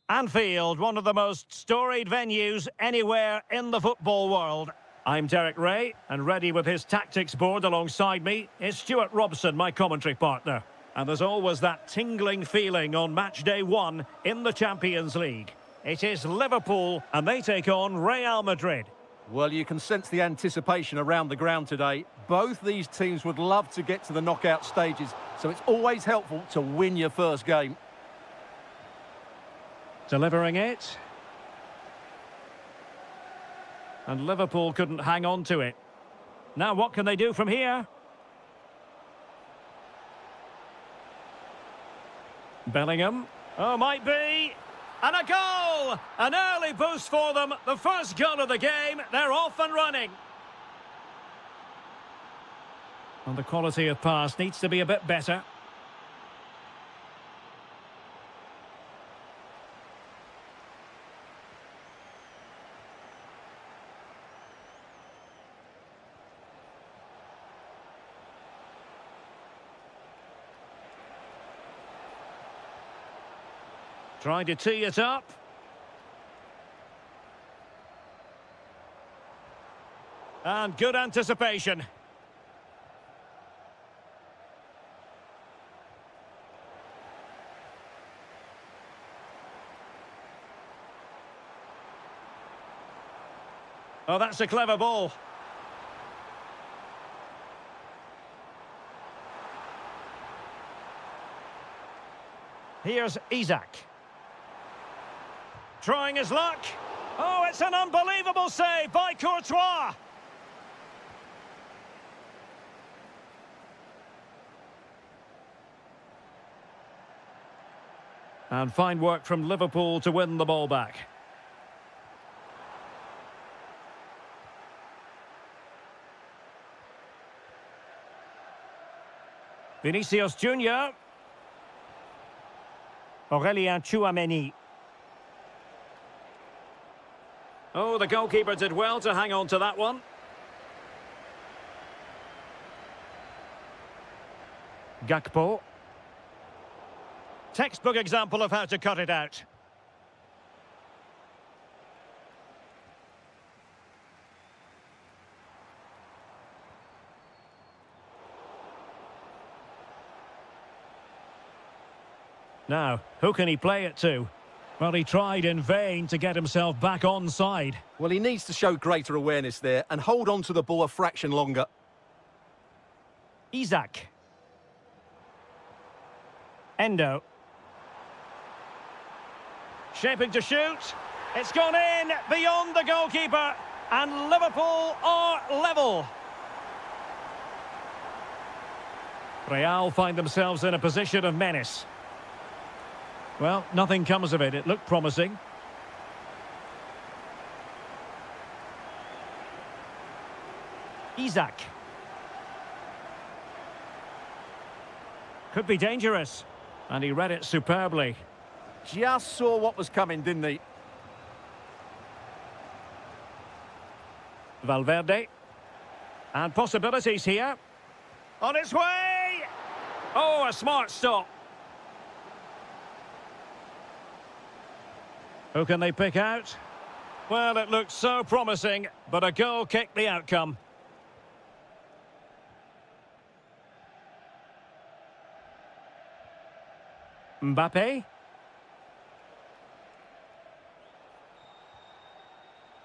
Anfield, one of the most storied venues anywhere in the football world. I'm Derek Ray, and ready with his tactics board alongside me is Stuart Robson, my commentary partner. And there's always that tingling feeling on match day one in the Champions League. It is Liverpool, and they take on Real Madrid. Well, you can sense the anticipation around the ground today. Both these teams would love to get to the knockout stages, so it's always helpful to win your first game. Delivering it. And Liverpool couldn't hang on to it. Now what can they do from here? Bellingham. Oh, might be. And a goal! An early boost for them. The first goal of the game. They're off and running. And the quality of pass needs to be a bit better. Trying to tee it up. And good anticipation. Oh, that's a clever ball. Here's Isak. Trying his luck. Oh, it's an unbelievable save by Courtois. And fine work from Liverpool to win the ball back. Vinicius Junior. Aurélien Tchouameni. Oh, the goalkeeper did well to hang on to that one. Gakpo. Textbook example of how to cut it out. Now, who can he play it to? Well, he tried in vain to get himself back onside. Well, he needs to show greater awareness there and hold on to the ball a fraction longer. Isak. Endo. Shaping to shoot. It's gone in beyond the goalkeeper. And Liverpool are level. Real find themselves in a position of menace. Well, nothing comes of it. It looked promising. Isak. Could be dangerous. And he read it superbly. Just saw what was coming, didn't he? Valverde. And possibilities here. On its way! Oh, a smart stop. Who can they pick out? Well, it looked so promising, but a goal kicked the outcome. Mbappe.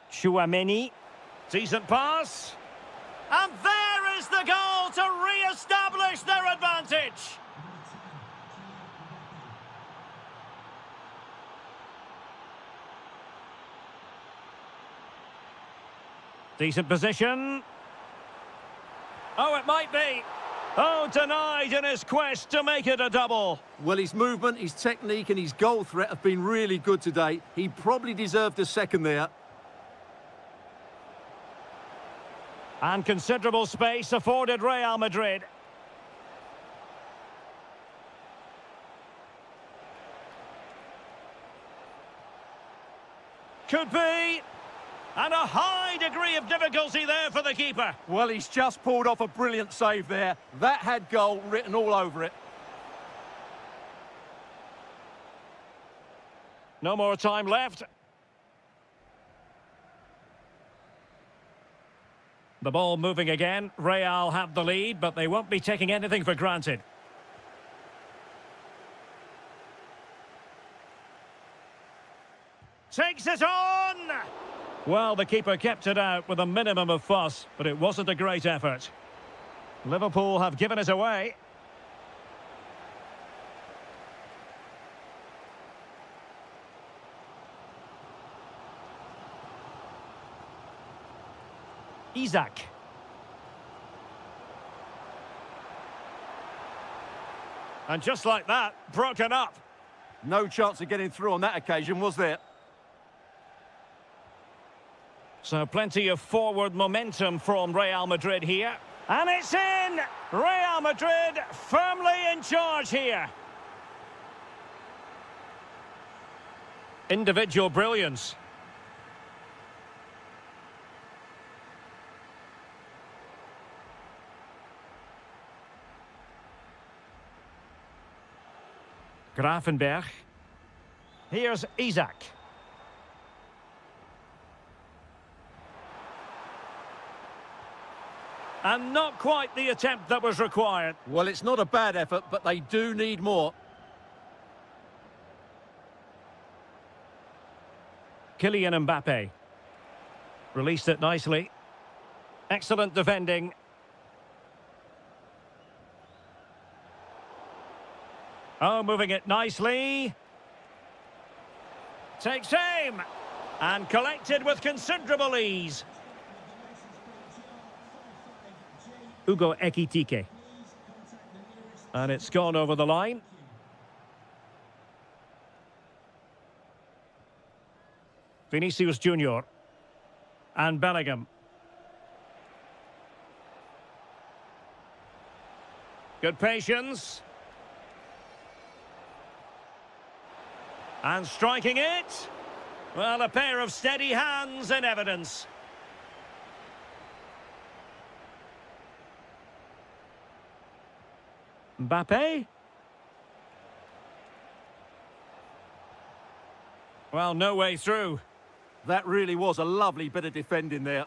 Tchouameni. Decent pass. And there is the goal to re-establish their advantage. Decent position. Oh, it might be. Oh, denied in his quest to make it a double. Well, his movement, his technique and his goal threat have been really good today. He probably deserved a second there. And considerable space afforded Real Madrid. Could be. And a high degree of difficulty there for the keeper. Well, he's just pulled off a brilliant save there. That had goal written all over it. No more time left. The ball moving again. Real have the lead, but they won't be taking anything for granted. Takes it on! Well, the keeper kept it out with a minimum of fuss, but it wasn't a great effort. Liverpool have given it away. Isaac. And just like that, broken up. No chance of getting through on that occasion, was there? So plenty of forward momentum from Real Madrid here. And it's in! Real Madrid firmly in charge here. Individual brilliance. Grafenberg. Here's Isaac. And not quite the attempt that was required. Well, it's not a bad effort, but they do need more. Kylian Mbappe. Released it nicely. Excellent defending. Oh, moving it nicely. Takes aim. And collected with considerable ease. Hugo Ekitike. And it's gone over the line. Vinicius Junior. And Bellingham. Good patience. And striking it. Well, a pair of steady hands in evidence. Mbappe? Well, no way through. That really was a lovely bit of defending there.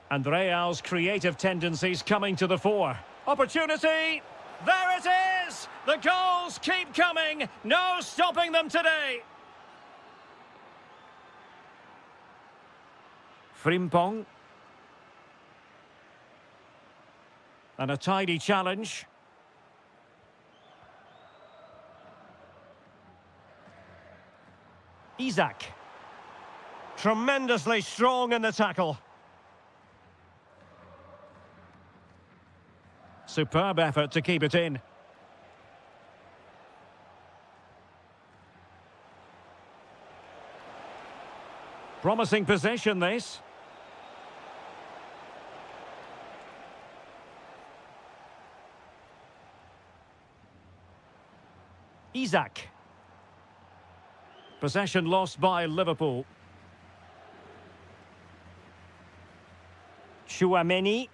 And Real's creative tendencies coming to the fore. Opportunity! There it is! The goals keep coming! No stopping them today! Frimpong. And a tidy challenge. Isaac. Tremendously strong in the tackle. Superb effort to keep it in. Promising possession, this. Isaac. Possession lost by Liverpool. Chouameni.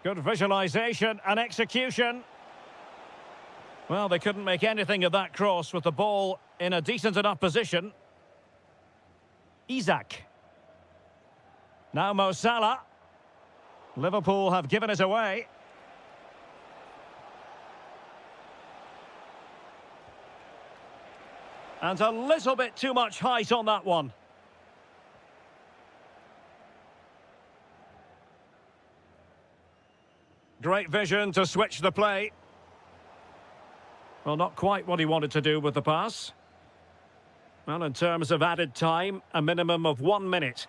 Good visualisation and execution. Well, they couldn't make anything of that cross with the ball in a decent enough position. Isaac. Now Mo Salah. Liverpool have given it away. And a little bit too much height on that one. Great vision to switch the play. Well, not quite what he wanted to do with the pass. Well, in terms of added time, a minimum of 1 minute.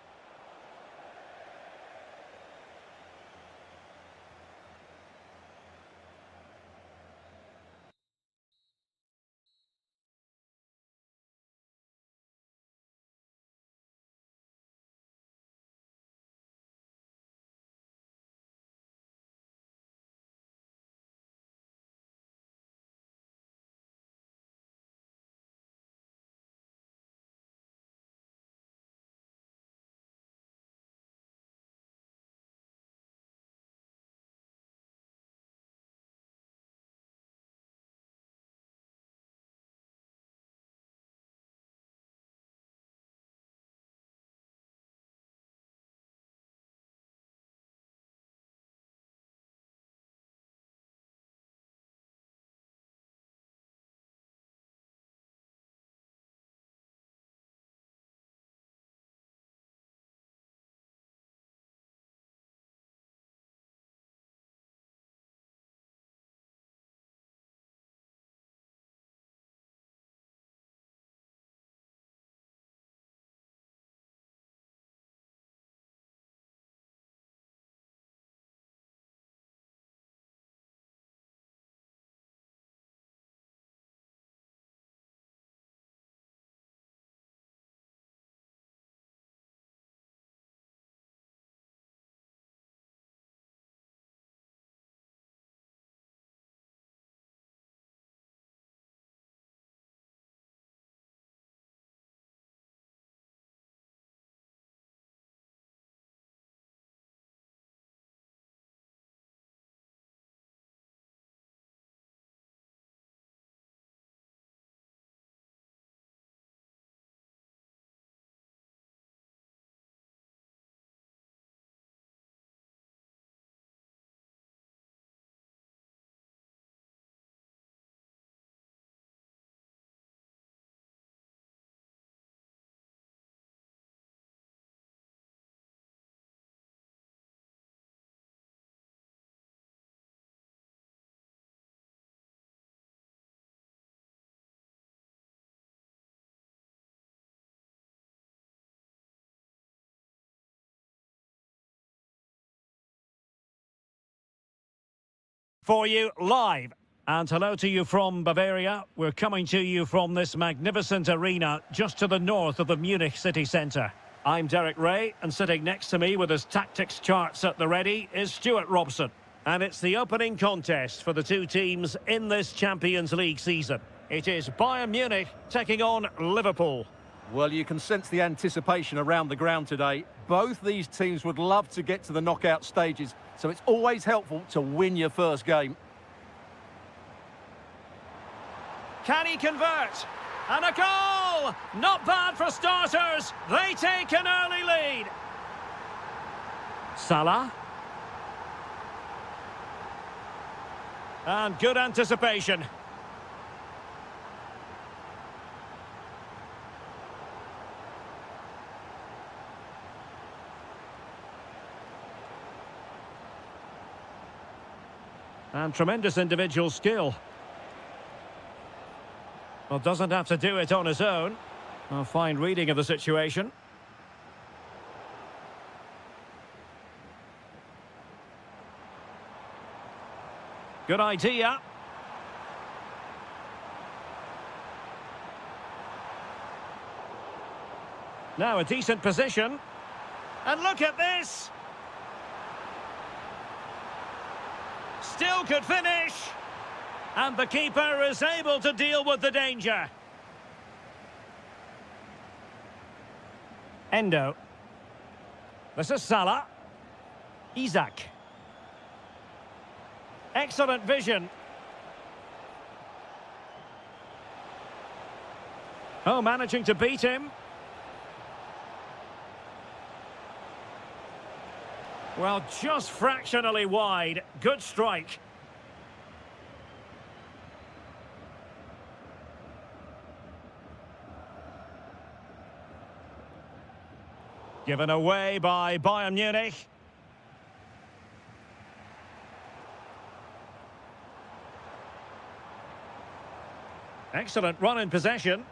for you live. And hello to you from Bavaria. We're coming to you from this magnificent arena just to the north of the Munich city centre. I'm Derek Ray, and sitting next to me with his tactics charts at the ready is Stuart Robson. And it's the opening contest for the two teams in this Champions League season. It is Bayern Munich taking on Liverpool. Well, you can sense the anticipation around the ground today. Both these teams would love to get to the knockout stages, so it's always helpful to win your first game. Can he convert? And a goal! Not bad for starters. They take an early lead. Salah. And good anticipation. And tremendous individual skill. Well, doesn't have to do it on his own. A fine reading of the situation. Good idea. Now a decent position. And look at this! Still could finish. And the keeper is able to deal with the danger. Endo. This is Salah. Isak. Excellent vision. Oh, managing to beat him. Well, just fractionally wide. Good strike. Given away by Bayern Munich. Excellent run in possession.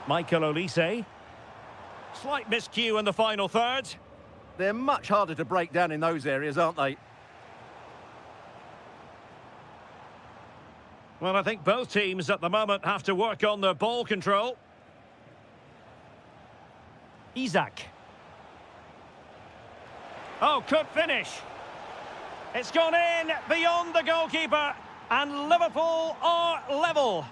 Michael Olise. Slight miscue in the final third. They're much harder to break down in those areas, aren't they? Well, I think both teams at the moment have to work on their ball control. Isak. Oh, could finish. It's gone in beyond the goalkeeper, and Liverpool are level.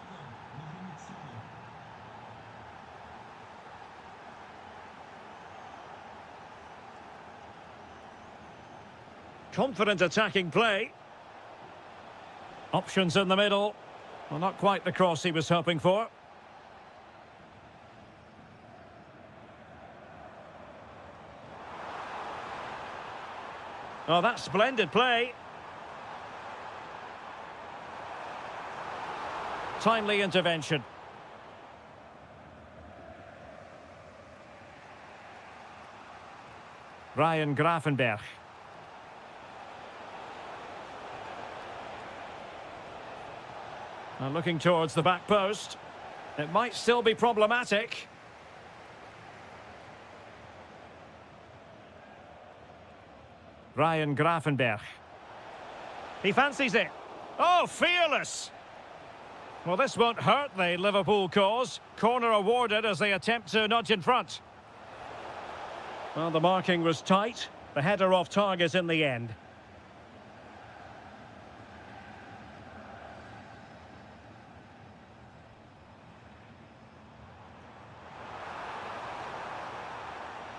Confident attacking play. Options in the middle. Well, not quite the cross he was hoping for. Oh, that's splendid play. Timely intervention. Ryan Gravenberch. And looking towards the back post. It might still be problematic. Ryan Gravenberch. He fancies it. Oh, fearless! Well, this won't hurt the Liverpool cause. Corner awarded as they attempt to nudge in front. Well, the marking was tight. The header off target in the end.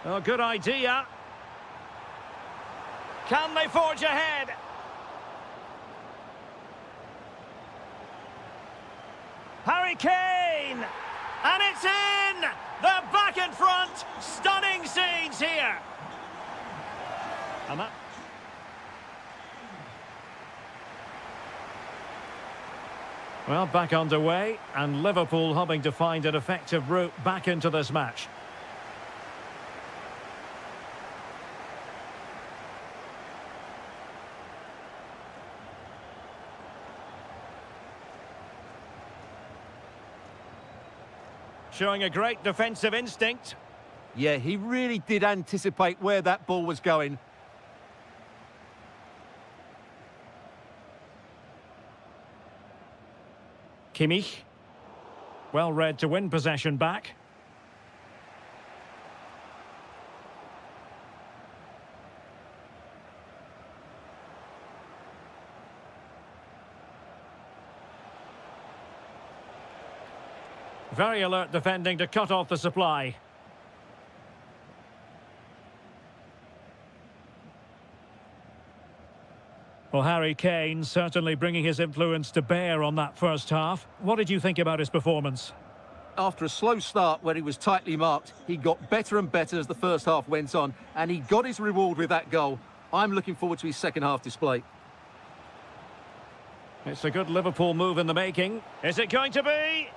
Oh, good idea. Can they forge ahead? Harry Kane! And it's in! They're back in front! Stunning scenes here! And that... Well, back underway, and Liverpool hoping to find an effective route back into this match. Showing a great defensive instinct. Yeah, he really did anticipate where that ball was going. Kimmich. Well read to win possession back. Very alert defending to cut off the supply. Well, Harry Kane certainly bringing his influence to bear on that first half. What did you think about his performance? After a slow start where he was tightly marked, he got better and better as the first half went on, and he got his reward with that goal. I'm looking forward to his second half display. It's a good Liverpool move in the making. Is it going to be?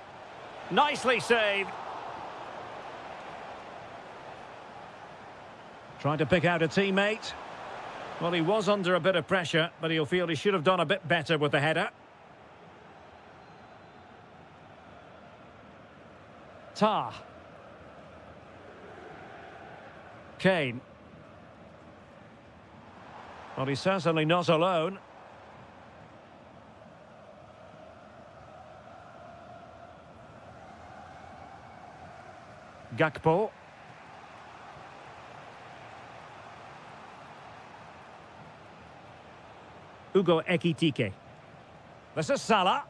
Nicely saved. Trying to pick out a teammate. Well, he was under a bit of pressure, but he'll feel he should have done a bit better with the header. Tah. Kane. Well, he's certainly not alone. Gakpo. Ugo Ekitike. This is Salah.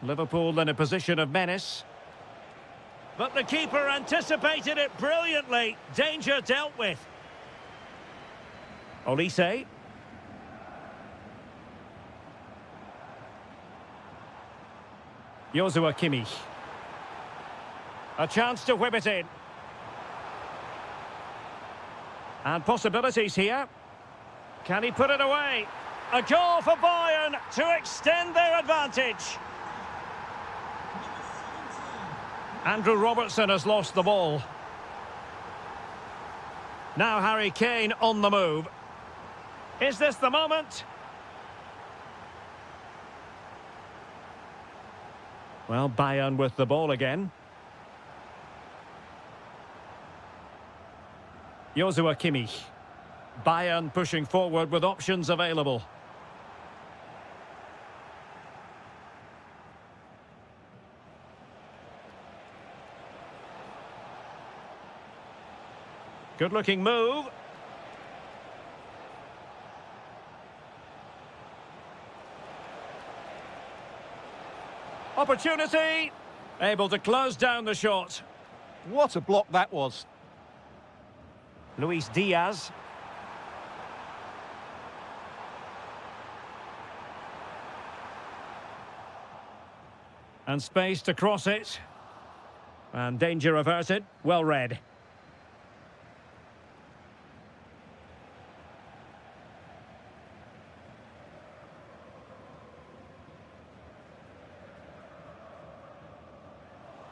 Liverpool in a position of menace. But the keeper anticipated it brilliantly. Danger dealt with. Olise. Joshua Kimmich. A chance to whip it in. And possibilities here. Can he put it away? A goal for Bayern to extend their advantage. Andrew Robertson has lost the ball. Now Harry Kane on the move. Is this the moment? Well, Bayern with the ball again. Joshua Kimmich. Bayern pushing forward with options available. Good-looking move. Opportunity. Able to close down the shot. What a block that was. Luis Diaz. And space to cross it. And danger averted. Well read.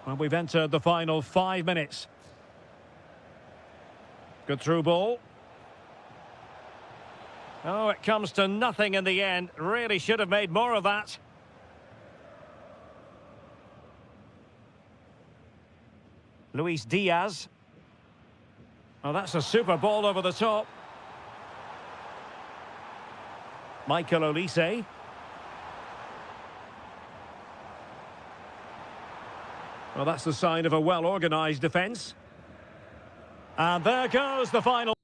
Well, we've entered the final 5 minutes. Good through ball. Oh, it comes to nothing in the end. Really should have made more of that. Luis Diaz. Oh, that's a super ball over the top. Michael Olise. Well, that's the sign of a well-organised defence. And there goes the final.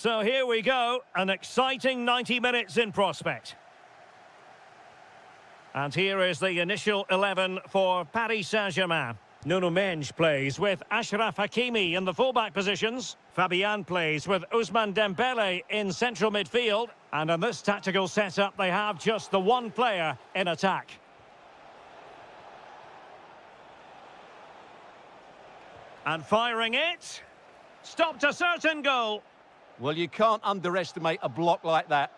So here we go, an exciting 90 minutes in prospect. And here is the initial 11 for Paris Saint-Germain. Nuno Mendes plays with Achraf Hakimi in the fullback positions. Fabian plays with Ousmane Dembele in central midfield. And in this tactical setup, they have just the one player in attack. And firing it. Stopped a certain goal. Well, you can't underestimate a block like that.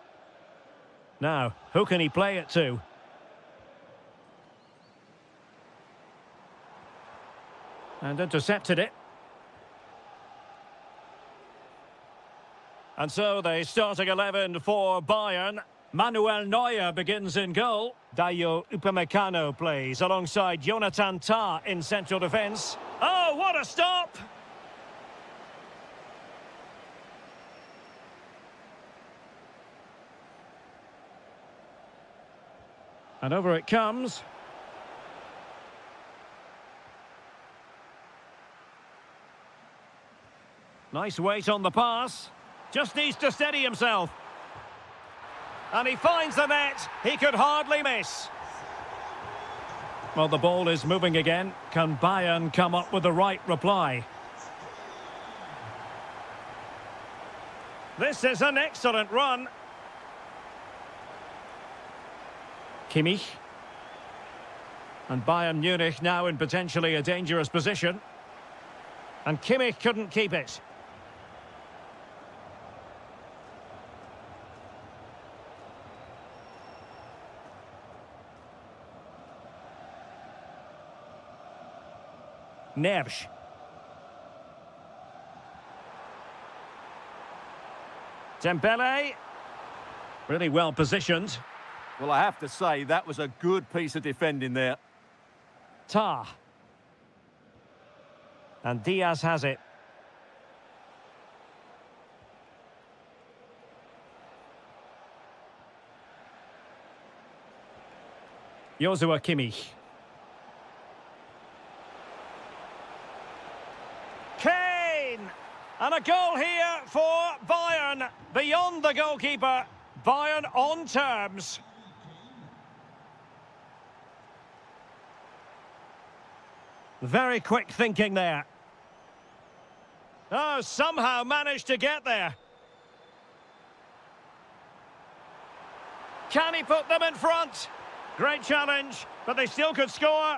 Now, who can he play it to? And intercepted it. And so the starting 11 for Bayern. Manuel Neuer begins in goal. Dayo Upamecano plays alongside Jonathan Tah in central defence. Oh, what a stop! And over it comes. Nice weight on the pass. Just needs to steady himself. And he finds the net. He could hardly miss. Well, the ball is moving again. Can Bayern come up with the right reply? This is an excellent run. Kimmich. And Bayern Munich now in potentially a dangerous position. And Kimmich couldn't keep it. Neves. Dembele. Really well positioned. Well, I have to say, that was a good piece of defending there. Tah. And Diaz has it. Joshua Kimmich. Kane! And a goal here for Bayern. Beyond the goalkeeper. Bayern on terms. Very quick thinking there. Oh, somehow managed to get there. Can he put them in front? Great challenge, but they still could score.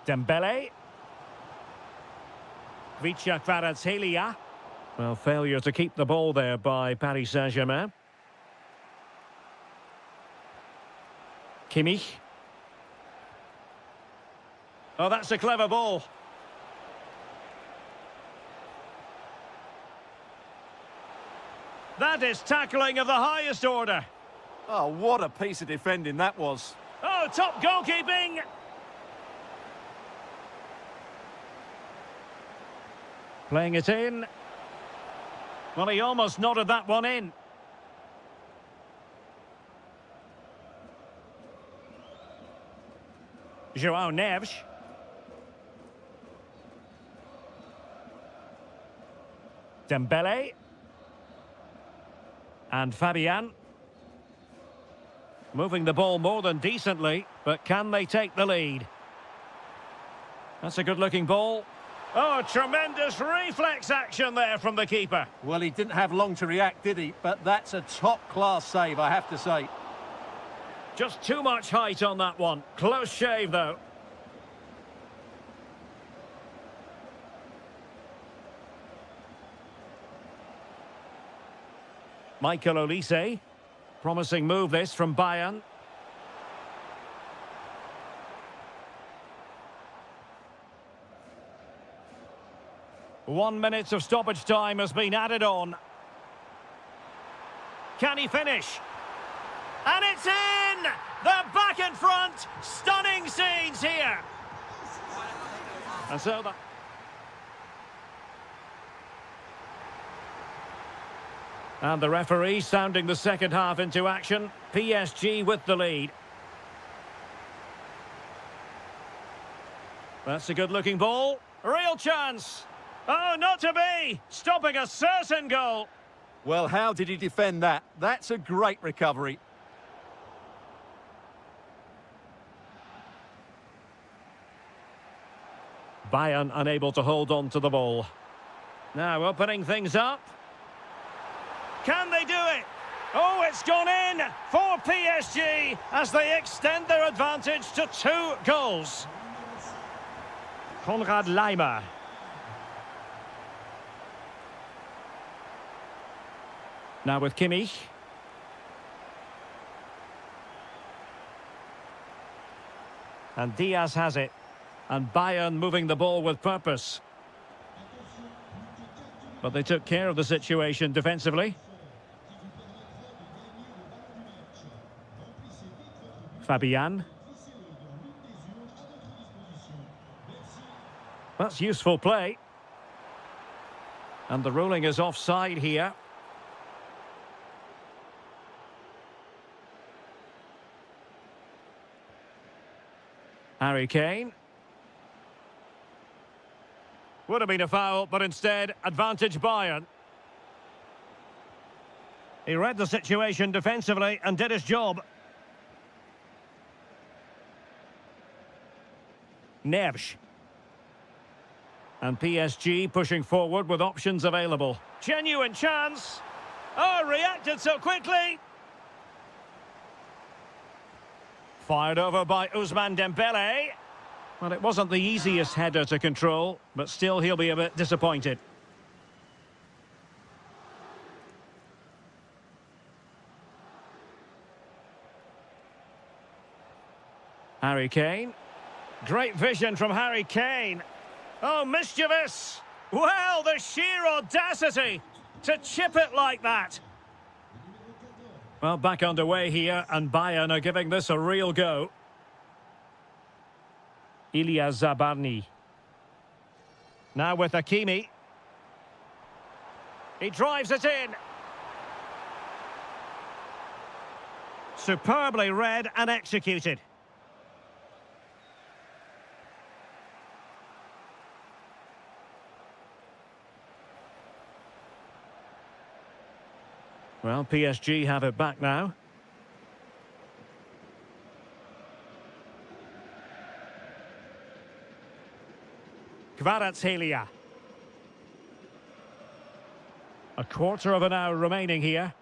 Dembele. Vicha Kvaratskhelia. Well, failure to keep the ball there by Paris Saint-Germain. Kimmich. Oh, that's a clever ball. That is tackling of the highest order. Oh, what a piece of defending that was. Oh, top goalkeeping. Playing it in. Well, he almost nodded that one in. João Neves. Dembele. And Fabian. Moving the ball more than decently, but can they take the lead? That's a good-looking ball. Oh, tremendous reflex action there from the keeper. Well, he didn't have long to react, did he? But that's a top-class save, I have to say. Just too much height on that one. Close shave, though. Michael Olise. Promising move this from Bayern. One minute of stoppage time has been added on. Can he finish? And it's in! They're back in front! Stunning scenes here! And so that... And the referee sounding the second half into action. PSG with the lead. That's a good-looking ball. Real chance. Oh, not to be. Stopping a certain goal. Well, how did he defend that? That's a great recovery. Bayern unable to hold on to the ball. Now opening things up. Can they do it? Oh, it's gone in for PSG as they extend their advantage to 2 goals. Konrad Laimer. Now with Kimmich. And Diaz has it. And Bayern moving the ball with purpose. But they took care of the situation defensively. Fabian. That's useful play. And the ruling is offside here. Harry Kane. Would have been a foul, but instead, advantage Bayern. He read the situation defensively and did his job. Neves. And PSG pushing forward with options available. Genuine chance. Oh, reacted so quickly. Fired over by Ousmane Dembele. Well, it wasn't the easiest header to control, but still he'll be a bit disappointed. Harry Kane. Great vision from Harry Kane. Oh, mischievous. Well, the sheer audacity to chip it like that. Well, back underway here, and Bayern are giving this a real go. Ilya Zabarny. Now with Hakimi. He drives it in. Superbly read and executed. Well, PSG have it back now. Kvaratskhelia. A quarter of an hour remaining here.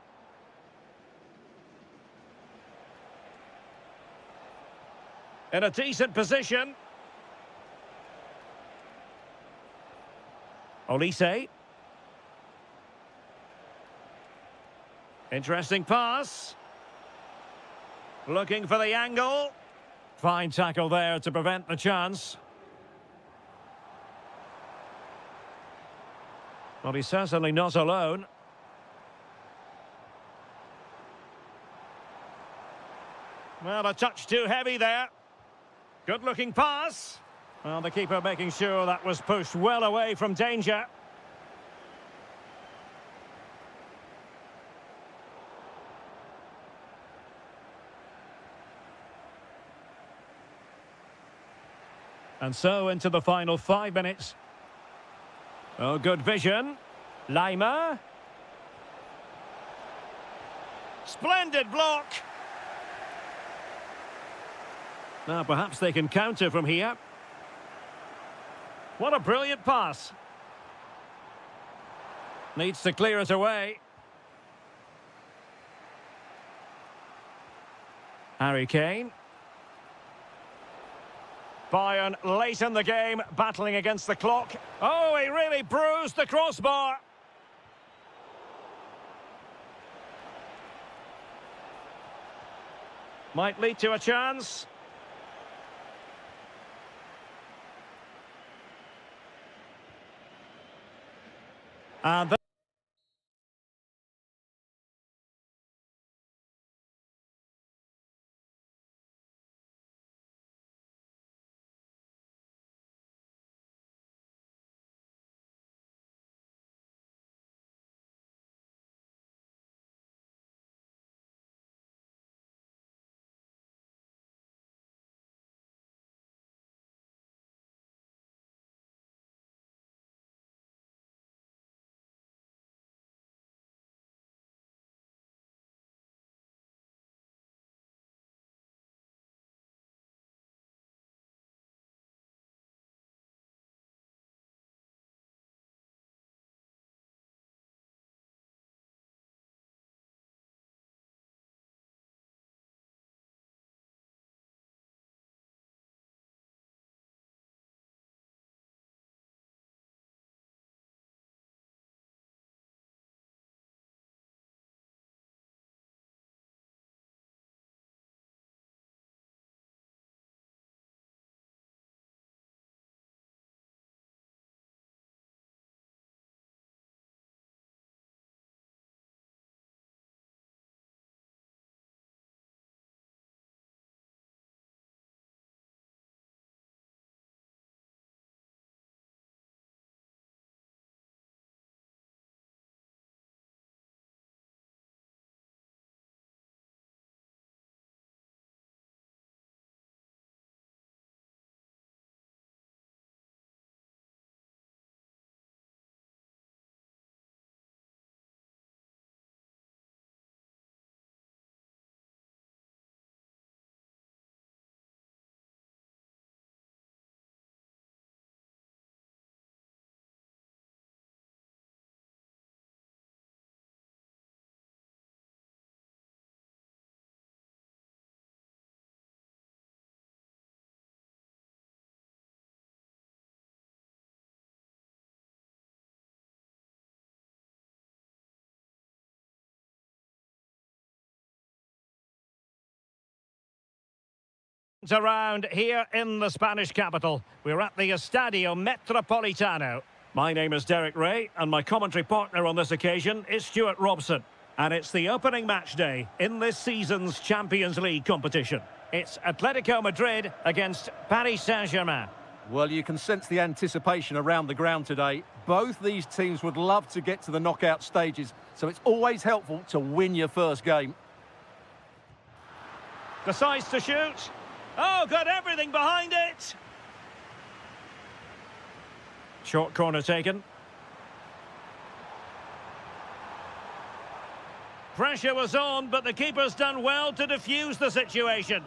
In a decent position. Olise. Interesting pass. Looking for the angle. Fine tackle there to prevent the chance. Well, he's certainly not alone. Well, a touch too heavy there. Good-looking pass. Well, the keeper making sure that was pushed well away from danger. And so into the final 5 minutes. Oh, good vision. Laimer. Splendid block. Now perhaps they can counter from here. What a brilliant pass. Needs to clear it away. Harry Kane. Bayern late in the game, battling against the clock. Oh, he really bruised the crossbar. Might lead to a chance. And Around here in the Spanish capital. We're at the Estadio Metropolitano. My name is Derek Ray, and my commentary partner on this occasion is Stuart Robson. And it's the opening match day in this season's Champions League competition. It's Atletico Madrid against Paris Saint-Germain. Well, you can sense the anticipation around the ground today. Both these teams would love to get to the knockout stages, so it's always helpful to win your first game. Decides to shoot. Oh, got everything behind it. Short corner taken. Pressure was on, but the keeper's done well to defuse the situation.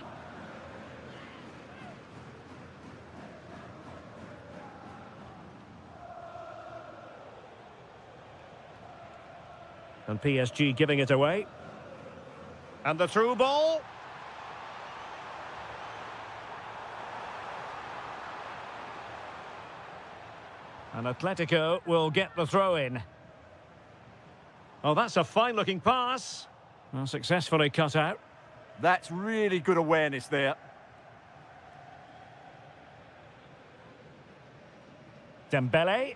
And PSG giving it away. And the through ball. And Atletico will get the throw in. Oh, that's a fine-looking pass. Well, successfully cut out. That's really good awareness there. Dembele.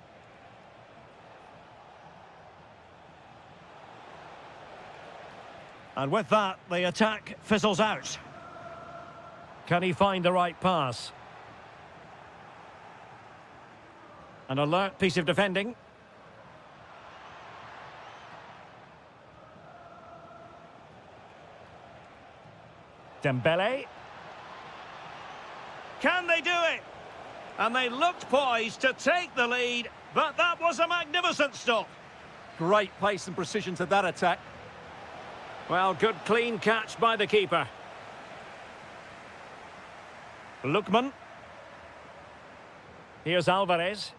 And with that, the attack fizzles out. Can he find the right pass? An alert piece of defending. Dembele. Can they do it? And they looked poised to take the lead, but that was a magnificent stop. Great pace and precision to that attack. Well, good clean catch by the keeper. Lookman. Here's Alvarez.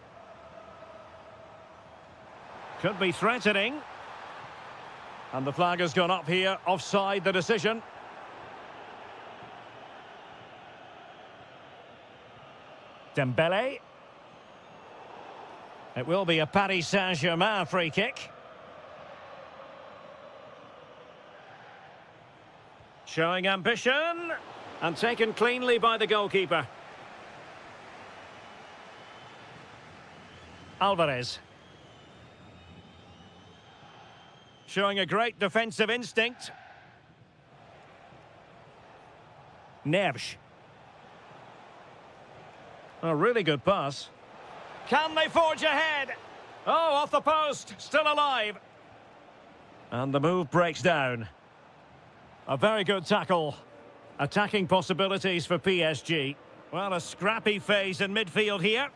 Could be threatening. And the flag has gone up here, offside the decision. Dembele. It will be a Paris Saint-Germain free kick. Showing ambition. And taken cleanly by the goalkeeper. Alvarez. Showing a great defensive instinct. Neves. A really good pass. Can they forge ahead? Oh, off the post, still alive. And the move breaks down. A very good tackle. Attacking possibilities for PSG. Well, a scrappy phase in midfield here.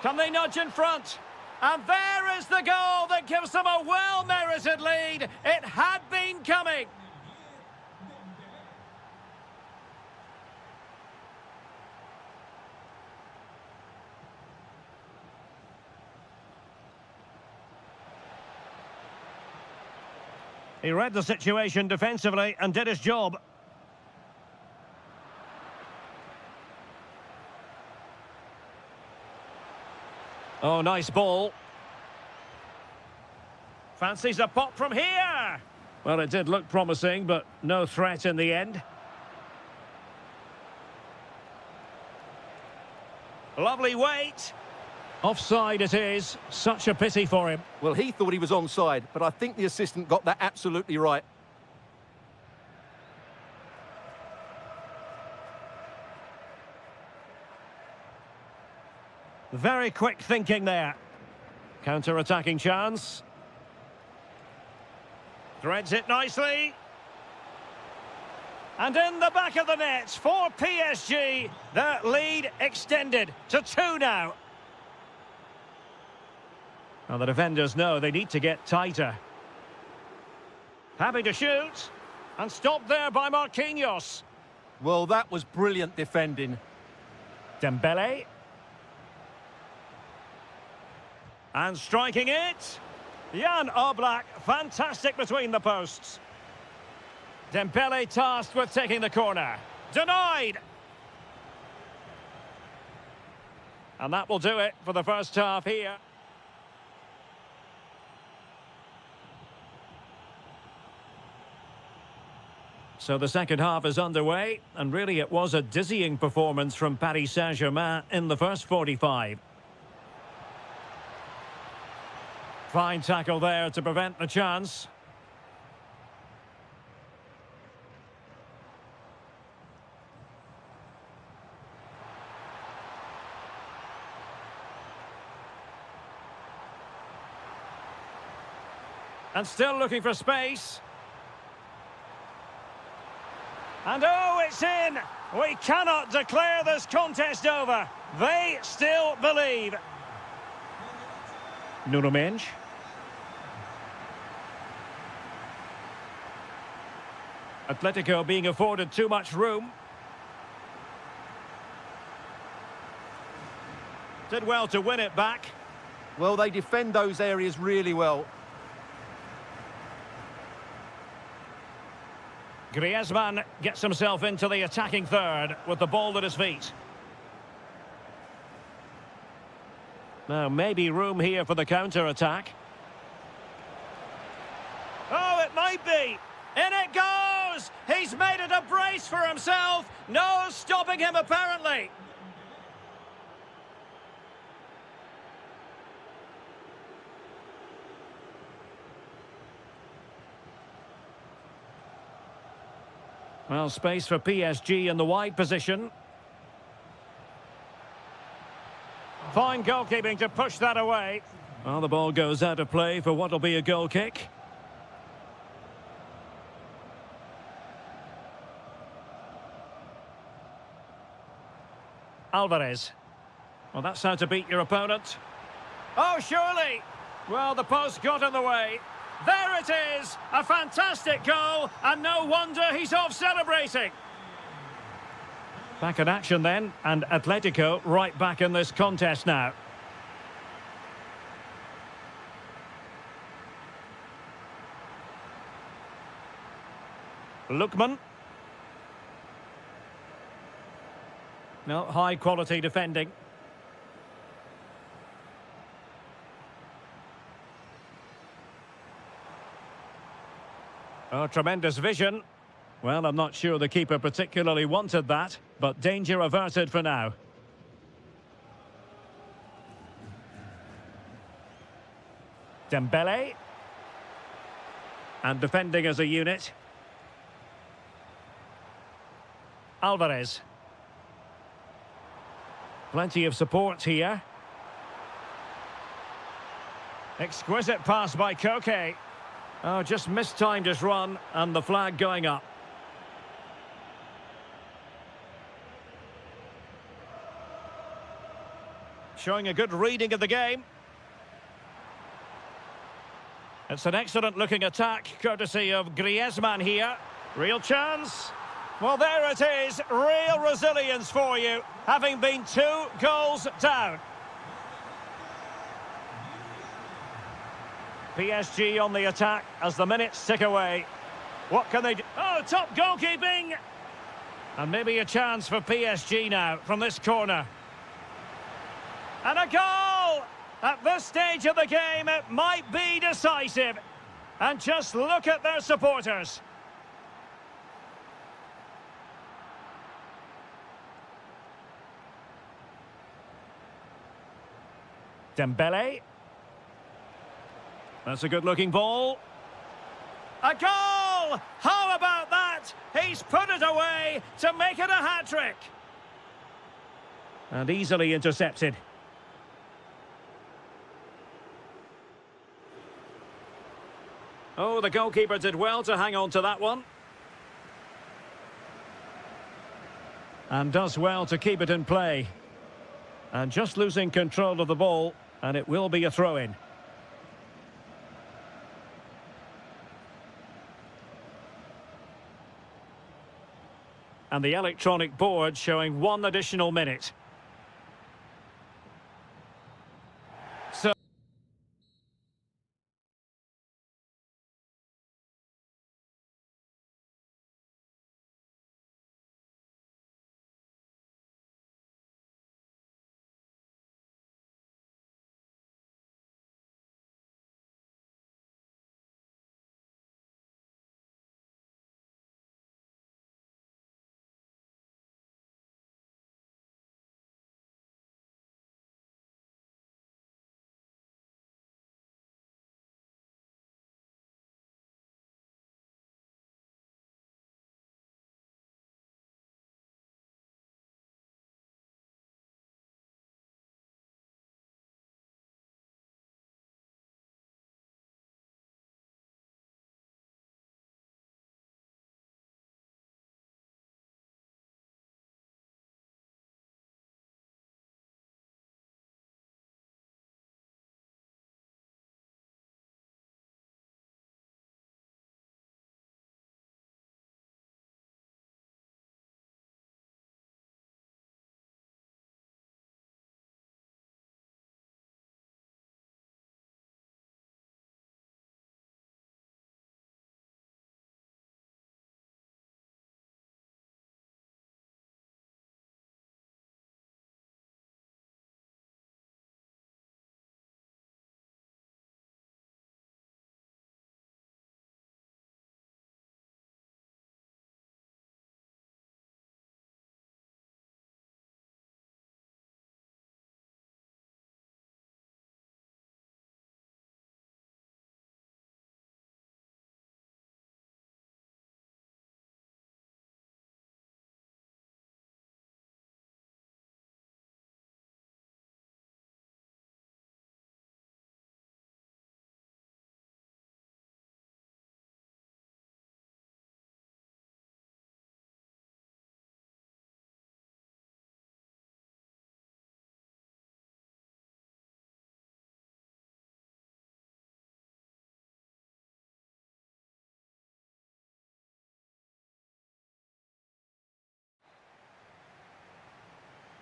Can they nudge in front? And there is the goal that gives them a well-merited lead. It had been coming. He read the situation defensively and did his job. Oh, nice ball. Fancies a pop from here. Well, it did look promising, but no threat in the end. Lovely weight. Offside it is. Such a pity for him. Well, he thought he was onside, but I think the assistant got that absolutely right. Very quick thinking there. Counter-attacking chance. Threads it nicely. And in the back of the net for PSG. Their lead extended to 2 now. Now the defenders know they need to get tighter. Happy to shoot. And stopped there by Marquinhos. Well, that was brilliant defending. Dembele. And striking it. Jan Oblak, fantastic between the posts. Dembele tasked with taking the corner. Denied. And that will do it for the first half here. So the second half is underway, and really it was a dizzying performance from Paris Saint-Germain in the first 45. Fine tackle there to prevent the chance. And still looking for space. And oh, it's in! We cannot declare this contest over. They still believe. Nuno Mendes. Atletico being afforded too much room. Did well to win it back. Well, they defend those areas really well. Griezmann gets himself into the attacking third with the ball at his feet. Now, maybe room here for the counter-attack. Oh, it might be! In it goes! He's made it a brace for himself! No stopping him, apparently! Well, space for PSG in the wide position. Fine goalkeeping to push that away. Well, the ball goes out of play for what will be a goal kick. Alvarez. Well, that's how to beat your opponent. Oh, surely! Well, the post got in the way. There it is! A fantastic goal, and no wonder he's off celebrating. Back in action then, and Atletico right back in this contest now. Lookman. No, high quality defending. Oh, tremendous vision. Well, I'm not sure the keeper particularly wanted that, but danger averted for now. Dembele. And defending as a unit. Alvarez. Plenty of support here. Exquisite pass by Koke. Oh, just mistimed his run, and the flag going up. Showing a good reading of the game. It's an excellent-looking attack, courtesy of Griezmann here. Real chance. Well, there it is. Real resilience for you, having been 2 goals down. PSG on the attack as the minutes tick away. What can they do? Oh, top goalkeeping! And maybe a chance for PSG now from this corner. And a goal! At this stage of the game, it might be decisive. And just look at their supporters. Dembele. That's a good-looking ball. A goal! How about that? He's put it away to make it a hat-trick. And easily intercepted. Oh, the goalkeeper did well to hang on to that one. And does well to keep it in play. And just losing control of the ball, and it will be a throw-in. And the electronic board showing 1 additional minute.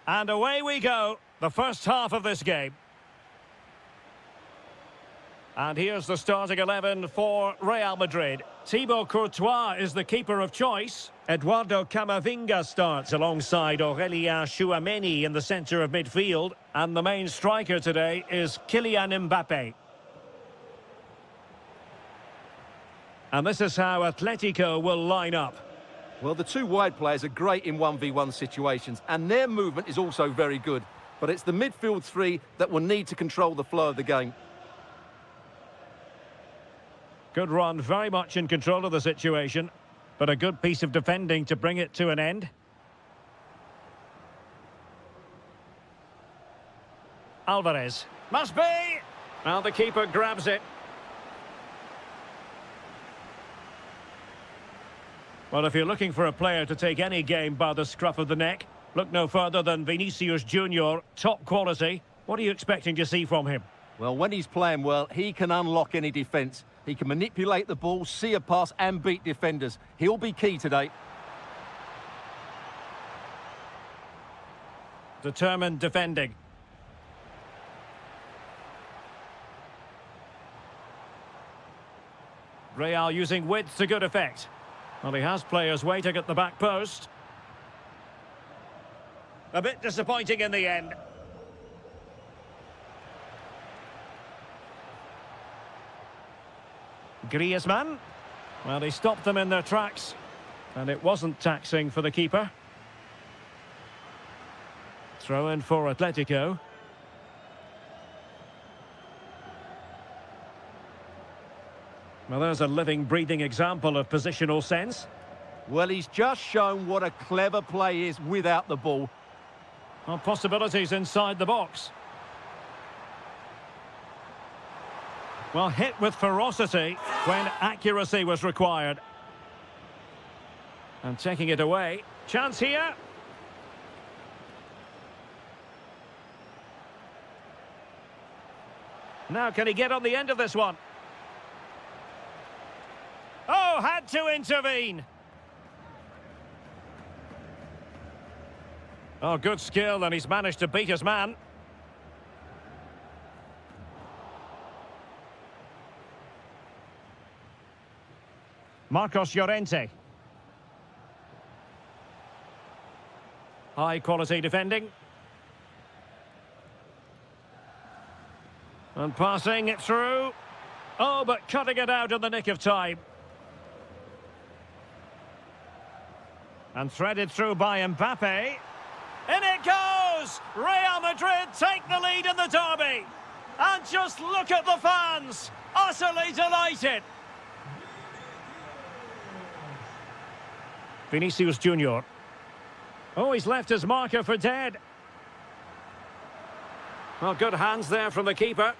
And away we go, the first half of this game. And here's the starting 11 for Real Madrid. Thibaut Courtois is the keeper of choice. Eduardo Camavinga starts alongside Aurélien Tchouameni in the centre of midfield. And the main striker today is Kylian Mbappé. And this is how Atletico will line up. Well, the two wide players are great in 1v1 situations, and their movement is also very good. But it's the midfield three that will need to control the flow of the game. Good run, very much in control of the situation, but a good piece of defending to bring it to an end. Alvarez. Must be! Well, the keeper grabs it. Well, if you're looking for a player to take any game by the scruff of the neck, look no further than Vinicius Junior, top quality. What are you expecting to see from him? Well, when he's playing well, he can unlock any defence. He can manipulate the ball, see a pass and beat defenders. He'll be key today. Determined defending. Real using width to good effect. Well, he has players waiting at the back post. A bit disappointing in the end. Griezmann. Well, he stopped them in their tracks. And it wasn't taxing for the keeper. Throw in for Atletico. Well, there's a living, breathing example of positional sense. Well, he's just shown what a clever play is without the ball. Well, possibilities inside the box. Well, hit with ferocity when accuracy was required. And taking it away. Chance here. Now, can he get on the end of this one? Oh, had to intervene. Oh, good skill, and he's managed to beat his man. Marcos Llorente. High quality defending. And passing it through. Oh, but cutting it out in the nick of time. And threaded through by Mbappé. In it goes! Real Madrid take the lead in the derby. And just look at the fans. Utterly delighted. Vinicius Junior. Oh, he's left his marker for dead. Well, good hands there from the keeper.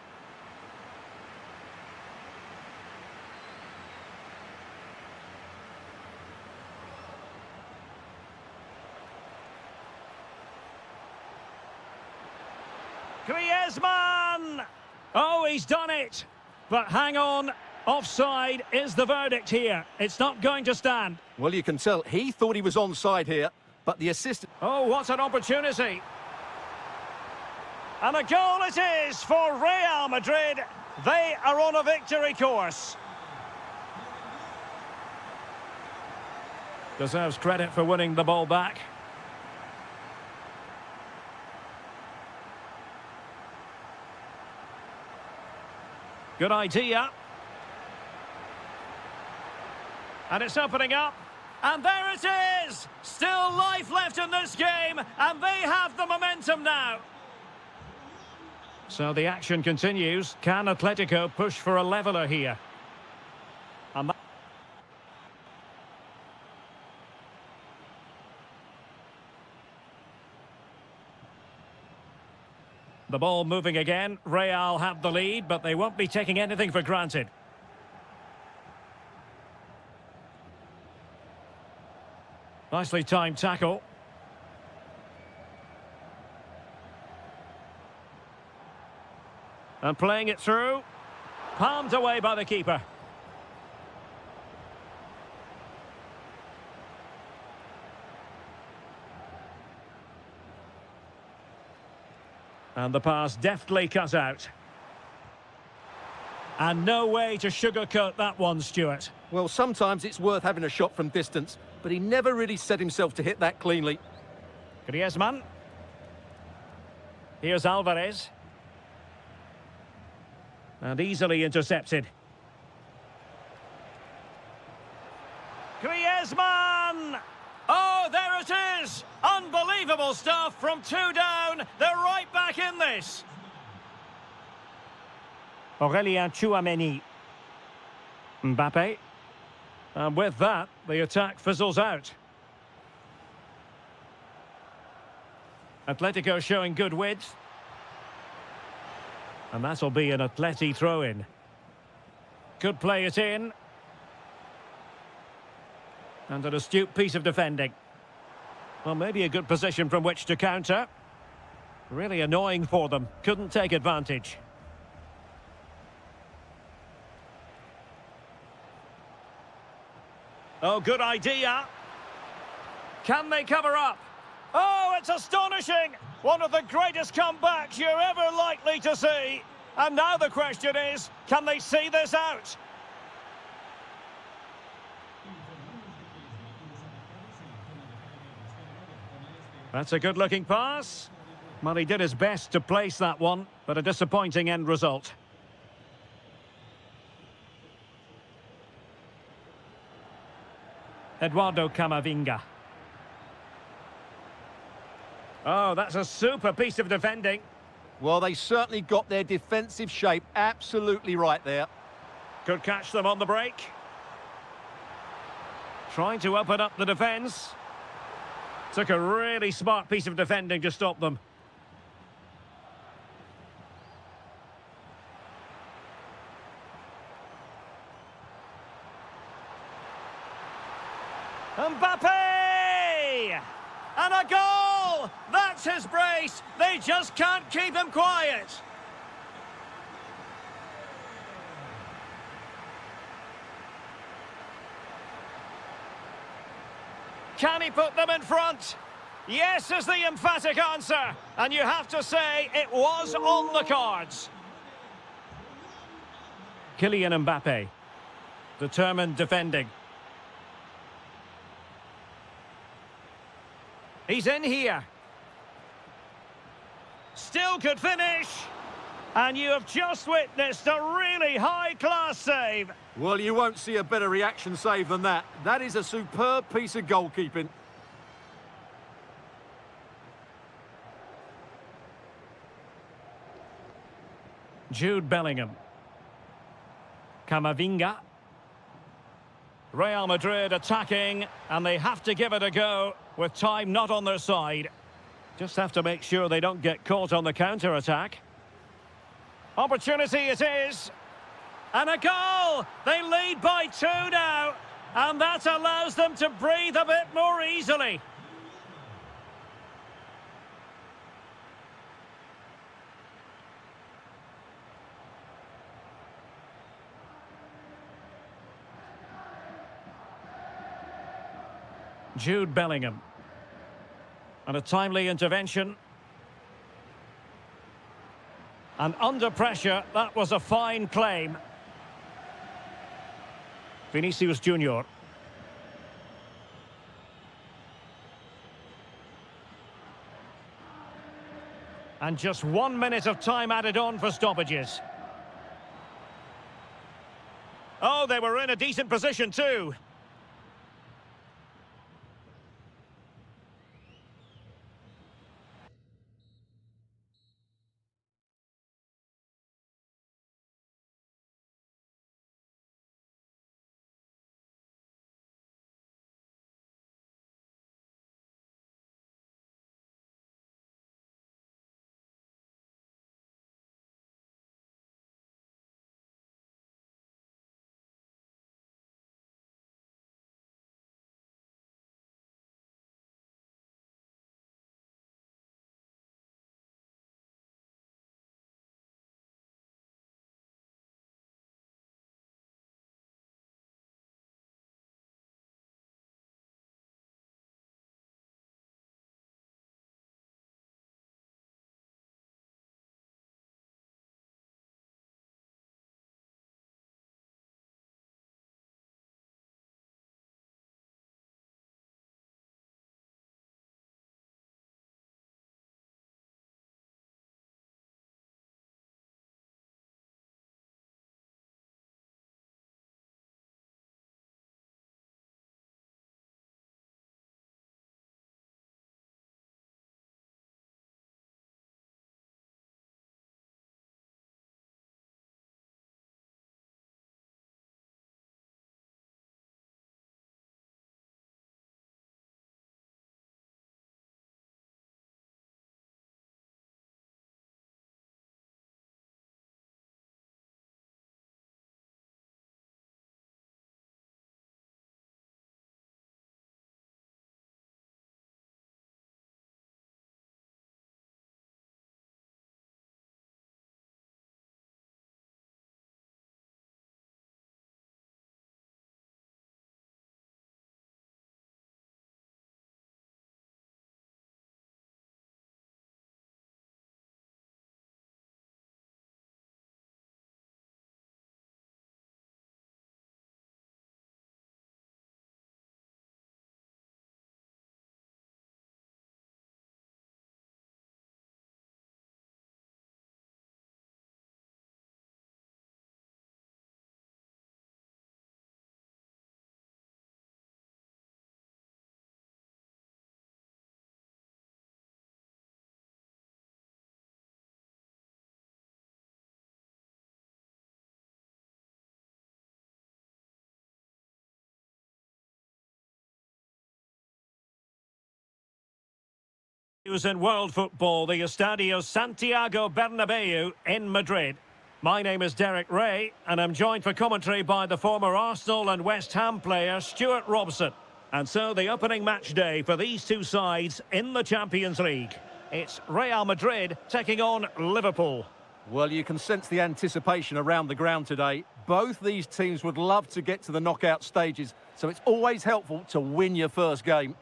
Griezmann! Oh, he's done it. But hang on. Offside is the verdict here. It's not going to stand. Well, you can tell he thought he was onside here, but the assistant... Oh, what an opportunity. And a goal it is for Real Madrid. They are on a victory course. Deserves credit for winning the ball back. Good idea. And it's opening up. And there it is! Still life left in this game, and they have the momentum now. So the action continues. Can Atletico push for a leveller here? And the ball moving again. Real have the lead, but they won't be taking anything for granted. Nicely timed tackle. And playing it through. Palmed away by the keeper. And the pass deftly cut out. And no way to sugarcoat that one, Stuart. Well, sometimes it's worth having a shot from distance, but he never really set himself to hit that cleanly. Griezmann. Here's Alvarez. And easily intercepted. Griezmann! Oh, there it is! Unbelievable stuff from 2 down. They're right back in this. Aurélien Tchouameni. Mbappe. And with that, the attack fizzles out. Atletico showing good width. And that'll be an Atleti throw-in. Could play it in. And an astute piece of defending. Well, maybe a good position from which to counter. Really annoying for them. Couldn't take advantage. Oh, good idea. Can they cover up? Oh, it's astonishing! One of the greatest comebacks you're ever likely to see. And now the question is, can they see this out? That's a good-looking pass. Well, he did his best to place that one, but a disappointing end result. Eduardo Camavinga. Oh, that's a super piece of defending. Well, they certainly got their defensive shape absolutely right there. Could catch them on the break. Trying to open up the defence. Took a really smart piece of defending to stop them. Mbappe! And a goal! That's his brace! They just can't keep him quiet! Can he put them in front? Yes is the emphatic answer. And you have to say it was on the cards. Kylian Mbappe. Determined defending. He's in here. Still could finish. And you have just witnessed a really high-class save. Well, you won't see a better reaction save than that. That is a superb piece of goalkeeping. Jude Bellingham. Camavinga. Real Madrid attacking, and they have to give it a go with time not on their side. Just have to make sure they don't get caught on the counter-attack. Opportunity it is. And a goal! They lead by 2 now. And that allows them to breathe a bit more easily. Jude Bellingham. And a timely intervention. And under pressure, that was a fine claim. Vinicius Junior. And just 1 minute of time added on for stoppages. Oh, they were in a decent position too. News in world football, the Estadio Santiago Bernabeu in Madrid. My name is Derek Ray, and I'm joined for commentary by the former Arsenal and West Ham player Stuart Robson. And so the opening match day for these two sides in the Champions League. It's Real Madrid taking on Liverpool. Well, you can sense the anticipation around the ground today. Both these teams would love to get to the knockout stages, so it's always helpful to win your first game.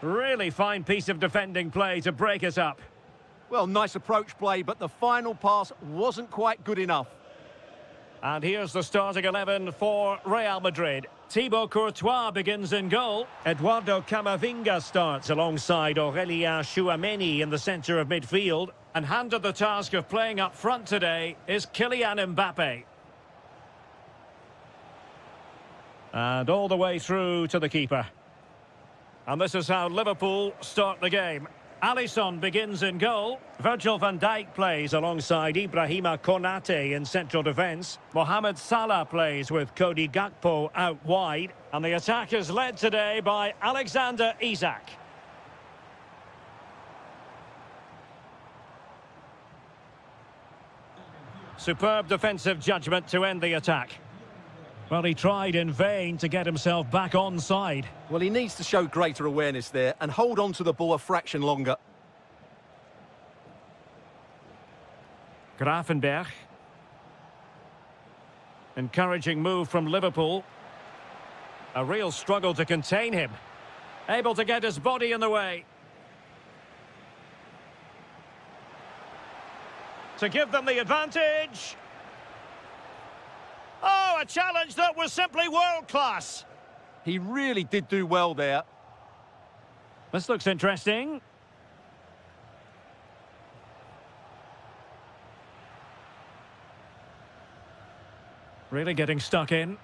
Really fine piece of defending play to break us up. Well, nice approach play, but the final pass wasn't quite good enough. And here's the starting 11 for Real Madrid. Thibaut Courtois begins in goal. Eduardo Camavinga starts alongside Aurélien Tchouameni in the centre of midfield. And handed the task of playing up front today is Kylian Mbappe. And all the way through to the keeper. And this is how Liverpool start the game. Alisson begins in goal. Virgil van Dijk plays alongside Ibrahima Konate in central defence. Mohamed Salah plays with Cody Gakpo out wide. And the attack is led today by Alexander Isak. Superb defensive judgment to end the attack. Well, he tried in vain to get himself back onside. Well, he needs to show greater awareness there and hold on to the ball a fraction longer. Gravenberch. Encouraging move from Liverpool. A real struggle to contain him. Able to get his body in the way. To give them the advantage. Oh, a challenge that was simply world-class. He really did do well there. This looks interesting. Really getting stuck in.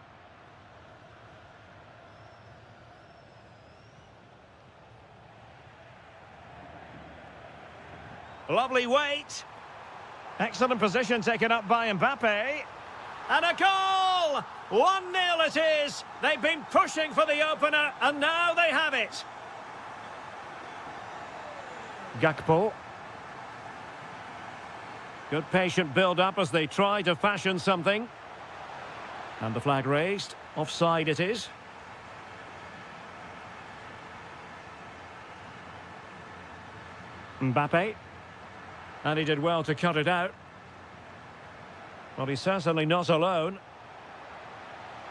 Lovely weight. Excellent position taken up by Mbappe. And a goal! 1-0 it is. They've been pushing for the opener, and now they have it. Gakpo. Good patient build-up as they try to fashion something. And the flag raised. Offside it is. Mbappe. And he did well to cut it out. Well, he's certainly not alone.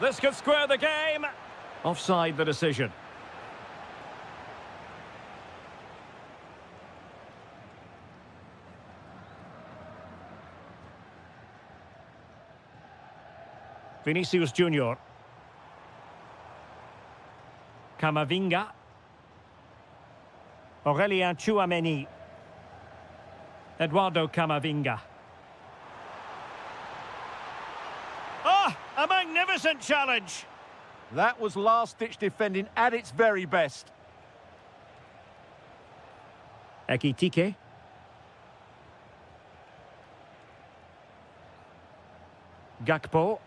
This could square the game. Offside the decision. Vinicius Junior. Camavinga. Aurélien Tchouameni. Eduardo Camavinga. A magnificent challenge. That was last-ditch defending at its very best. Ekitike. Gakpo.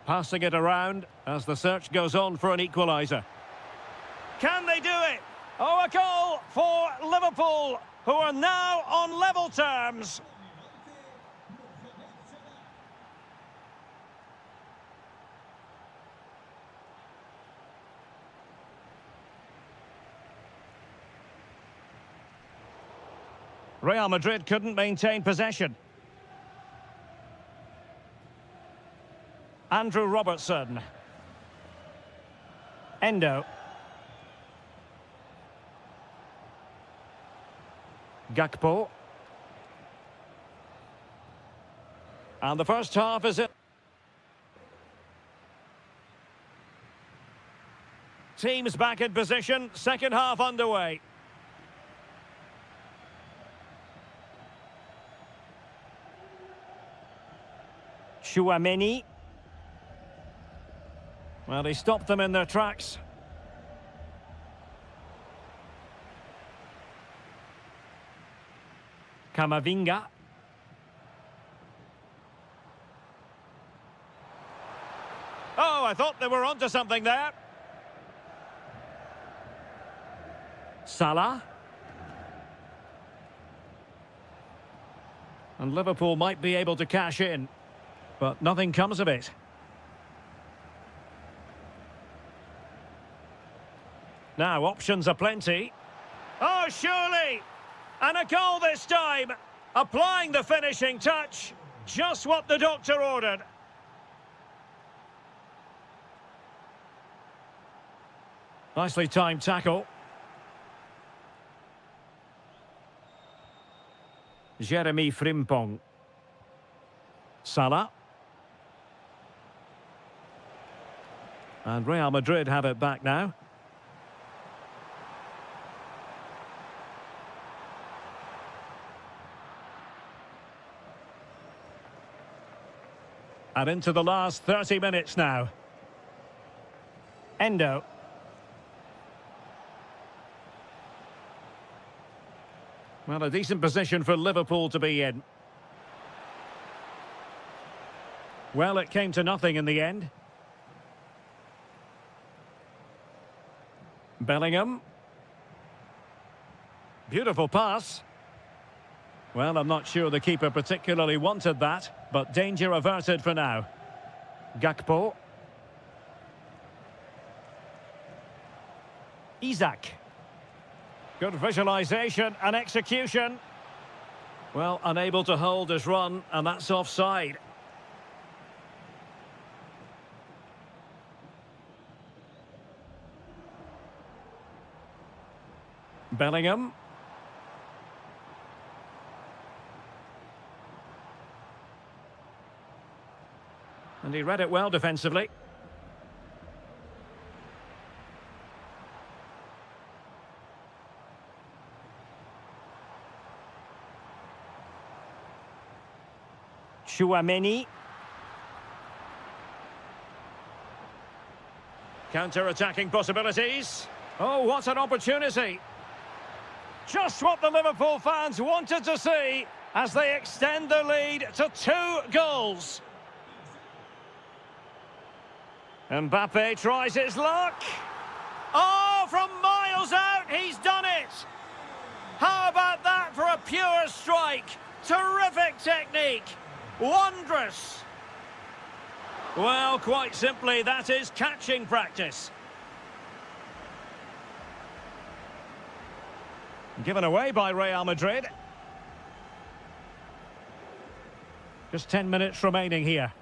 Passing it around as the search goes on for an equaliser. Can they do it? Oh, a goal for Liverpool, who are now on level terms. Real Madrid couldn't maintain possession. Andrew Robertson. Endo. Gakpo. And the first half is it. Teams back in position, second half underway. Tchouameni. Well, he stopped them in their tracks. Camavinga. Oh, I thought they were onto something there. Salah. And Liverpool might be able to cash in, but nothing comes of it. Now, options are plenty. Oh, surely! And a goal this time! Applying the finishing touch. Just what the doctor ordered. Nicely timed tackle. Jeremy Frimpong. Salah. And Real Madrid have it back now. And into the last 30 minutes now. Endo. Well, a decent position for Liverpool to be in. Well, it came to nothing in the end. Bellingham. Beautiful pass. Well, I'm not sure the keeper particularly wanted that, but danger averted for now. Gakpo. Isak. Good visualisation and execution. Well, unable to hold his run, and that's offside. Bellingham. And he read it well defensively. Chouameni. Counter-attacking possibilities. Oh, what an opportunity. Just what the Liverpool fans wanted to see as they extend the lead to 2 goals. Mbappe tries his luck. Oh, from miles out, he's done it. How about that for a pure strike? Terrific technique. Wondrous. Well, quite simply, that is catching practice. Given away by Real Madrid. Just 10 minutes remaining here.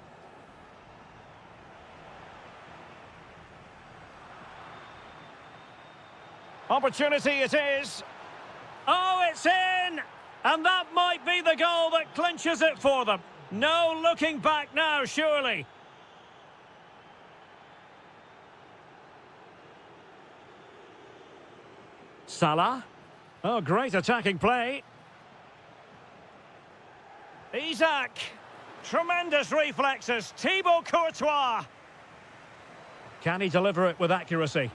Opportunity it is. Oh, it's in! And that might be the goal that clinches it for them. No looking back now, surely. Salah. Oh, great attacking play. Isak. Tremendous reflexes. Thibaut Courtois. Can he deliver it with accuracy?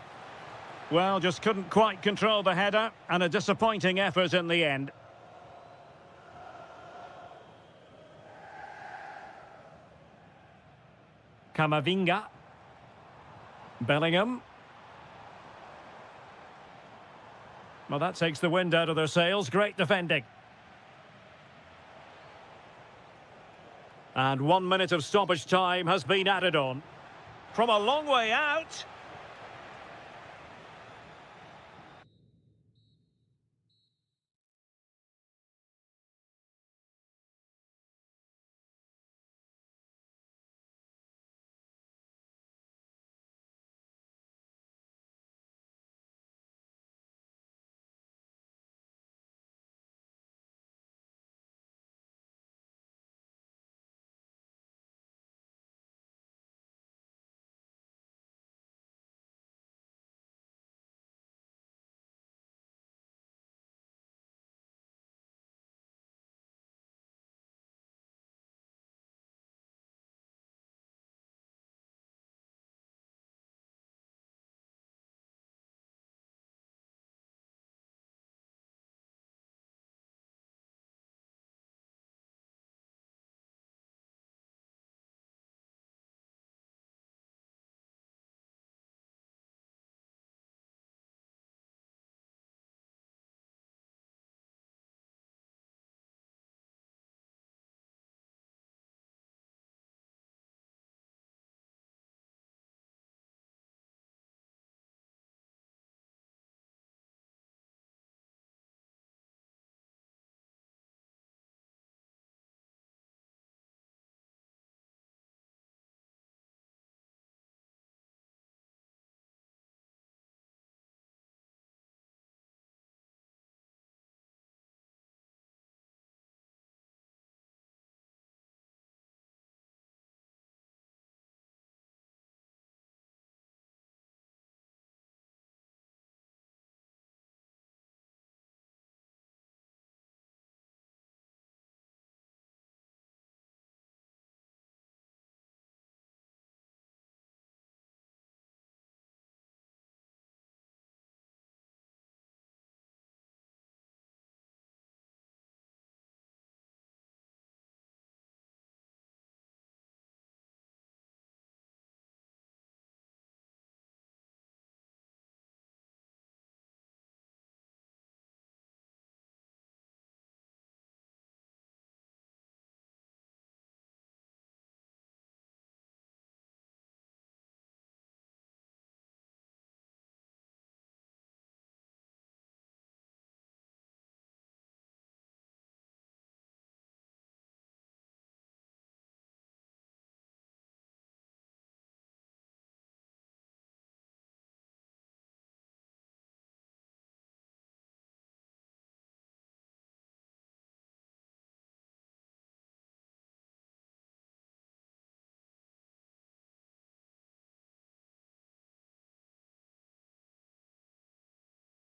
Well, just couldn't quite control the header, and a disappointing effort in the end. Camavinga. Bellingham. Well, that takes the wind out of their sails. Great defending. And 1 minute of stoppage time has been added on. From a long way out.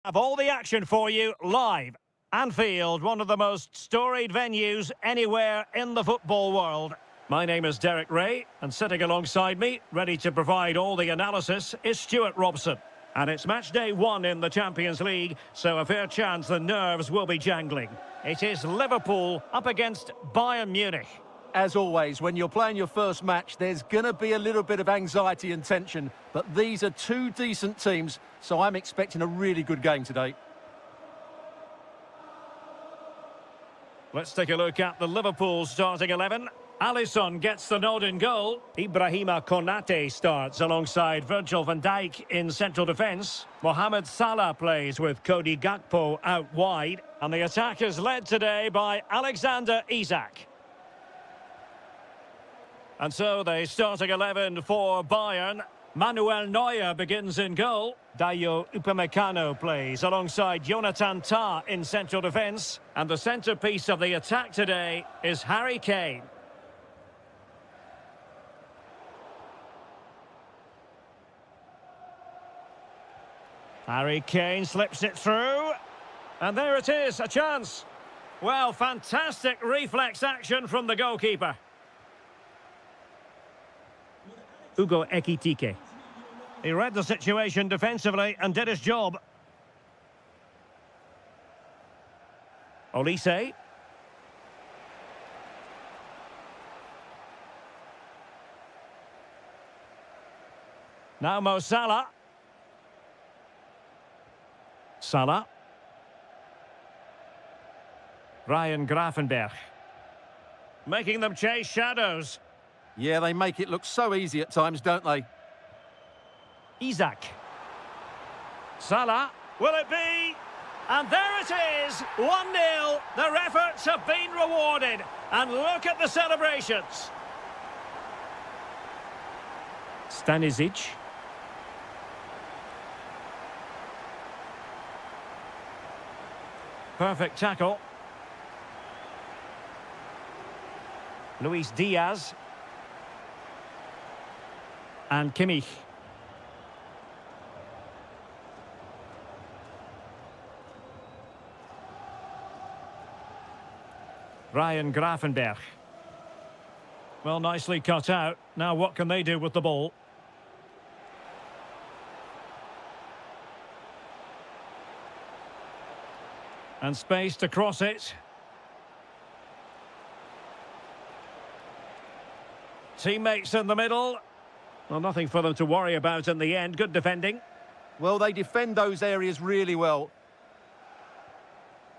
Have all the action for you live. Anfield, one of the most storied venues anywhere in the football world. My name is Derek Ray, and sitting alongside me, ready to provide all the analysis, is Stuart Robson. And it's match day 1 in the Champions League, so a fair chance the nerves will be jangling. It is Liverpool up against Bayern Munich. As always, when you're playing your first match, there's going to be a little bit of anxiety and tension, but these are two decent teams, so I'm expecting a really good game today. Let's take a look at the Liverpool starting 11. Alisson gets the nod in goal. Ibrahima Konate starts alongside Virgil van Dijk in central defence. Mohamed Salah plays with Cody Gakpo out wide. And the attack is led today by Alexander Isak. And so the starting 11 for Bayern. Manuel Neuer begins in goal. Dayo Upamecano plays alongside Jonathan Tah in central defence. And the centrepiece of the attack today is Harry Kane. Harry Kane slips it through. And there it is, a chance. Well, fantastic reflex action from the goalkeeper. Ugo Ekitike. He read the situation defensively and did his job. Olise. Now Mo Salah. Salah. Ryan Gravenberch. Making them chase shadows. Yeah, they make it look so easy at times, don't they? Isak. Salah. Will it be? And there it is, 1-0. Their efforts have been rewarded. And look at the celebrations. Stanisic. Perfect tackle. Luis Diaz. And Kimmich. Ryan Gravenberch. Well, nicely cut out. Now what can they do with the ball? And space to cross it. Teammates in the middle. Well, nothing for them to worry about in the end. Good defending. Well, they defend those areas really well.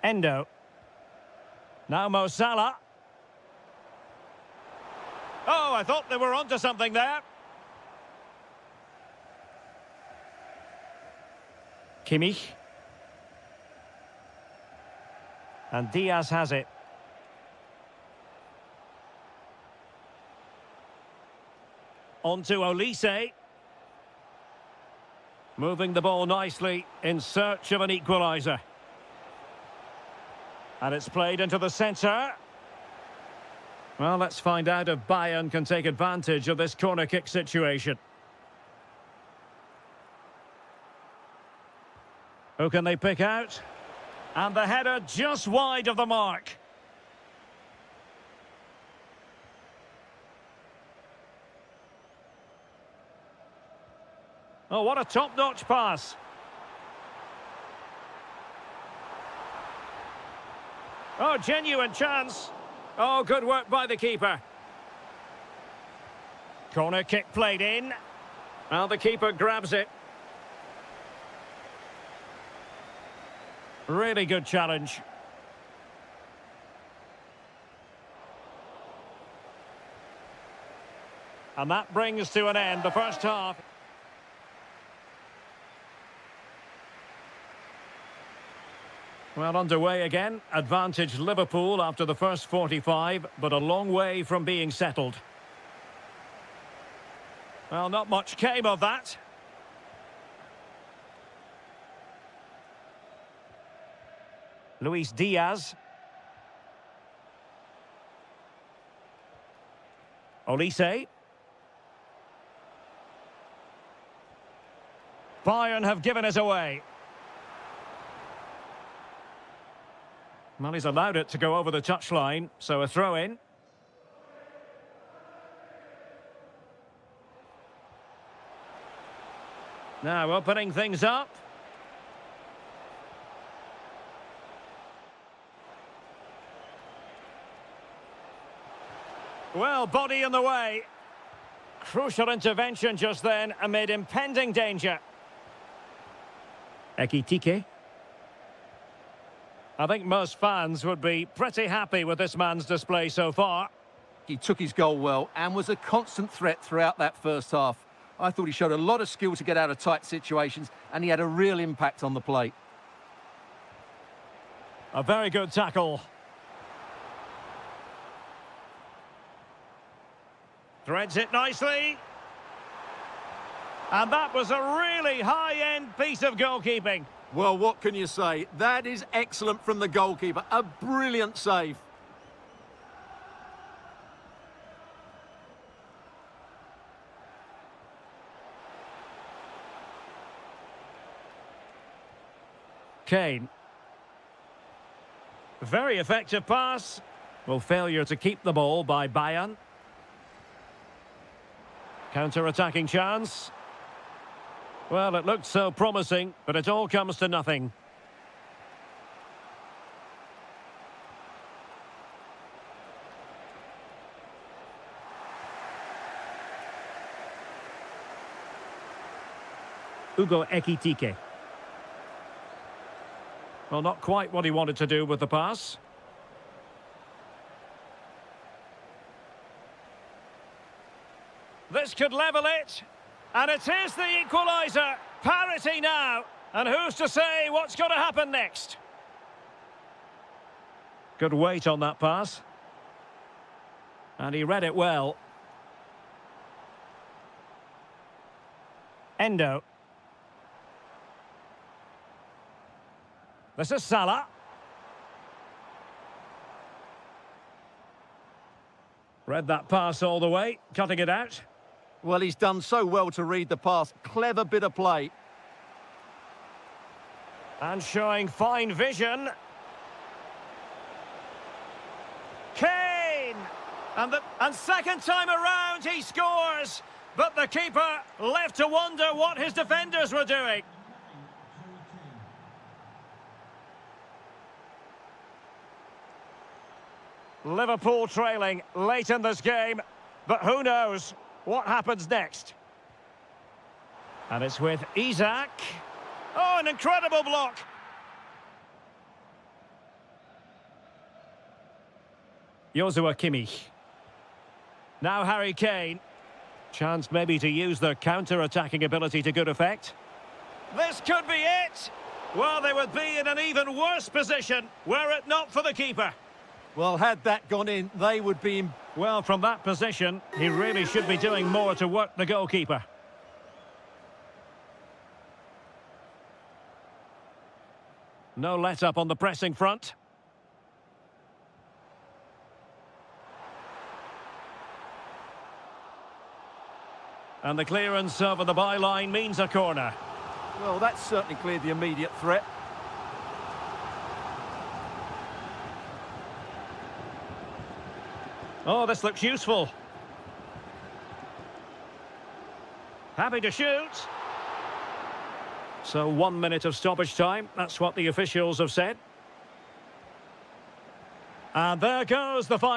Endo. Now Mo Salah. Oh, I thought they were onto something there. Kimmich. And Diaz has it. On to Olise. Moving the ball nicely in search of an equaliser. And it's played into the centre. Well, let's find out if Bayern can take advantage of this corner kick situation. Who can they pick out? And the header just wide of the mark. Oh, what a top-notch pass. Oh, genuine chance. Oh, good work by the keeper. Corner kick played in. Well, the keeper grabs it. Really good challenge. And that brings to an end the first half. Well, underway again. Advantage Liverpool after the first 45, but a long way from being settled. Well, not much came of that. Luis Diaz. Olise. Bayern have given it away. Well, he's allowed it to go over the touchline, so a throw-in. Now opening things up. Well, body in the way. Crucial intervention just then amid impending danger. Ekitike. I think most fans would be pretty happy with this man's display so far. He took his goal well and was a constant threat throughout that first half. I thought he showed a lot of skill to get out of tight situations, and he had a real impact on the plate. A very good tackle. Threads it nicely. And that was a really high-end piece of goalkeeping. Well, what can you say? That is excellent from the goalkeeper. A brilliant save. Kane. Very effective pass. Well, failure to keep the ball by Bayern. Counter-attacking chance. Well, it looked so promising, but it all comes to nothing. Ugo Ekitike. Well, not quite what he wanted to do with the pass. This could level it. And it is the equaliser. Parity now. And who's to say what's going to happen next? Good weight on that pass. And he read it well. Endo. This is Salah. Read that pass all the way, cutting it out. Well, he's done so well to read the pass. Clever bit of play. And showing fine vision. Kane! And second time around he scores. But the keeper left to wonder what his defenders were doing. Liverpool trailing late in this game. But who knows what happens next? And it's with Isak. Oh, an incredible block. Joshua Kimmich. Now Harry Kane. Chance maybe to use their counter-attacking ability to good effect. This could be it. Well, they would be in an even worse position were it not for the keeper. Well, had that gone in, they would be in... Well, from that position, he really should be doing more to work the goalkeeper. No let-up on the pressing front. And the clearance over the byline means a corner. Well, that's certainly cleared the immediate threat. Oh, this looks useful. Happy to shoot. So 1 minute of stoppage time. That's what the officials have said. And there goes the final.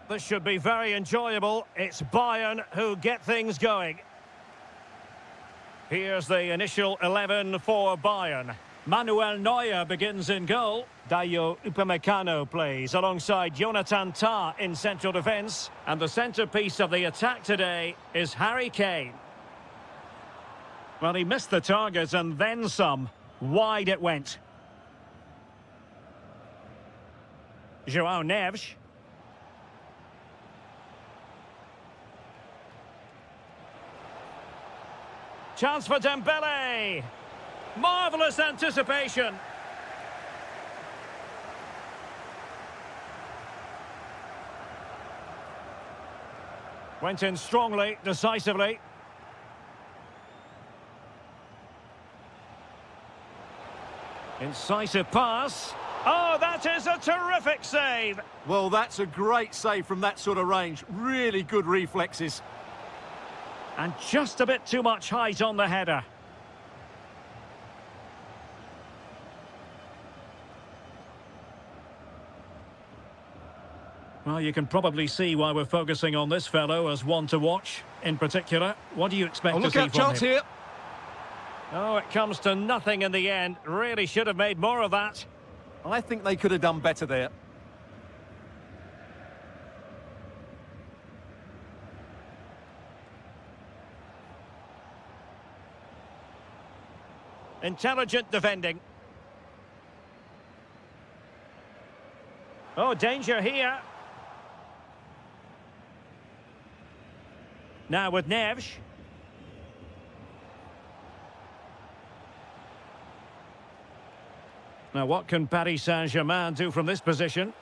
This should be very enjoyable. It's Bayern who get things going. Here's the initial 11 for Bayern. Manuel Neuer begins in goal. Dayo Upamecano plays alongside Jonathan Tah in central defence. And the centrepiece of the attack today is Harry Kane. Well, he missed the target and then some. Wide it went. João Neves. Chance for Dembele. Marvellous anticipation. Went in strongly, decisively. Incisive pass. Oh, that is a terrific save. Well, that's a great save from that sort of range. Really good reflexes. And just a bit too much height on the header. Well, you can probably see why we're focusing on this fellow as one to watch. In particular, what do you expect to see from him? Look out, chance here. Oh, it comes to nothing in the end. Really should have made more of that. I think they could have done better there. Intelligent defending. Oh, danger here. Now with Neves. Now what can Paris Saint-Germain do from this position?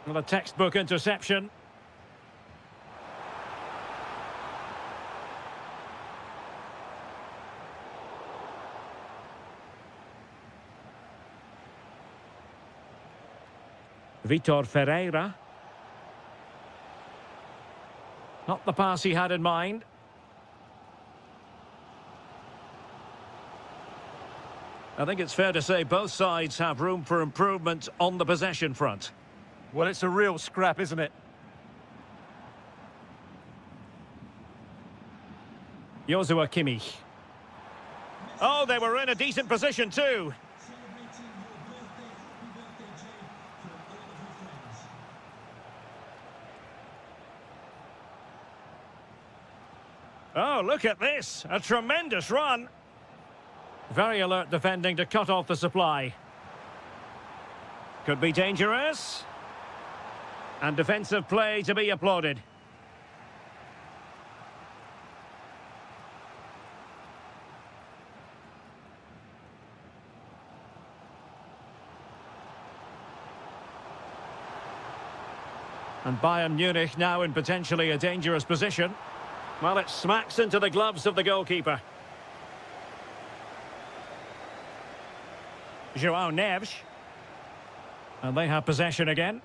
Well, a textbook interception. Vitor Ferreira. Not the pass he had in mind. I think it's fair to say both sides have room for improvement on the possession front. Well, it's a real scrap, isn't it? Joshua Kimmich. Oh, they were in a decent position too. Oh, look at this. A tremendous run. Very alert defending to cut off the supply. Could be dangerous. And defensive play to be applauded. And Bayern Munich now in potentially a dangerous position. Well, it smacks into the gloves of the goalkeeper. João Neves. And they have possession again.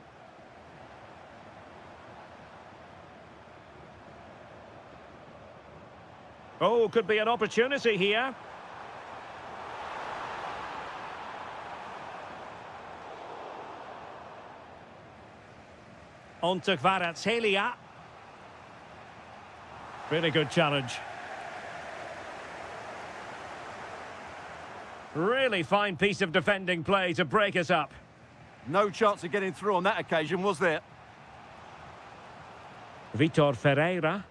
Oh, could be an opportunity here. On to Kvaratskhelia. Really good challenge. Really fine piece of defending play to break us up. No chance of getting through on that occasion, was there? Vitor Ferreira.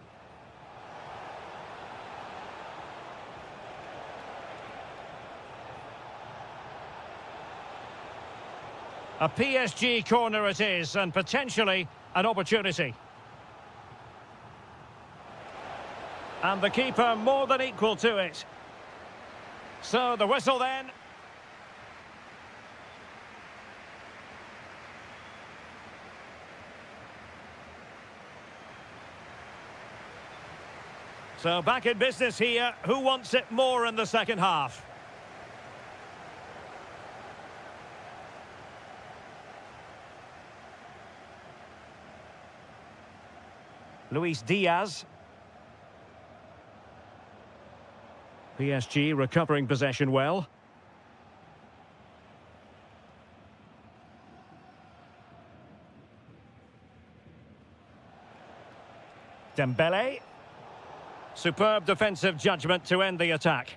A PSG corner it is, and potentially an opportunity. And the keeper more than equal to it. So the whistle then. So back in business here. Who wants it more in the second half? Luis Diaz. PSG recovering possession well. Dembele. Superb defensive judgment to end the attack.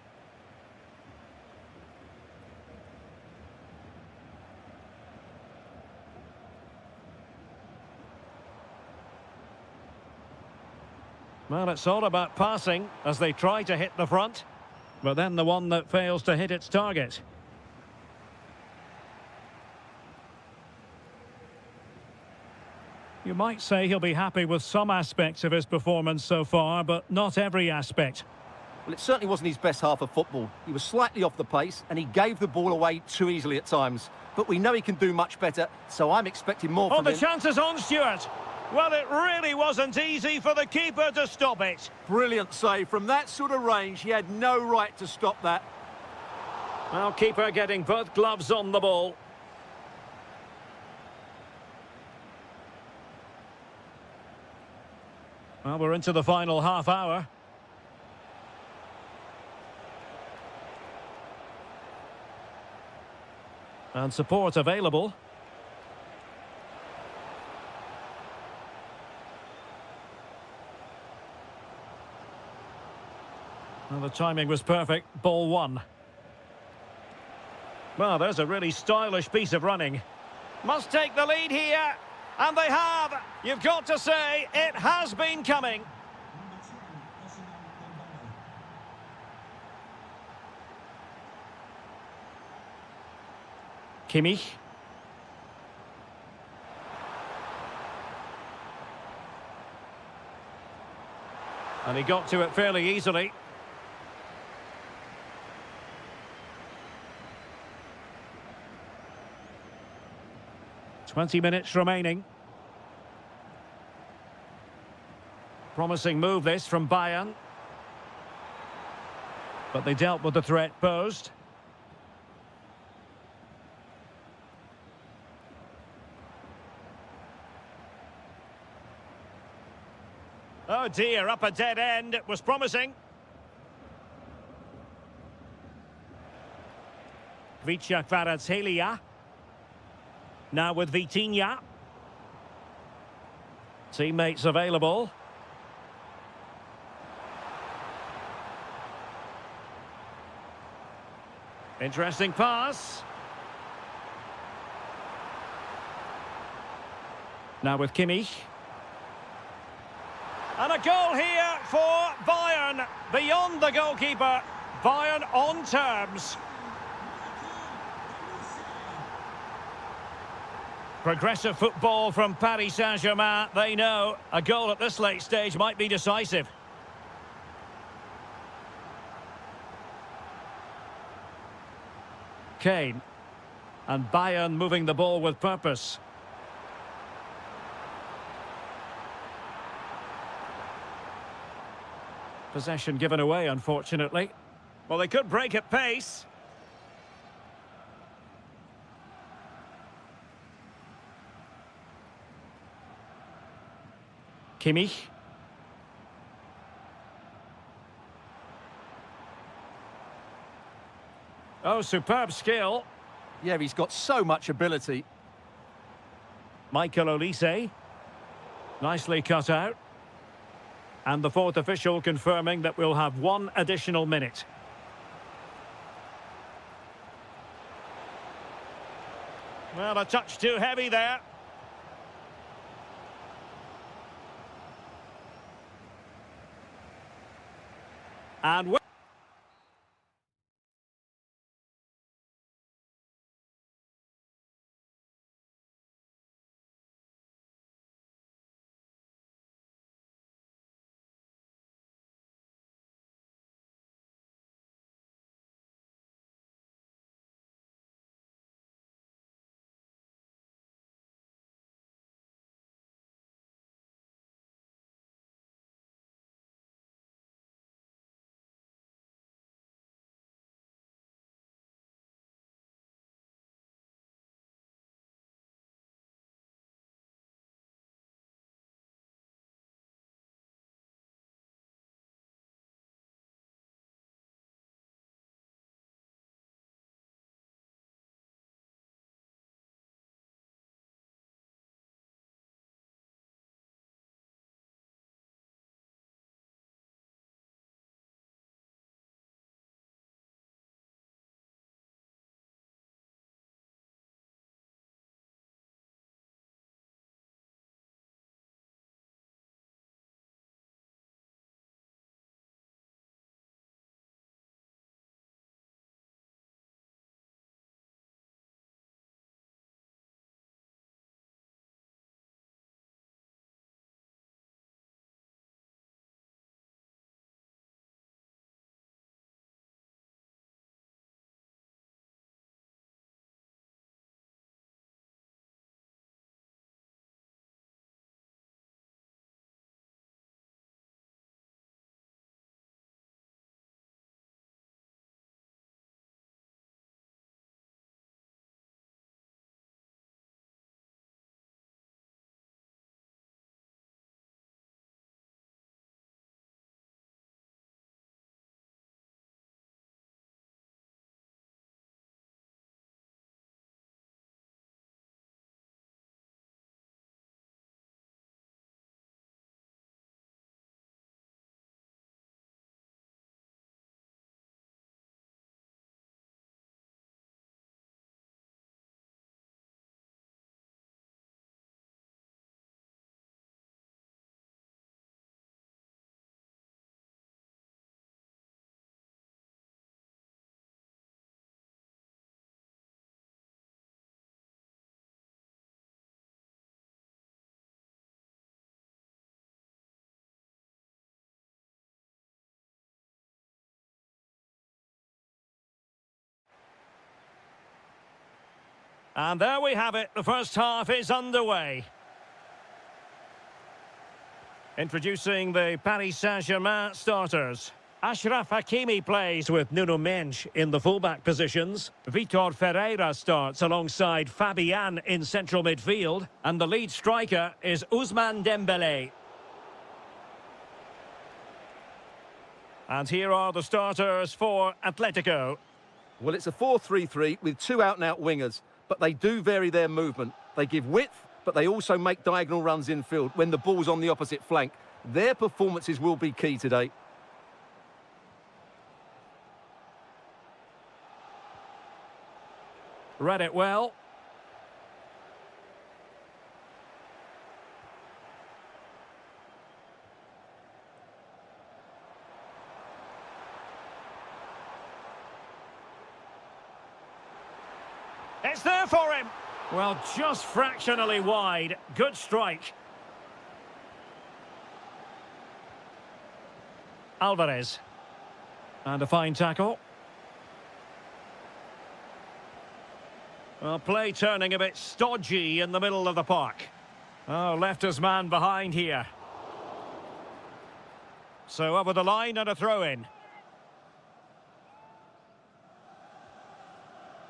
Well, it's all about passing as they try to hit the front, but then the one that fails to hit its target. You might say he'll be happy with some aspects of his performance so far, but not every aspect. Well, it certainly wasn't his best half of football. He was slightly off the pace and he gave the ball away too easily at times. But we know he can do much better, so I'm expecting more from him. Oh, the chance is on, Stuart. Well, it really wasn't easy for the keeper to stop it. Brilliant save. From that sort of range, he had no right to stop that. Well, keeper getting both gloves on the ball. Well, we're into the final half hour. And support available. Well, the timing was perfect. Ball one. Well, there's a really stylish piece of running. Must take the lead here. And they have. You've got to say, it has been coming. Kimmich. And he got to it fairly easily. "20 minutes remaining. Promising move this from Bayern. But they dealt with the threat posed. Oh dear, up a dead end. It was promising. Kvaratskhelia. Now with Vitinha. Teammates available. Interesting pass. Now with Kimmich. And a goal here for Bayern. Beyond the goalkeeper. Bayern on terms. Progressive football from Paris Saint-Germain. They know a goal at this late stage might be decisive. Kane. And Bayern moving the ball with purpose. Possession given away, unfortunately. Well, they could break at pace. Kimmich. Oh, superb skill. Yeah, he's got so much ability. Michael Olise. Nicely cut out. And the fourth official confirming that we'll have one additional minute. Well, a touch too heavy there. And And there we have it. The first half is underway. Introducing the Paris Saint-Germain starters. Achraf Hakimi plays with Nuno Mendes in the fullback positions. Vitor Ferreira starts alongside Fabian in central midfield. And the lead striker is Ousmane Dembélé. And here are the starters for Atletico. Well, it's a 4-3-3 with two out-and-out wingers, but they do vary their movement. They give width, but they also make diagonal runs infield when the ball's on the opposite flank. Their performances will be key today. Read it well. It's there for him. Well, just fractionally wide. Good strike. Alvarez. And a fine tackle. Well, play turning a bit stodgy in the middle of the park. Oh, left his man behind here. So over the line and a throw-in.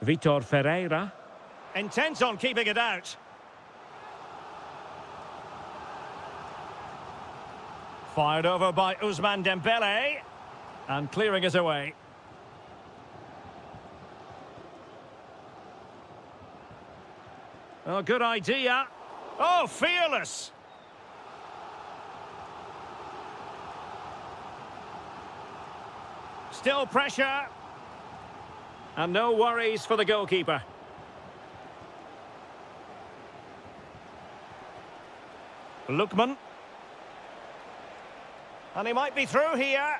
Vitor Ferreira. Intent on keeping it out. Fired over by Ousmane Dembélé. And clearing it away. Oh, good idea. Oh, fearless. Still pressure. And no worries for the goalkeeper. Lookman. And he might be through here.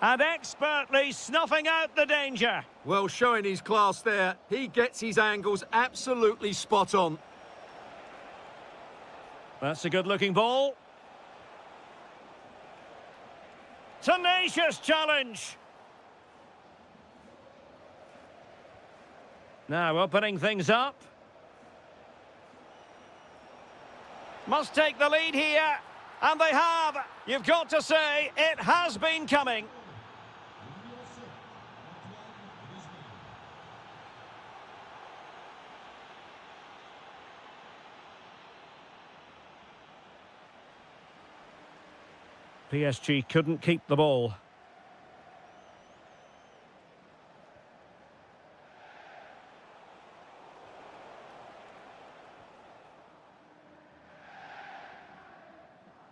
And expertly snuffing out the danger. Well, showing his class there. He gets his angles absolutely spot on. That's a good-looking ball. Tenacious challenge. Now opening things up. Must take the lead here. And they have. You've got to say, it has been coming. PSG couldn't keep the ball.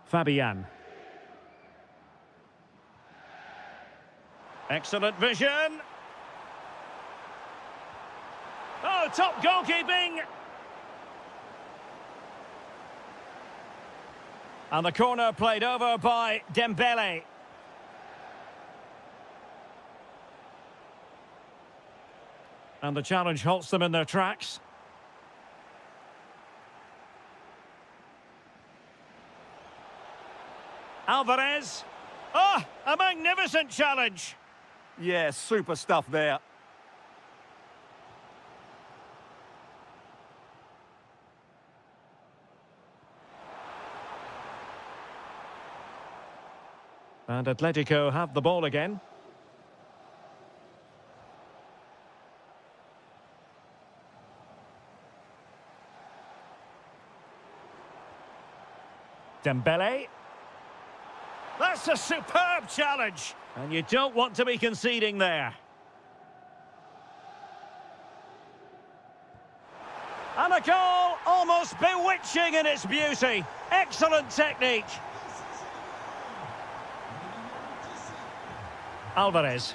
Fabian. Excellent vision. Oh, top goalkeeping. And the corner played over by Dembélé. And the challenge halts them in their tracks. Alvarez. Oh, a magnificent challenge. Yeah, super stuff there. And Atletico have the ball again. Dembélé. That's a superb challenge. And you don't want to be conceding there. And a goal almost bewitching in its beauty. Excellent technique. Alvarez.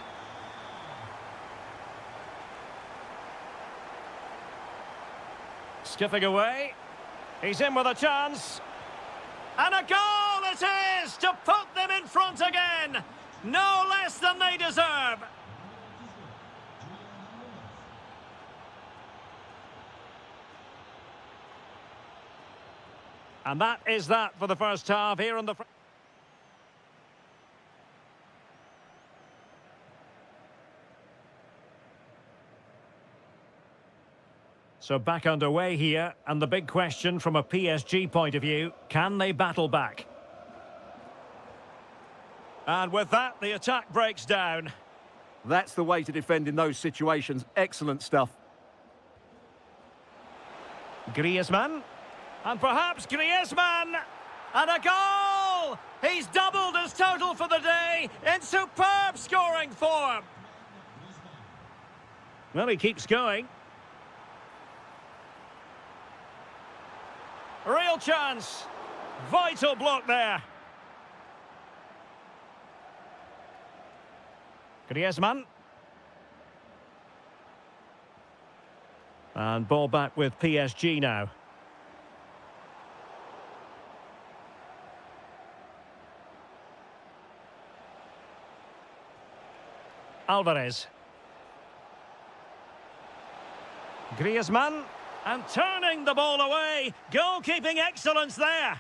Skipping away. He's in with a chance. And a goal it is to put them in front again. No less than they deserve. And that is that for the first half here on the... So back underway here, and the big question from a PSG point of view, can they battle back? And with that, the attack breaks down. That's the way to defend in those situations. Excellent stuff. Griezmann. And perhaps Griezmann. And a goal! He's doubled his total for the day in superb scoring form. Well, he keeps going. Real chance. Vital block there. Griezmann. And ball back with PSG now. Alvarez. Griezmann. And turning the ball away. Goalkeeping excellence there.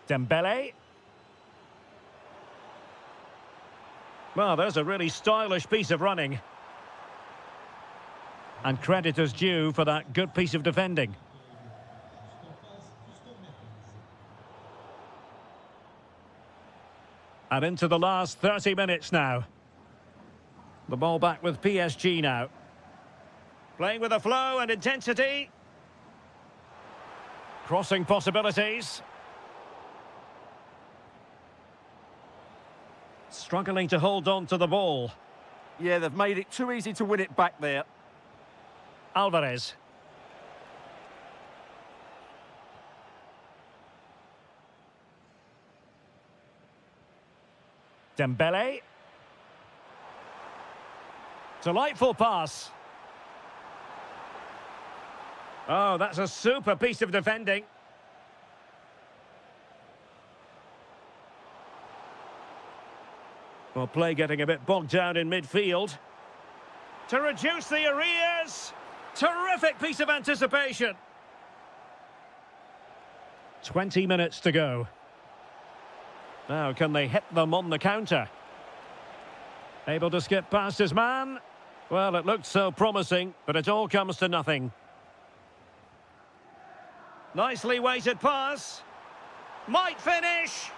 Dembele. Well, there's a really stylish piece of running. And credit is due for that good piece of defending. And into the last 30 minutes now. The ball back with PSG now. Playing with a flow and intensity. Crossing possibilities. Struggling to hold on to the ball. Yeah, they've made it too easy to win it back there. Alvarez. Dembele. Delightful pass. Oh, that's a super piece of defending. Well, play getting a bit bogged down in midfield. To reduce the arrears. Terrific piece of anticipation. 20 minutes to go. Now, can they hit them on the counter? Able to skip past his man. Well, it looked so promising, but it all comes to nothing. Nicely weighted pass. Might finish.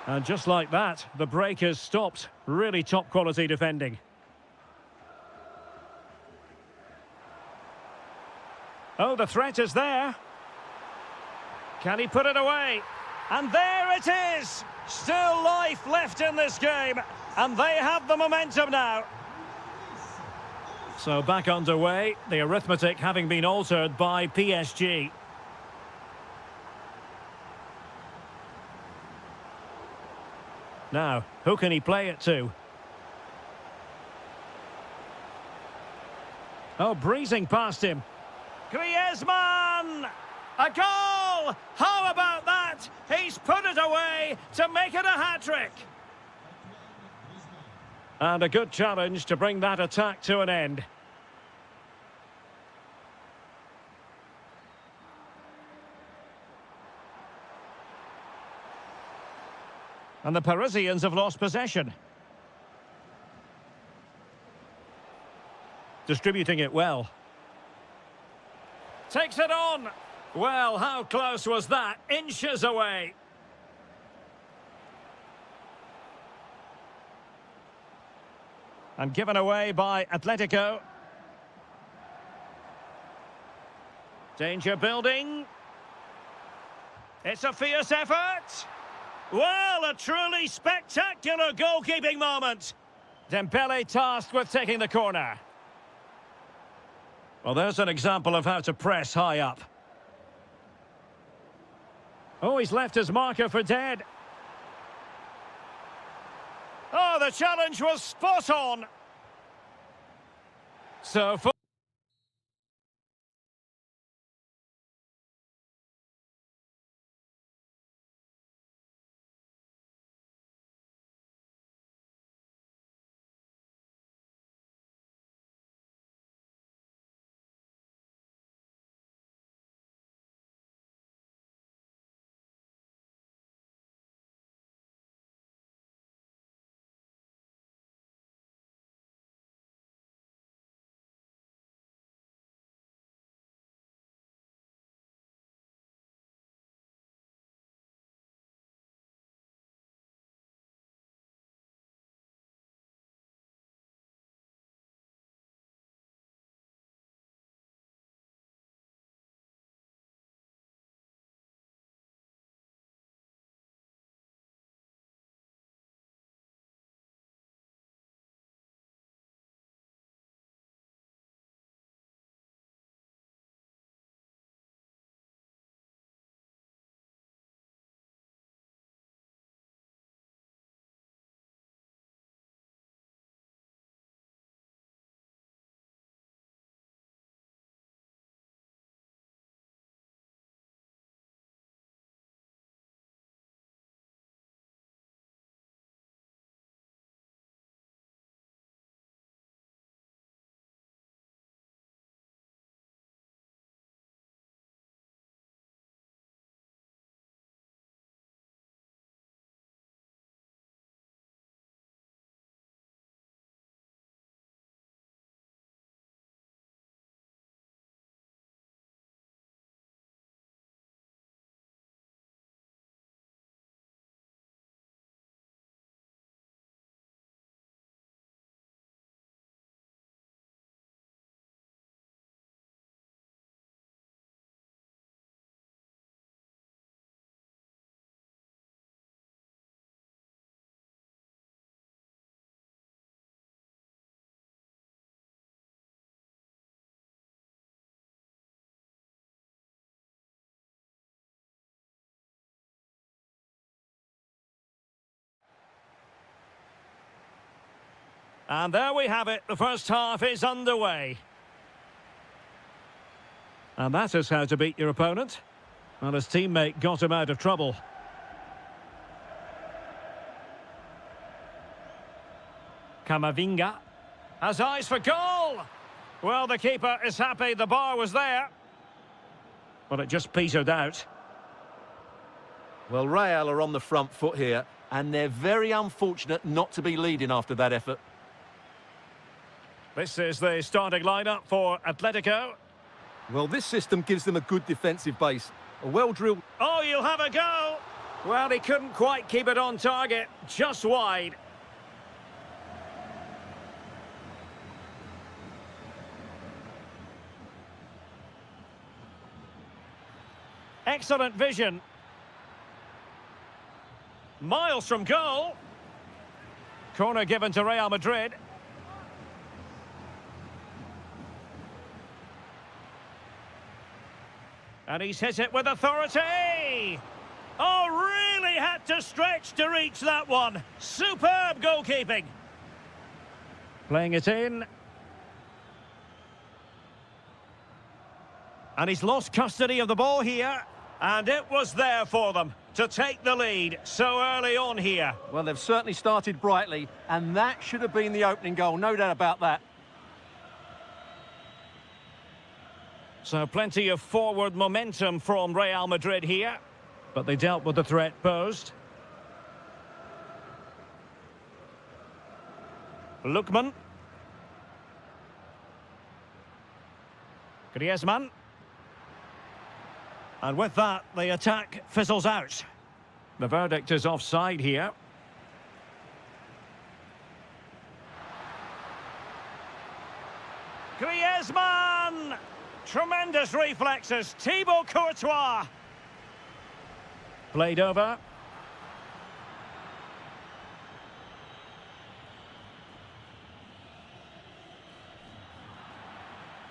And just like that, the break has stopped. Really top quality defending. Oh, the threat is there. Can he put it away? And there it is! Still life left in this game. And they have the momentum now. So back underway, the arithmetic having been altered by PSG. Now, who can he play it to? Oh, breezing past him. Griezmann! A goal! How about that? He's put it away to make it a hat-trick. And a good challenge to bring that attack to an end. And the Parisians have lost possession. Distributing it well. Takes it on. Well, how close was that? Inches away. And given away by Atletico. Danger building. It's a fierce effort. Well, a truly spectacular goalkeeping moment. Dembele tasked with taking the corner. Well, there's an example of how to press high up. Oh, he's left his marker for dead. Oh, the challenge was spot on. So... And there we have it. The first half is underway. And that is how to beat your opponent. Well, his teammate got him out of trouble. Kamavinga has eyes for goal. Well, the keeper is happy the bar was there. But it just petered out. Well, Real are on the front foot here, and they're very unfortunate not to be leading after that effort. This is the starting lineup for Atletico. Well, this system gives them a good defensive base. A well-drilled... Oh, you'll have a go! Well, he couldn't quite keep it on target, just wide. Excellent vision. Miles from goal. Corner given to Real Madrid. And he's hit it with authority. Oh, really had to stretch to reach that one. Superb goalkeeping. Playing it in. And he's lost custody of the ball here. And it was there for them to take the lead so early on here. Well, they've certainly started brightly, and that should have been the opening goal, no doubt about that. So plenty of forward momentum from Real Madrid here, but they dealt with the threat posed. Lookman. Griezmann. And with that, the attack fizzles out. The verdict is offside here. Griezmann! Tremendous reflexes. Thibaut Courtois. Played over.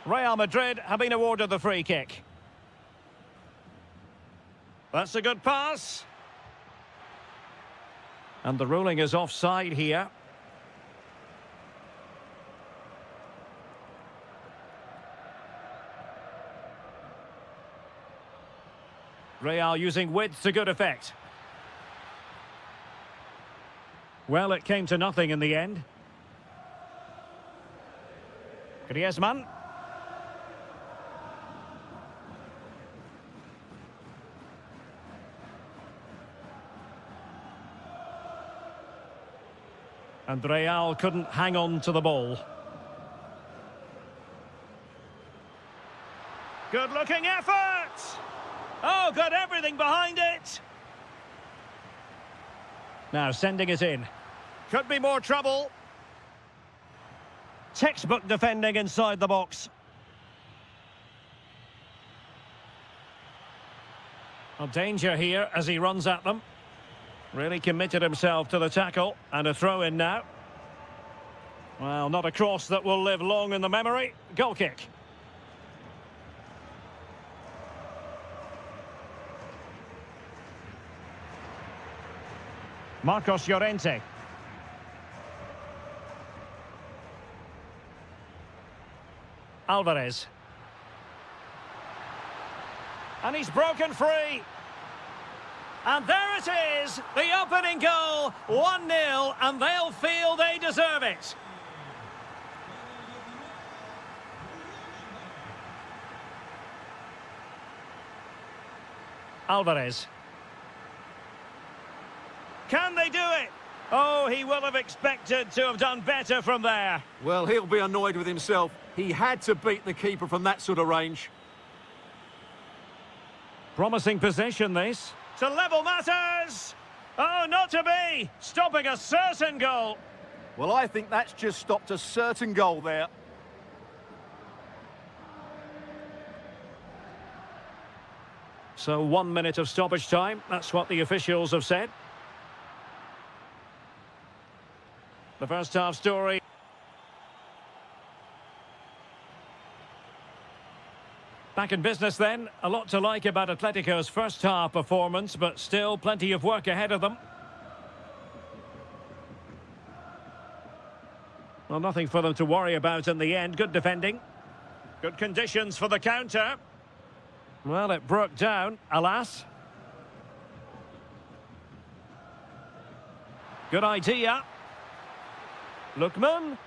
Real Madrid have been awarded the free kick. That's a good pass. And the ruling is offside here. Real using width to good effect. Well, it came to nothing in the end. Griezmann. And Real couldn't hang on to the ball. Good-looking effort! Oh, got everything behind it! Now sending it in. Could be more trouble. Textbook defending inside the box. A danger here as he runs at them. Really committed himself to the tackle, and a throw-in now. Well, not a cross that will live long in the memory. Goal kick. Marcos Llorente. Alvarez. And he's broken free. And there it is, the opening goal, 1-0, and they'll feel they deserve it. Alvarez. Can they do it? Oh, he will have expected to have done better from there. Well, he'll be annoyed with himself. He had to beat the keeper from that sort of range. Promising possession, this. To level matters! Oh, not to be! Stopping a certain goal. Well, I think that's just stopped a certain goal there. So 1 minute of stoppage time. That's what the officials have said. The first half story. Back in business then. A lot to like about Atletico's first half performance, but still plenty of work ahead of them. Well, nothing for them to worry about in the end. Good defending. Good conditions for the counter. Well, it broke down, alas. Good idea. Lookman.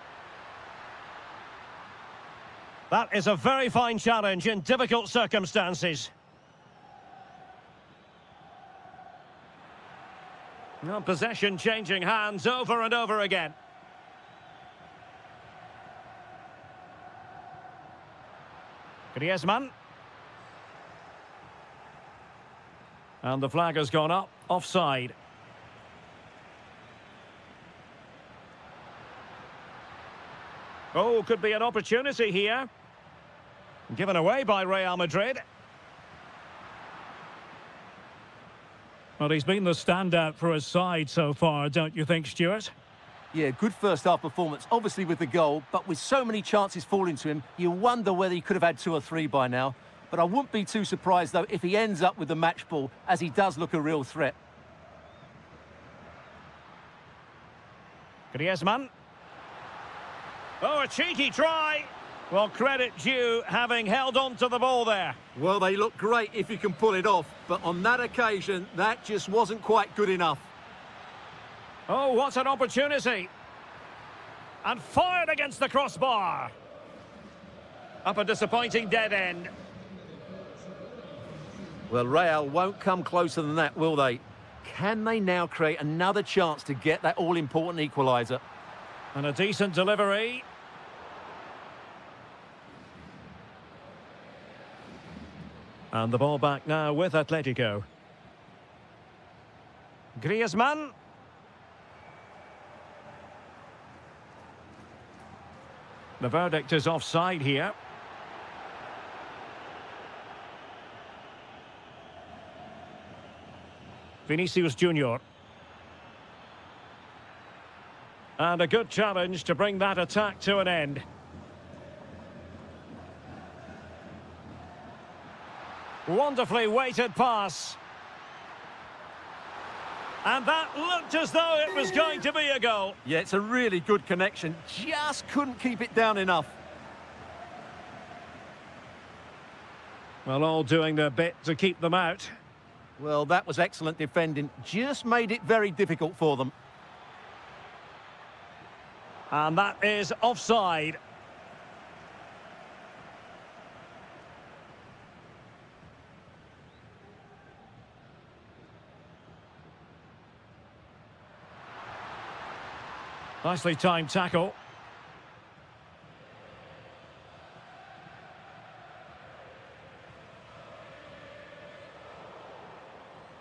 That is a very fine challenge in difficult circumstances. Well, possession changing hands over and over again. Griezmann. And the flag has gone up, offside. Oh, could be an opportunity here. Given away by Real Madrid. Well, he's been the standout for his side so far, don't you think, Stuart? Yeah, good first-half performance, obviously with the goal, but with so many chances falling to him, you wonder whether he could have had 2 or 3 by now. But I wouldn't be too surprised, though, if he ends up with the match ball, as he does look a real threat. Griezmann. Oh, a cheeky try. Well, credit due, having held on to the ball there. Well, they look great if you can pull it off, but on that occasion, that just wasn't quite good enough. Oh, what an opportunity. And fired against the crossbar. Up a disappointing dead end. Well, Real won't come closer than that, will they? Can they now create another chance to get that all-important equaliser? And a decent delivery. And the ball back now with Atletico. Griezmann. The verdict is offside here. Vinicius Junior. And a good challenge to bring that attack to an end. Wonderfully weighted pass. And that looked as though it was going to be a goal. Yeah, it's a really good connection. Just couldn't keep it down enough. Well, all doing their bit to keep them out. Well, that was excellent defending. Just made it very difficult for them. And that is offside. Nicely timed tackle.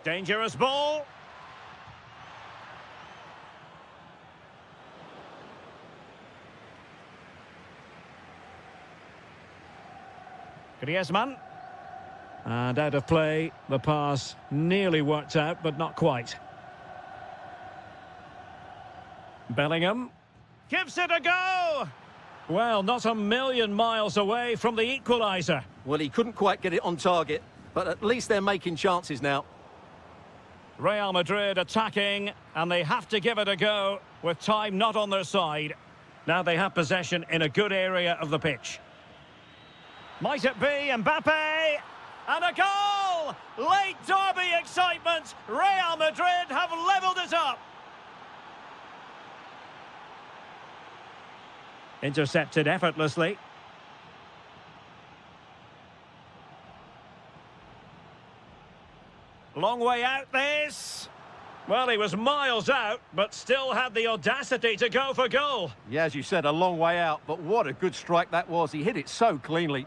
Dangerous ball. Griezmann. And out of play, the pass nearly worked out, but not quite. Bellingham gives it a go. Well, not a million miles away from the equaliser. Well, he couldn't quite get it on target, but at least they're making chances now. Real Madrid attacking, and they have to give it a go with time not on their side. Now they have possession in a good area of the pitch. Might it be Mbappe? And a goal! Late derby excitement. Real Madrid have levelled it up. Intercepted effortlessly. Long way out this. Well, he was miles out, but still had the audacity to go for goal. Yeah, as you said, a long way out, but what a good strike that was. He hit it so cleanly.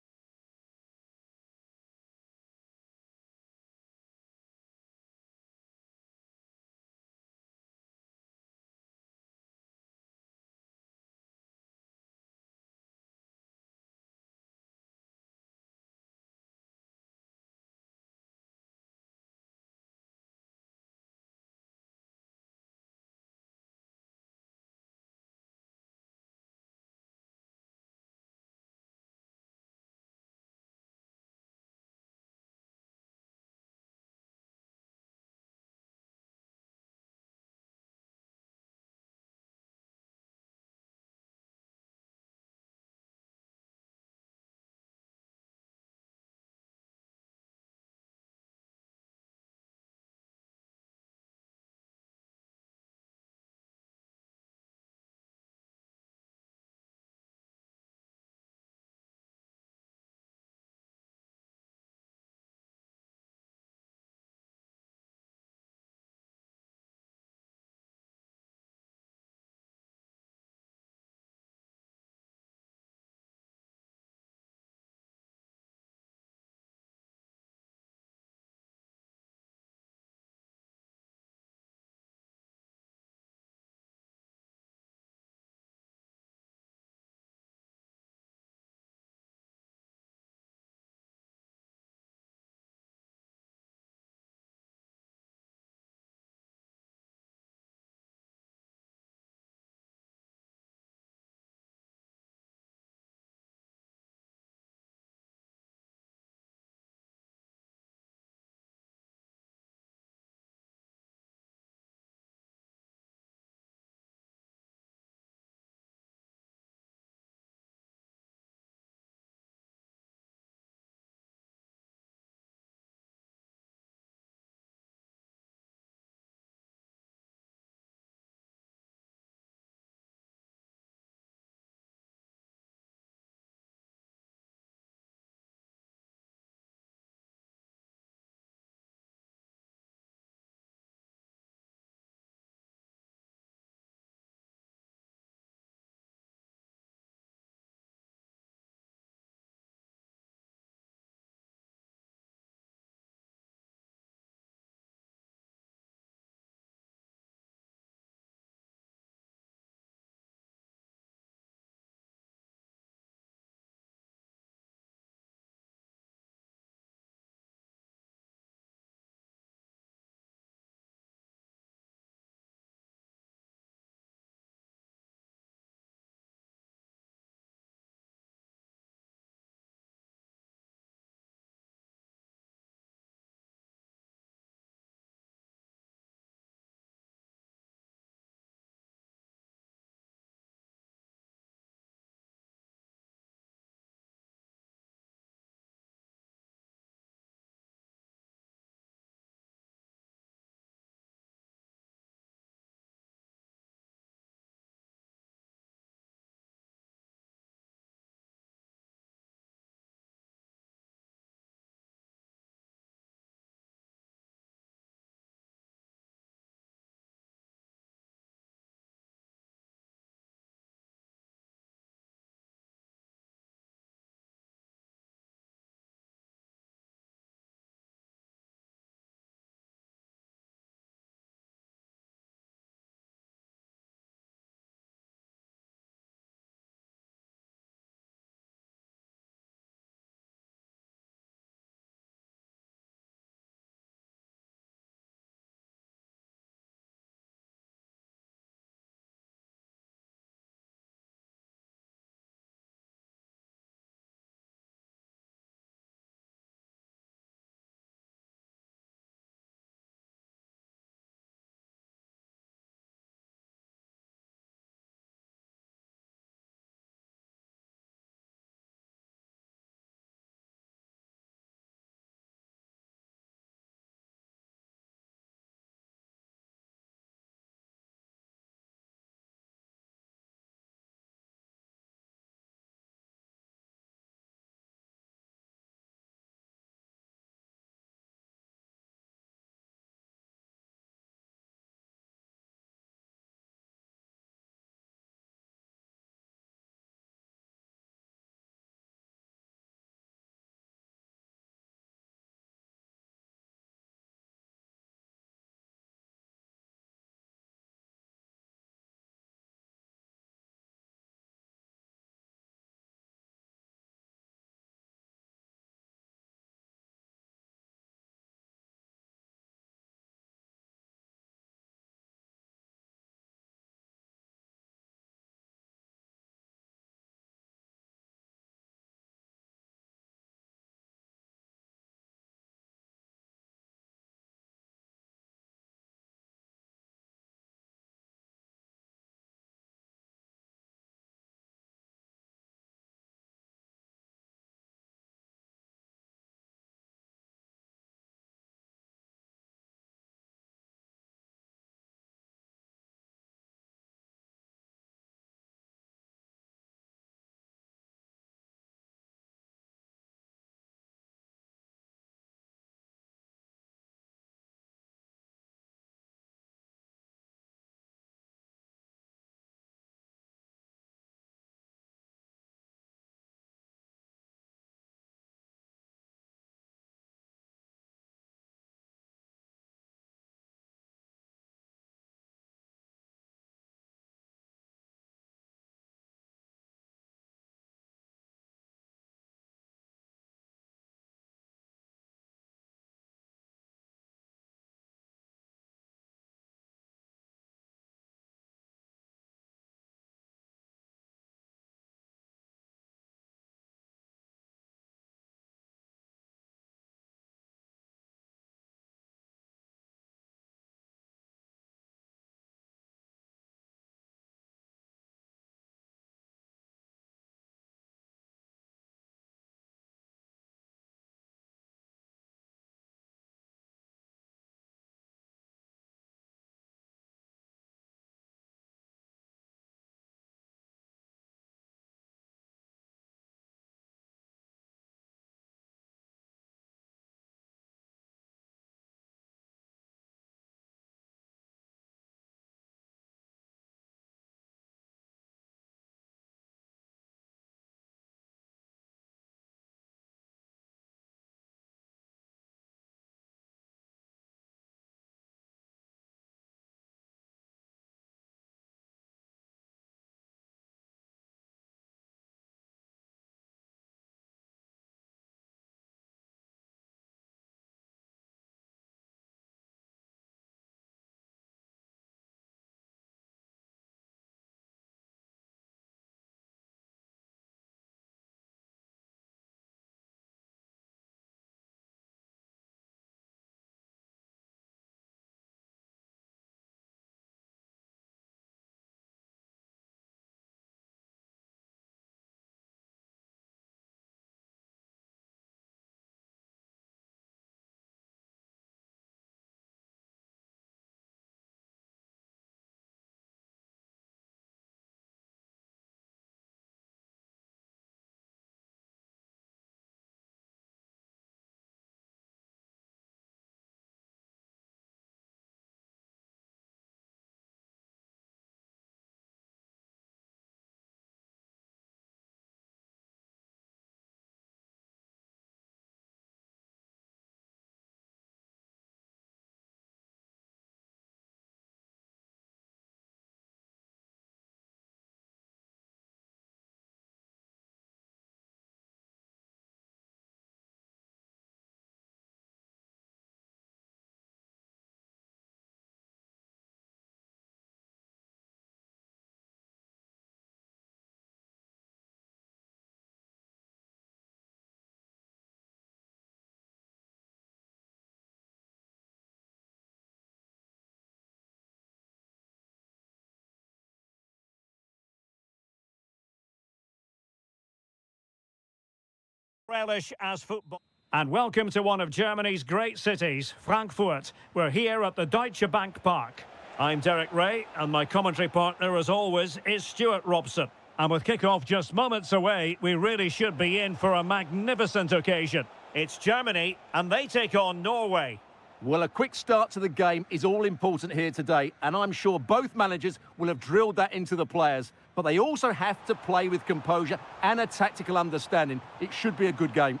relish as football. And welcome to one of Germany's great cities, Frankfurt. We're here at the Deutsche Bank Park. I'm Derek Ray, and my commentary partner, as always, is Stuart Robson. And with kick-off just moments away, we really should be in for a magnificent occasion. It's Germany, and they take on Norway. Well, a quick start to the game is all important here today, and I'm sure both managers will have drilled that into the players. But they also have to play with composure and a tactical understanding. It should be a good game.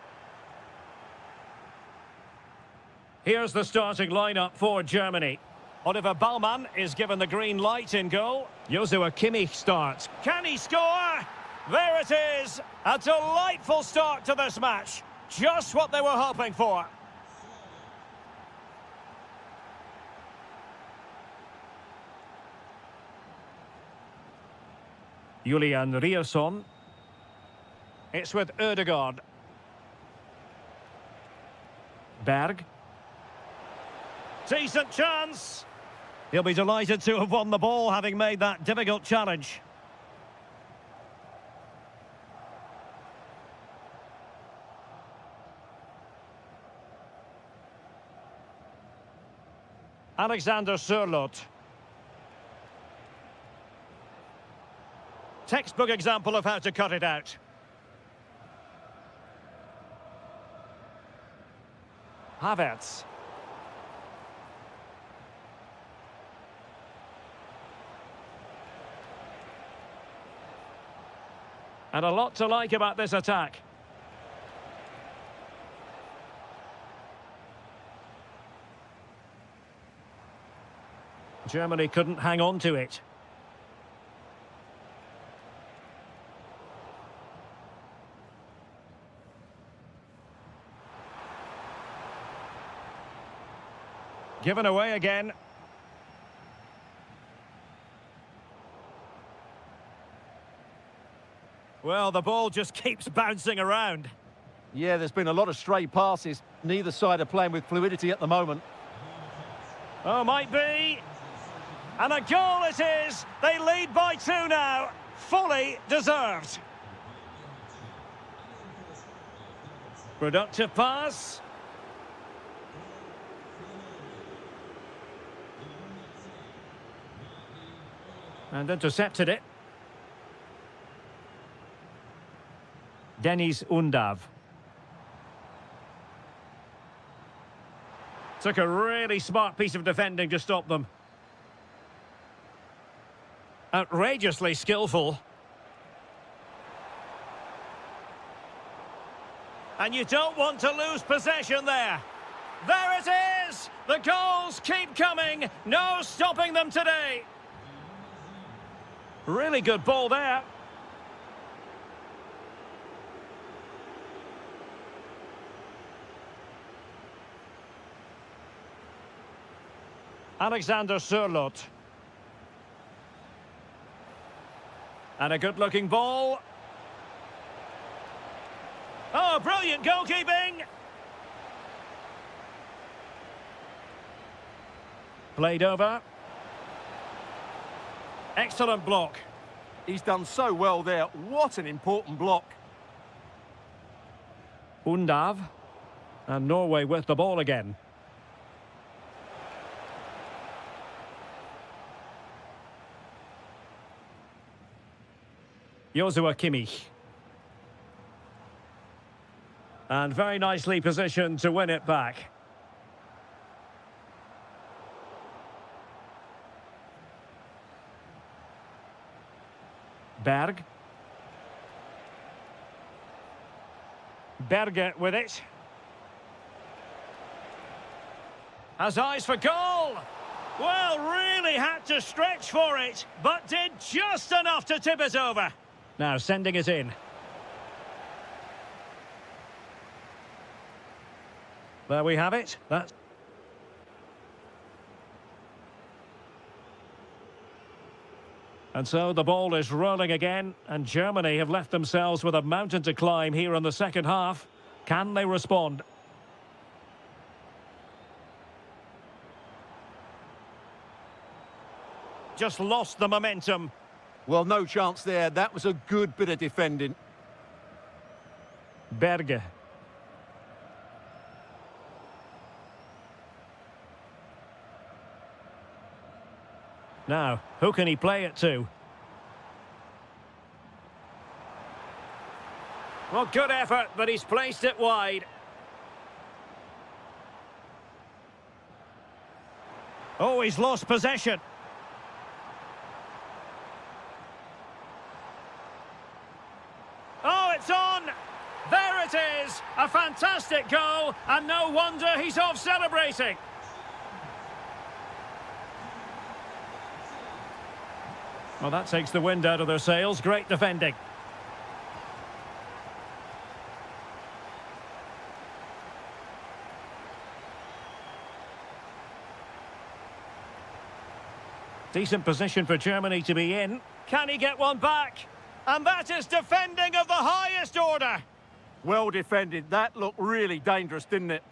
Here's the starting lineup for Germany. Oliver Baumann is given the green light in goal. Joshua Kimmich starts. Can he score? There it is. A delightful start to this match. Just what they were hoping for. Julian Ryerson. It's with Ødegaard. Berg. Decent chance. He'll be delighted to have won the ball, having made that difficult challenge. Alexander Sørloth. Textbook example of how to cut it out. Havertz. And a lot to like about this attack. Germany couldn't hang on to it. Given away again. Well, the ball just keeps bouncing around. Yeah, there's been a lot of stray passes. Neither side are playing with fluidity at the moment. Oh, might be. And a goal it is. They lead by 2 now. Fully deserved. Productive pass. And intercepted it. Dennis Undav. Took a really smart piece of defending to stop them. Outrageously skillful. And you don't want to lose possession there. There it is! The goals keep coming. No stopping them today. Really good ball there. Alexander Sørloth. And a good-looking ball. Oh, brilliant goalkeeping! Played over. Excellent block. He's done so well there. What an important block. Undav. And Norway with the ball again. Joshua Kimmich. And very nicely positioned to win it back. Berg. Berge with it. Has eyes for goal. Well, really had to stretch for it, but did just enough to tip it over. Now sending it in. There we have it. That's... And so the ball is rolling again, and Germany have left themselves with a mountain to climb here in the second half. Can they respond? Just lost the momentum. Well, no chance there. That was a good bit of defending. Berge. Now, who can he play it to? Well, good effort, but he's placed it wide. Oh, he's lost possession. Oh, it's on! There it is! A fantastic goal, and no wonder he's off celebrating. Well, that takes the wind out of their sails. Great defending. Decent position for Germany to be in. Can he get one back? And that is defending of the highest order. Well defended. That looked really dangerous, didn't it?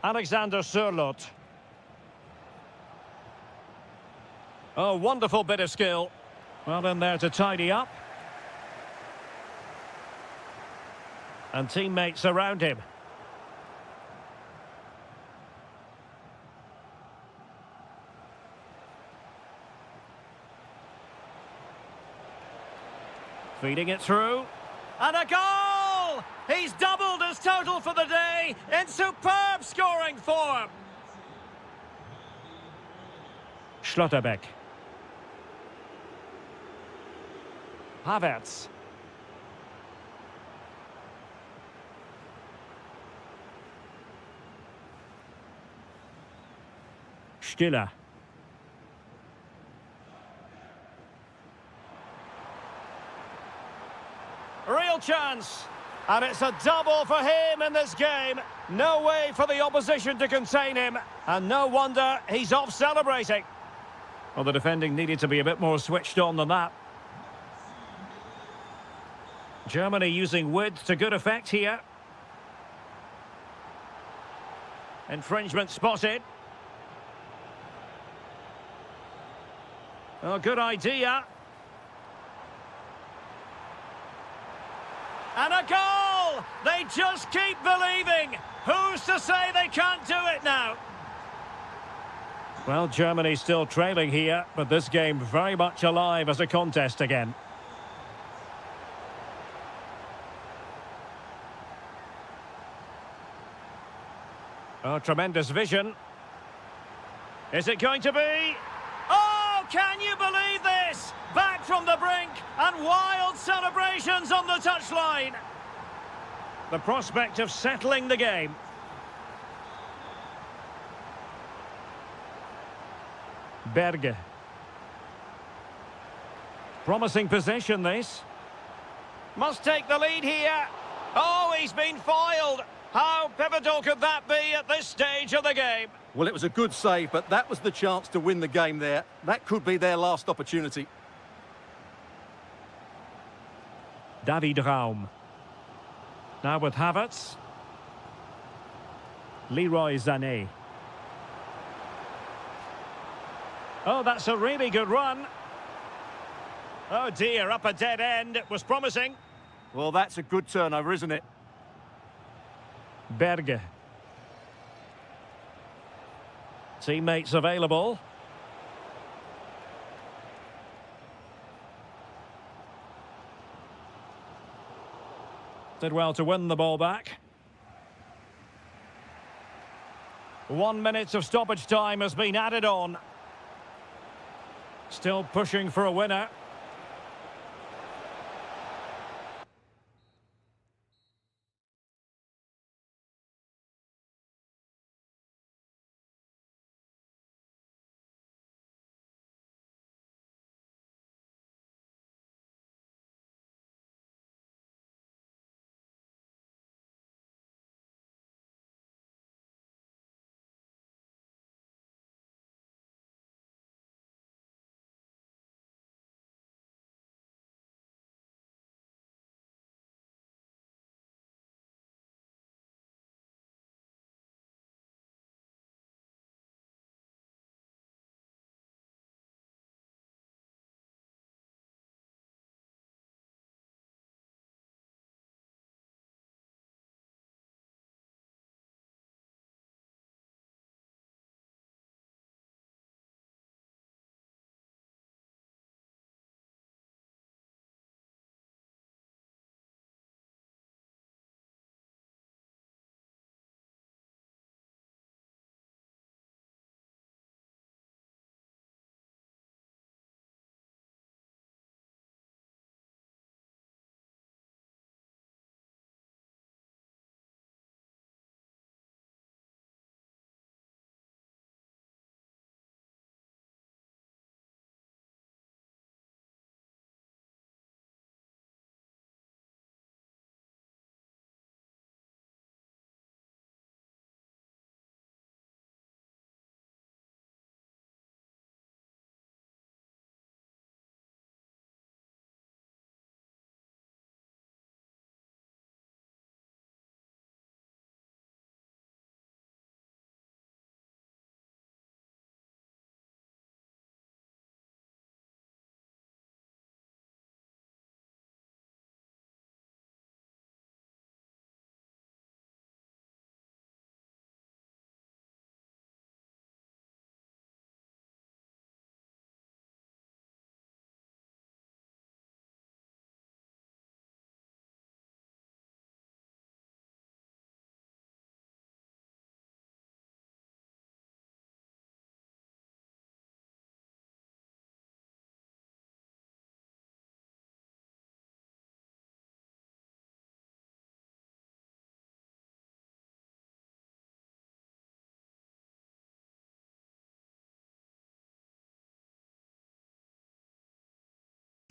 Alexander Sørloth. Oh, wonderful bit of skill. Well, in there to tidy up. And teammates around him. Feeding it through. And a goal! He's doubled his total for the day in superb scoring form. Schlotterbeck. Havertz. Stiller. Real chance. And it's a double for him in this game. No way for the opposition to contain him. And no wonder he's off celebrating. Well, the defending needed to be a bit more switched on than that. Germany using width to good effect here. Infringement spotted. Oh, good idea. And a goal! They just keep believing. Who's to say they can't do it now? Well, Germany still trailing here, but this game very much alive as a contest again. Oh, tremendous vision. Is it going to be? Oh, can you believe this? Back from the brink and wild celebrations on the touchline. The prospect of settling the game. Berge. Promising possession, this. Must take the lead here. Oh, he's been foiled. How pivotal could that be at this stage of the game? Well, it was a good save, but that was the chance to win the game there. That could be their last opportunity. David Raum. Now with Havertz. Leroy Sané. Oh, that's a really good run. Oh dear, up a dead end. It was promising. Well, that's a good turnover, isn't it? Berge. Teammates available. Did well to win the ball back. 1 minute of stoppage time has been added on. Still pushing for a winner.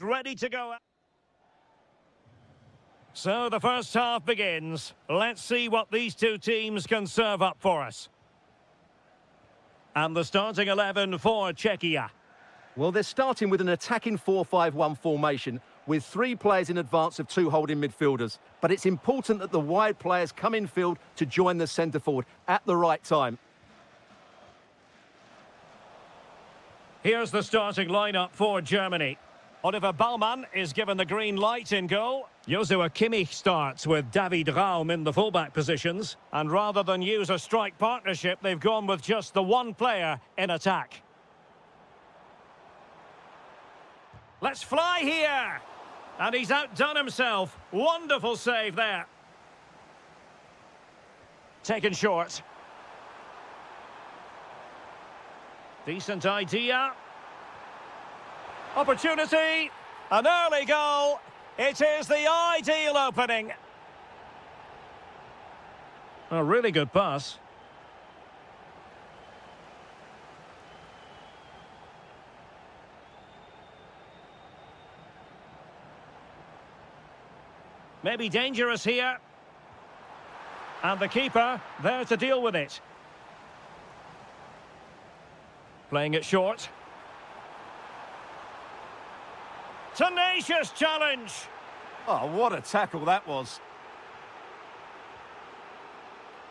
Ready to go. So the first half begins. Let's see what these two teams can serve up for us. And the starting 11 for Czechia. Well, they're starting with an attacking 4-5-1 formation with 3 players in advance of 2 holding midfielders. But it's important that the wide players come in field to join the centre forward at the right time. Here's the starting lineup for Germany. Oliver Baumann is given the green light in goal. Joshua Kimmich starts with David Raum in the fullback positions. And rather than use a strike partnership, they've gone with just the one player in attack. Let's fly here! And he's outdone himself. Wonderful save there. Taken short. Decent idea. Opportunity, an early goal. It is the ideal opening. A really good pass. Maybe dangerous here. And the keeper there to deal with it. Playing it short. Tenacious challenge. Oh, what a tackle that was.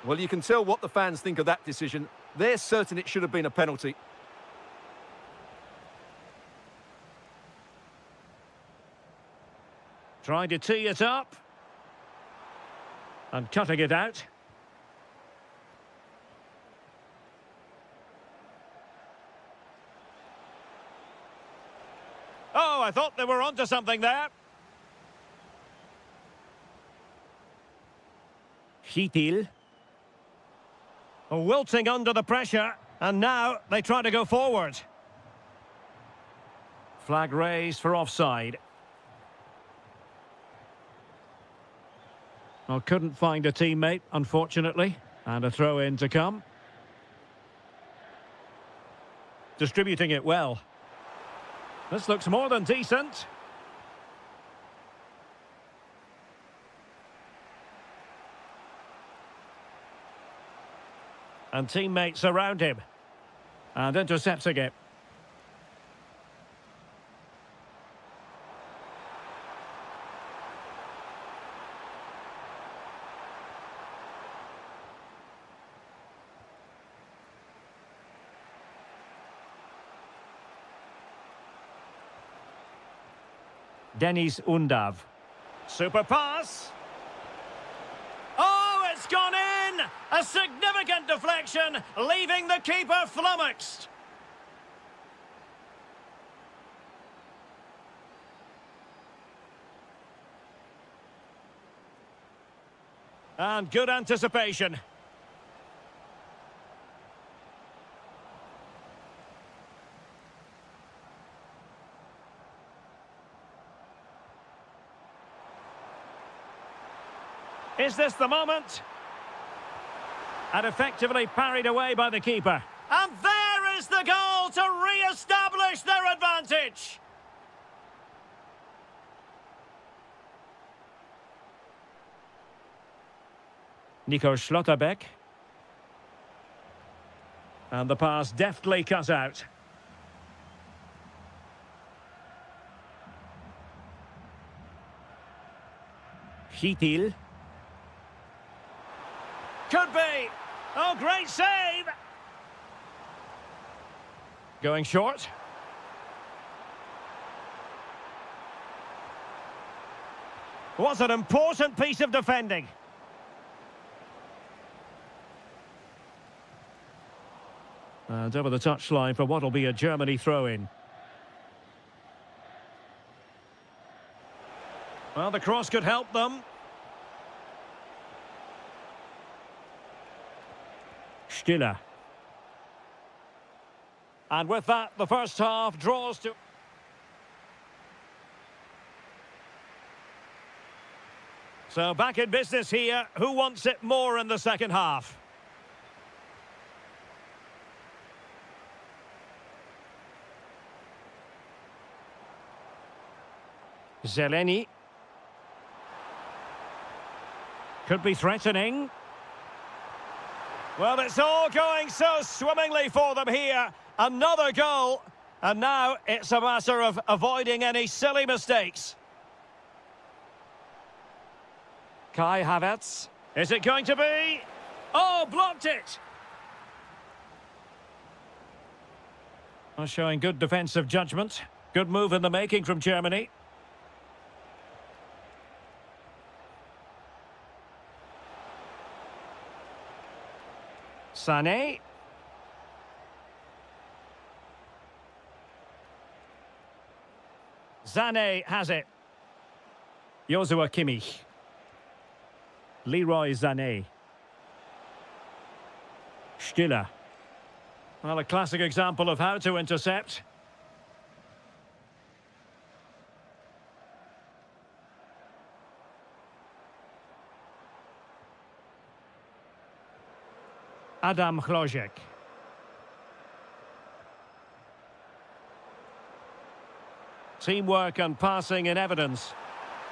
Well, you can tell what the fans think of that decision. They're certain it should have been a penalty. Trying to tee it up. And cutting it out. Oh, I thought they were onto something there. Hitil. Wilting under the pressure. And now they try to go forward. Flag raised for offside. Well, couldn't find a teammate, unfortunately. And a throw-in to come. Distributing it well. This looks more than decent. And teammates around him. And intercepting it. Denis Undav. Super pass. Oh, it's gone in! A significant deflection, leaving the keeper flummoxed. And good anticipation. Is this the moment? And effectively parried away by the keeper. And there is the goal to re-establish their advantage. Nico Schlotterbeck. And the pass deftly cut out. Hitil. Could be. Oh, great save. Going short. What an important piece of defending. And over the touchline for what will be a Germany throw-in. Well, the cross could help them. Stiller. And with that, the first half draws to... So back in business here. Who wants it more in the second half? Zeleny. Could be threatening. Well, it's all going so swimmingly for them here. Another goal. And now it's a matter of avoiding any silly mistakes. Kai Havertz. Is it going to be? Oh, blocked it! Well, showing good defensive judgment. Good move in the making from Germany. Sané. Sané has it. Joshua Kimmich. Leroy Sané. Stiller. Well, a classic example of how to intercept. Adam Hlojek. Teamwork and passing in evidence.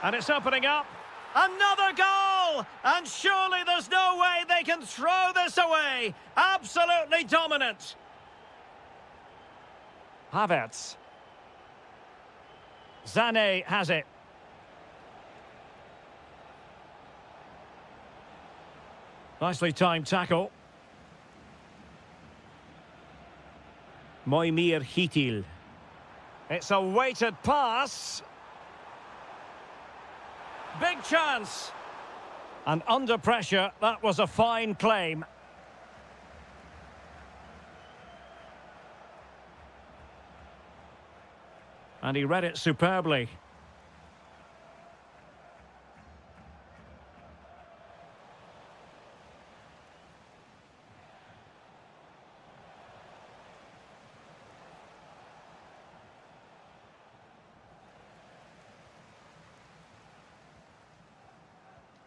And it's opening up. Another goal! And surely there's no way they can throw this away. Absolutely dominant. Havertz. Sané has it. Nicely timed tackle. Moimir Hitil. It's a weighted pass. Big chance. And under pressure, that was a fine claim. And he read it superbly.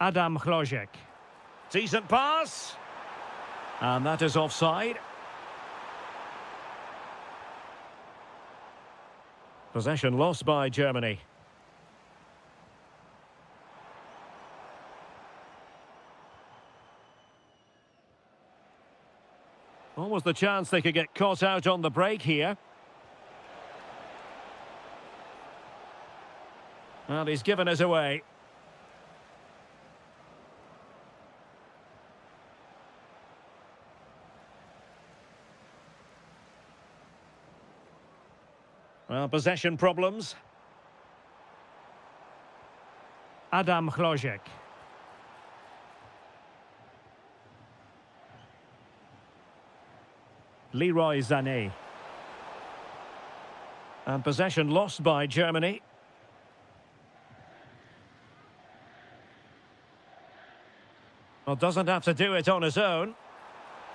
Adam Hlojek. Decent pass. And that is offside. Possession lost by Germany. Almost the chance they could get caught out on the break here. Well, he's given us away. Well, possession problems. Adam Hlojek. Leroy Sané. And possession lost by Germany. Well, doesn't have to do it on his own.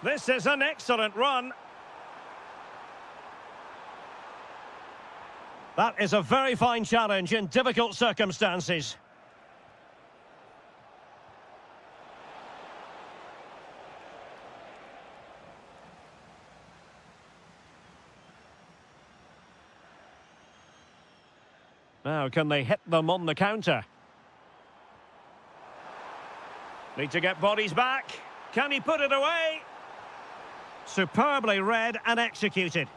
This is an excellent run. That is a very fine challenge in difficult circumstances. Now, can they hit them on the counter? Need to get bodies back. Can he put it away? Superbly read and executed.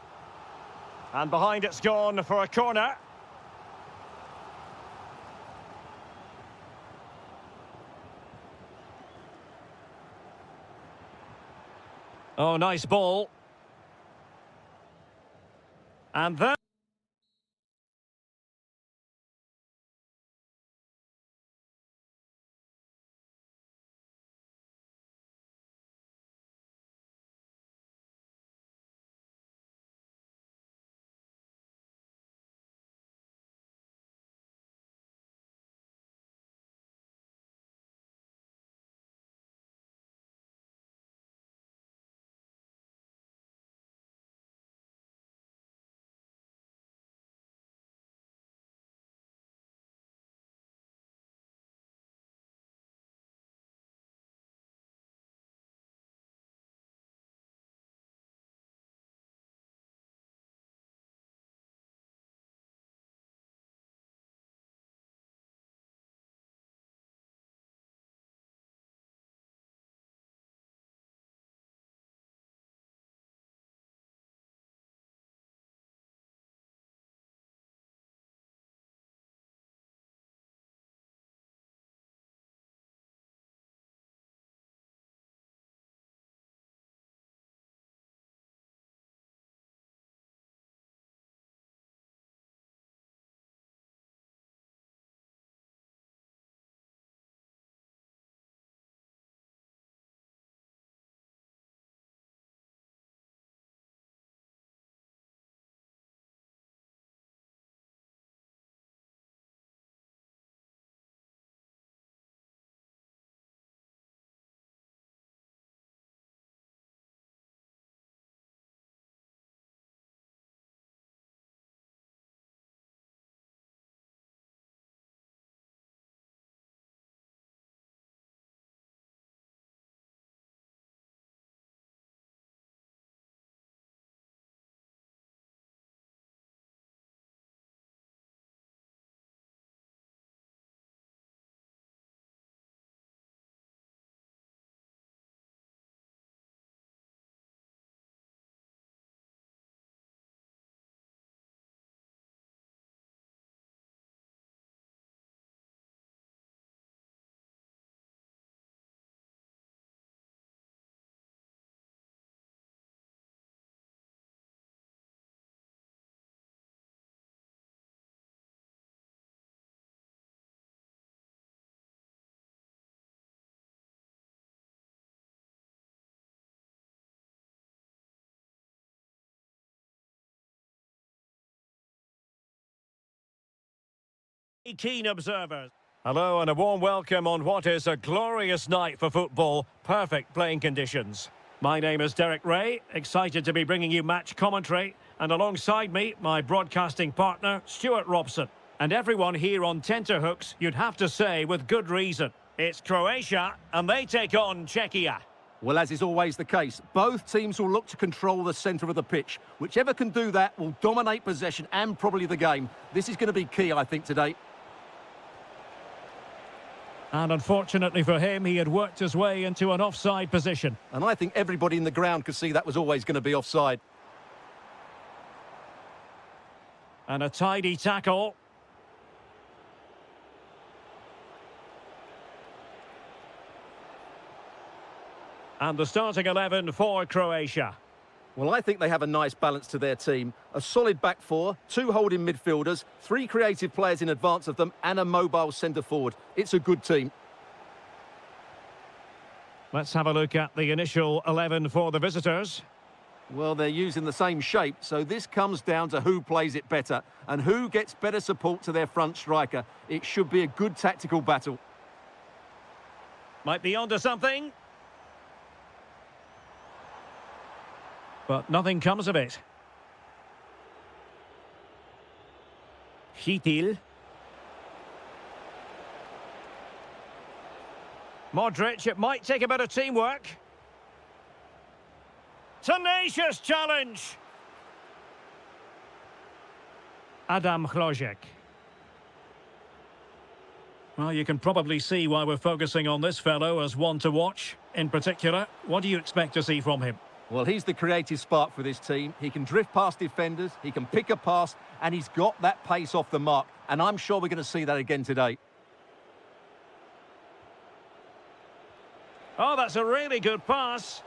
And behind it's gone for a corner. Oh, nice ball. And then Keen observers. Hello and a warm welcome on what is a glorious night for football. Perfect playing conditions. My name is Derek Ray, excited to be bringing you match commentary. And alongside me, my broadcasting partner, Stuart Robson. And everyone here on tenterhooks, you'd have to say with good reason. It's Croatia, and they take on Czechia. Well, as is always the case, both teams will look to control the centre of the pitch. Whichever can do that will dominate possession and probably the game. This is going to be key, I think, today. And unfortunately for him, he had worked his way into an offside position. And I think everybody in the ground could see that was always going to be offside. And a tidy tackle. And the starting 11 for Croatia. Well, I think they have a nice balance to their team. A solid back four, two holding midfielders, three creative players in advance of them, and a mobile centre-forward. It's a good team. Let's have a look at the initial 11 for the visitors. Well, they're using the same shape, so this comes down to who plays it better and who gets better support to their front striker. It should be a good tactical battle. Might be onto something. But nothing comes of it. Hitil. Modric, it might take a bit of teamwork. Tenacious challenge. Adam Hložek. Well, you can probably see why we're focusing on this fellow as one to watch. In particular, what do you expect to see from him? Well, he's the creative spark for this team. He can drift past defenders, he can pick a pass, and he's got that pace off the mark. And I'm sure we're going to see that again today. Oh, that's a really good pass.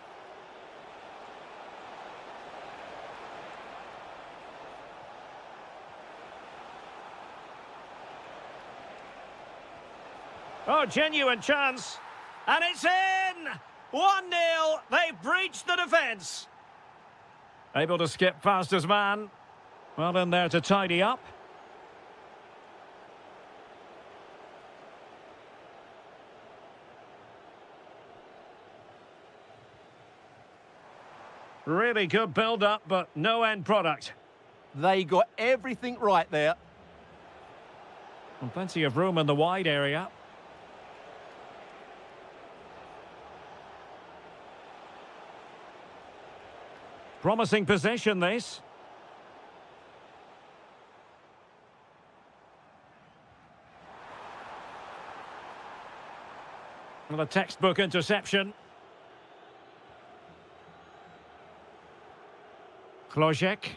Oh, genuine chance. And it's in! 1-0. They've breached the defence. Able to skip past his man. Well in there to tidy up. Really good build-up, but no end product. They got everything right there. And plenty of room in the wide area. Promising possession, this. Well, a textbook interception. Hložek.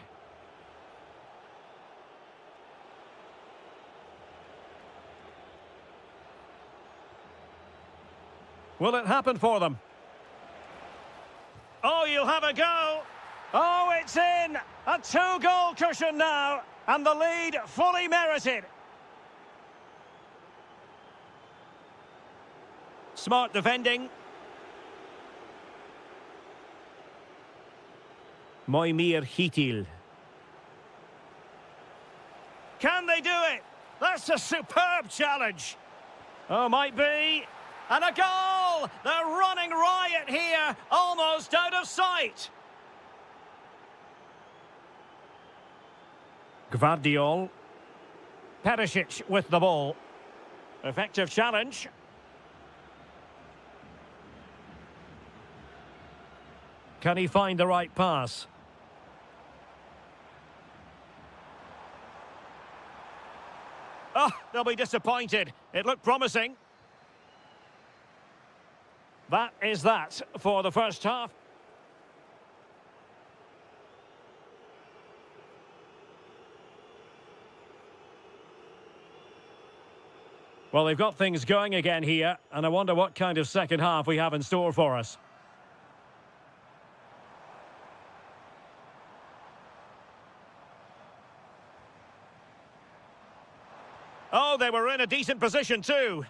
Will it happen for them? Oh, you'll have a go. Oh, it's in! A two-goal cushion now, and the lead fully merited. Smart defending. Moimir Hitil. Can they do it? That's a superb challenge. Oh, might be. And a goal! They're running riot here, almost out of sight. Gvardiol. Perisic with the ball. Effective challenge. Can he find the right pass? Oh, they'll be disappointed. It looked promising. That is that for the first half. Well, they've got things going again here, and I wonder what kind of second half we have in store for us. Oh, they were in a decent position too.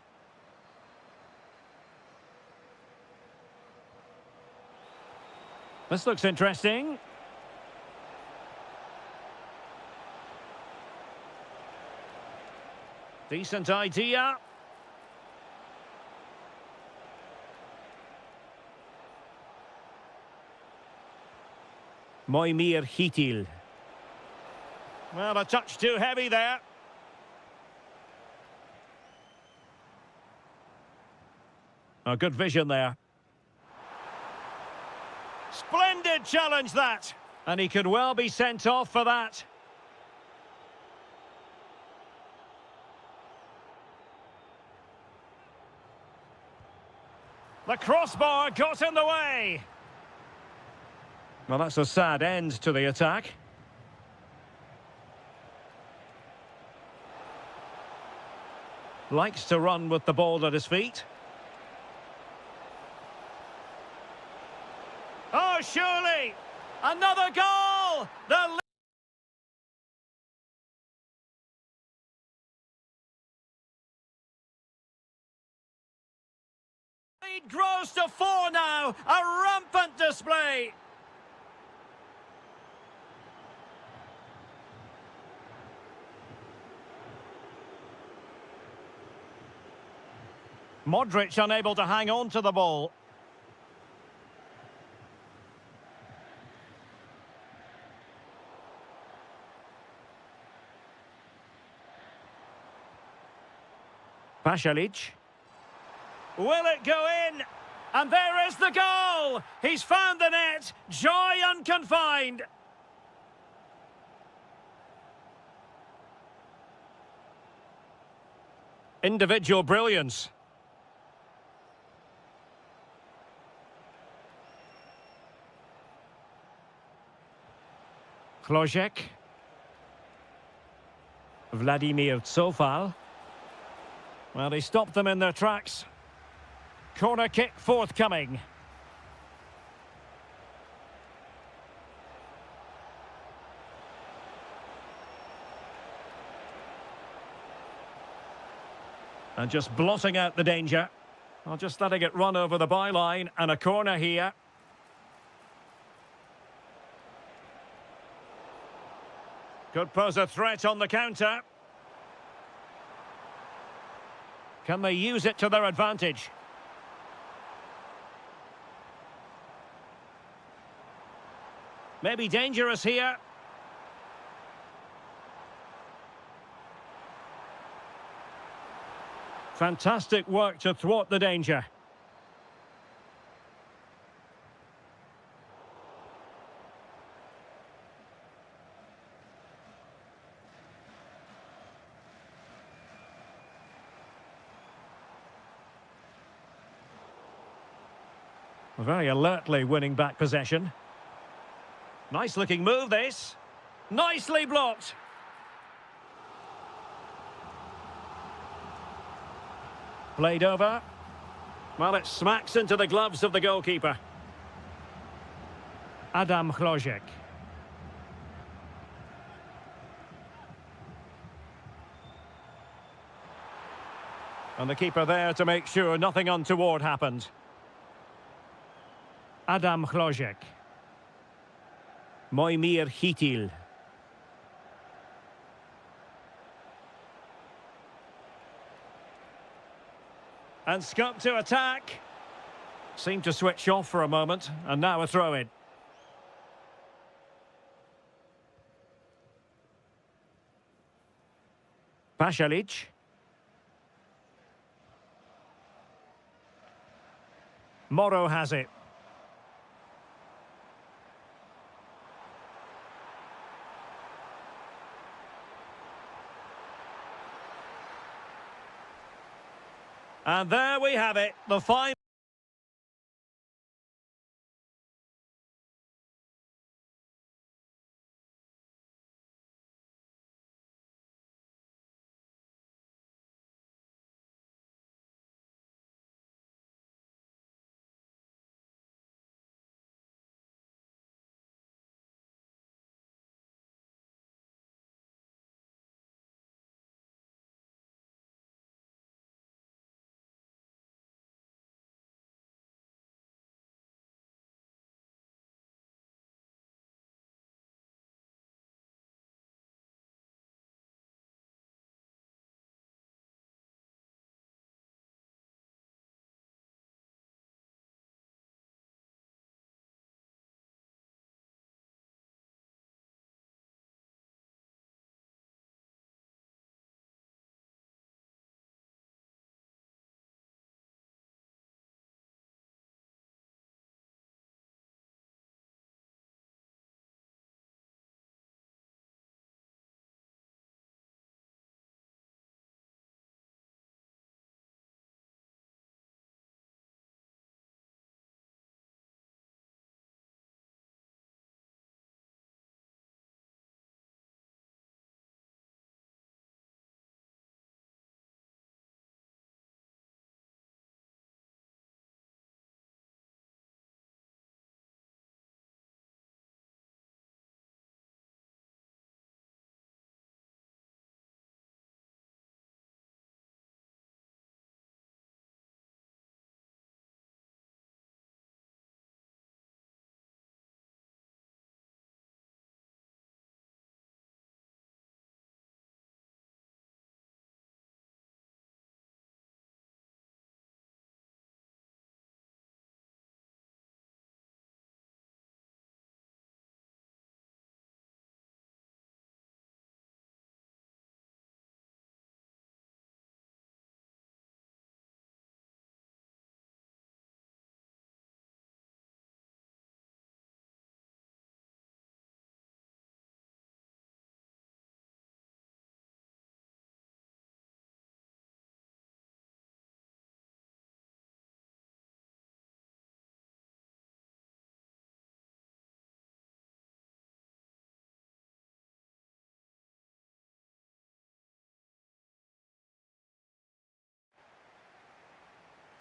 This looks interesting. Decent idea. Moimir Hitil. Well, a touch too heavy there. A good vision there. Splendid challenge that. And he could well be sent off for that. The crossbar got in the way. Well, that's a sad end to the attack. Likes to run with the ball at his feet. Oh, surely! Another goal! Lead grows to 4 now. A rampant display. Modric unable to hang on to the ball. Pasalic. Will it go in? And there is the goal! He's found the net. Joy unconfined. Individual brilliance. Klojek. Vladimir Tsofal. Well, he stopped them in their tracks. Corner kick forthcoming. And just blotting out the danger. Well, just letting it run over the byline, and a corner here. Could pose a threat on the counter. Can they use it to their advantage? Maybe dangerous here. Fantastic work to thwart the danger. Very alertly winning back possession. Nice looking move this. Nicely blocked. Played over. Well, it smacks into the gloves of the goalkeeper. Adam Klojek. And the keeper there to make sure nothing untoward happened. Adam Klojek. Moimir Hitil. And Scott to attack. Seemed to switch off for a moment, and now a throw-in. Pasalic. Moro has it. And there we have it, the final.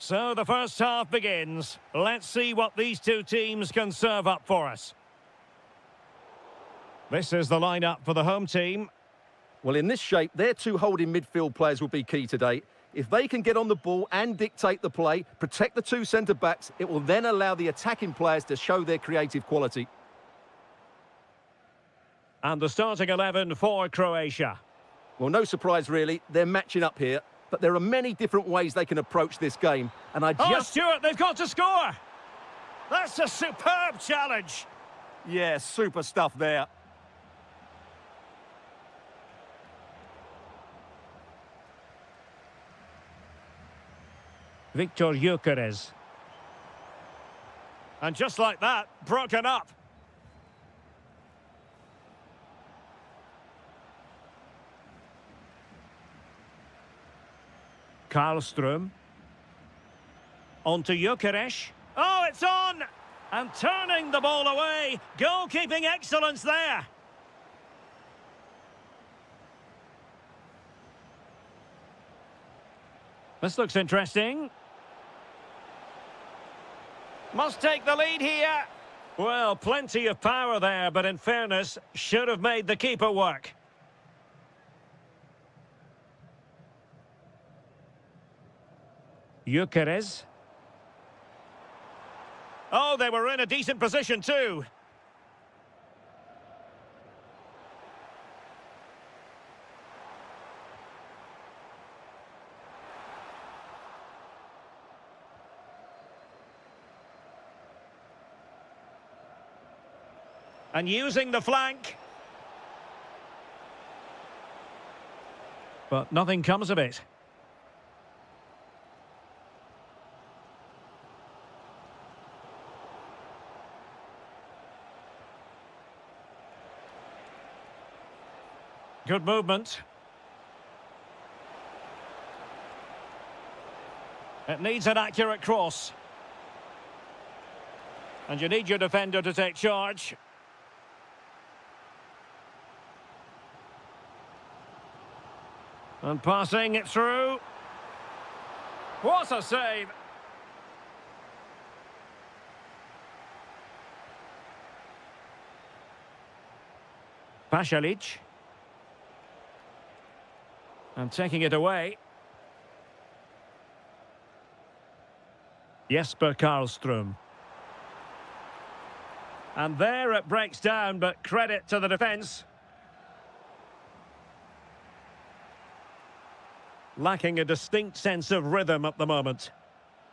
So the first half begins. Let's see what these two teams can serve up for us. This is the lineup for the home team. Well, in this shape, their two holding midfield players will be key today. If they can get on the ball and dictate the play, protect the two centre-backs, it will then allow the attacking players to show their creative quality. And the starting 11 for Croatia. Well, no surprise, really. They're matching up here. But there are many different ways they can approach this game. And Oh, Stuart, they've got to score! That's a superb challenge! Yeah, super stuff there. Victor Gyökeres. And just like that, broken up. Karlström. On to Gyökeres. Oh, it's on! And turning the ball away. Goalkeeping excellence there. This looks interesting. Must take the lead here. Well, plenty of power there, but in fairness, should have made the keeper work. Gyökeres. Oh, they were in a decent position too. And using the flank. But nothing comes of it. Good movement. It needs an accurate cross. And you need your defender to take charge. And passing it through. What a save! Pasalic. And taking it away. Jesper Karlström. And there it breaks down, but credit to the defence. Lacking a distinct sense of rhythm at the moment.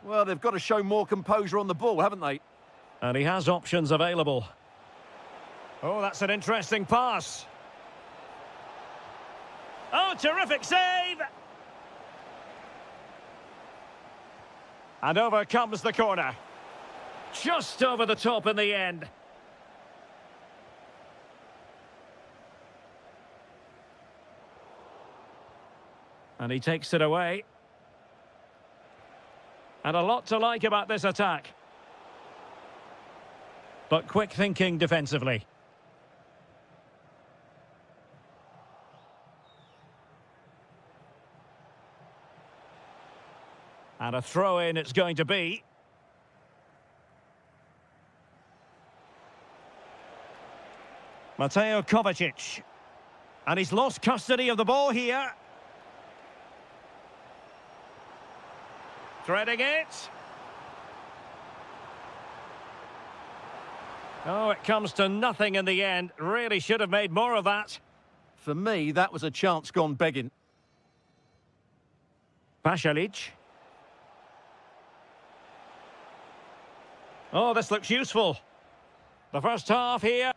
Well, they've got to show more composure on the ball, haven't they? And he has options available. Oh, that's an interesting pass. Oh, terrific save! And over comes the corner. Just over the top in the end. And he takes it away. And a lot to like about this attack. But quick thinking defensively. And a throw-in it's going to be. Mateo Kovacic. And he's lost custody of the ball here. Threading it. Oh, it comes to nothing in the end. Really should have made more of that. For me, that was a chance gone begging. Pasalic. Oh, this looks useful. The first half here.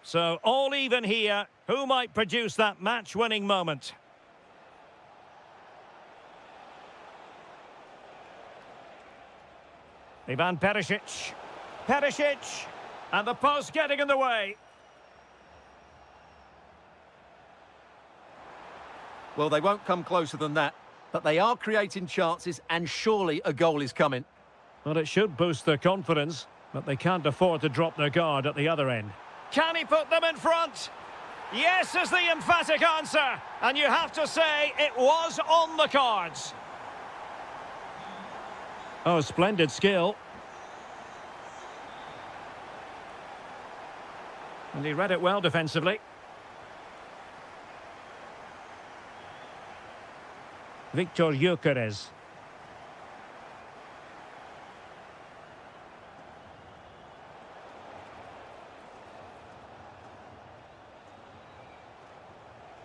So, all even here. Who might produce that match-winning moment? Ivan Perisic. Perisic. And the post getting in the way. Well, they won't come closer than that. But they are creating chances, and surely a goal is coming. Well, it should boost their confidence, but they can't afford to drop their guard at the other end. Can he put them in front? Yes is the emphatic answer. And you have to say it was on the cards. Oh, splendid skill. And he read it well defensively. Victor Gyökeres.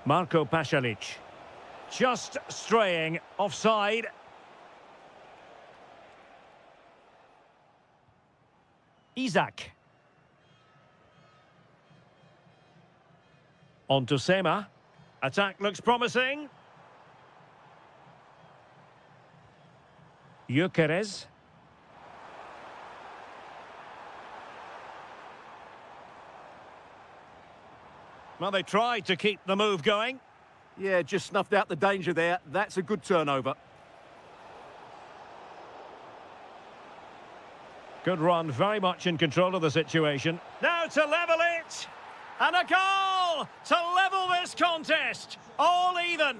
Marko Pasalic. Just straying offside. Isak. On to Sema. Attack looks promising. Gyökeres. Well, they tried to keep the move going. Yeah, just snuffed out the danger there. That's a good turnover. Good run, very much in control of the situation. Now to level it! And a goal to level this contest. All even.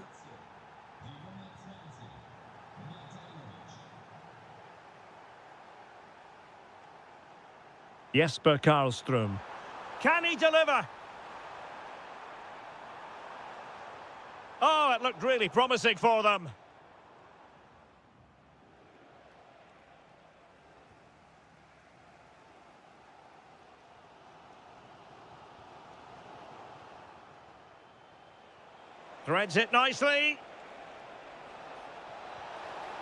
Jesper Karlström. Can he deliver? Oh, it looked really promising for them. Threads it nicely.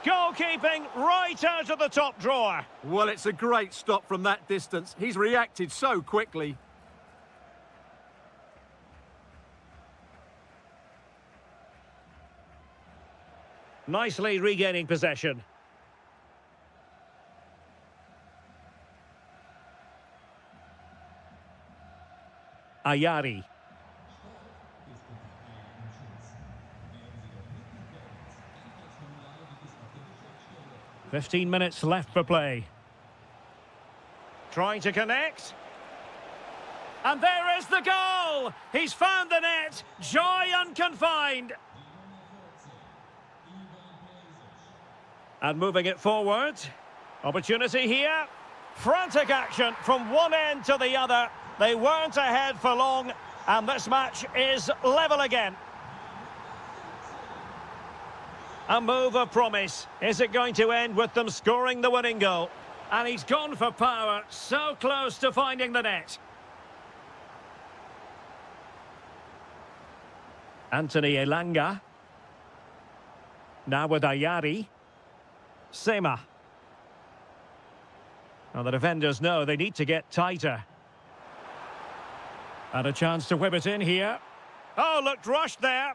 Goalkeeping right out of the top drawer. Well, it's a great stop from that distance. He's reacted so quickly. Nicely regaining possession. Ayari. "15 minutes left for play. Trying to connect. And there is the goal! He's found the net. Joy unconfined. And moving it forward. Opportunity here. Frantic action from one end to the other. They weren't ahead for long, and this match is level again. A move of promise. Is it going to end with them scoring the winning goal? And he's gone for power, so close to finding the net. Anthony Elanga. Now with Ayari. Sema. Well, the defenders know they need to get tighter. And a chance to whip it in here. Oh, looked rushed there.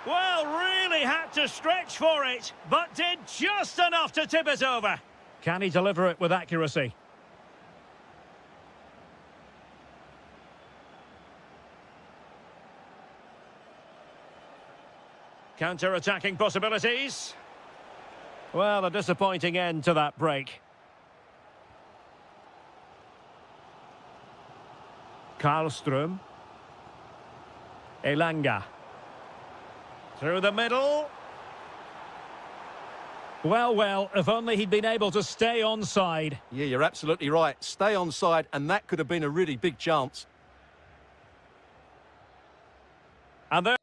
Well, really had to stretch for it, but did just enough to tip it over. Can he deliver it with accuracy? Counter-attacking possibilities. Well, a disappointing end to that break. Karlström. Elanga. Through the middle. Well, if only he'd been able to stay onside. Yeah, you're absolutely right. Stay onside, and that could have been a really big chance. And there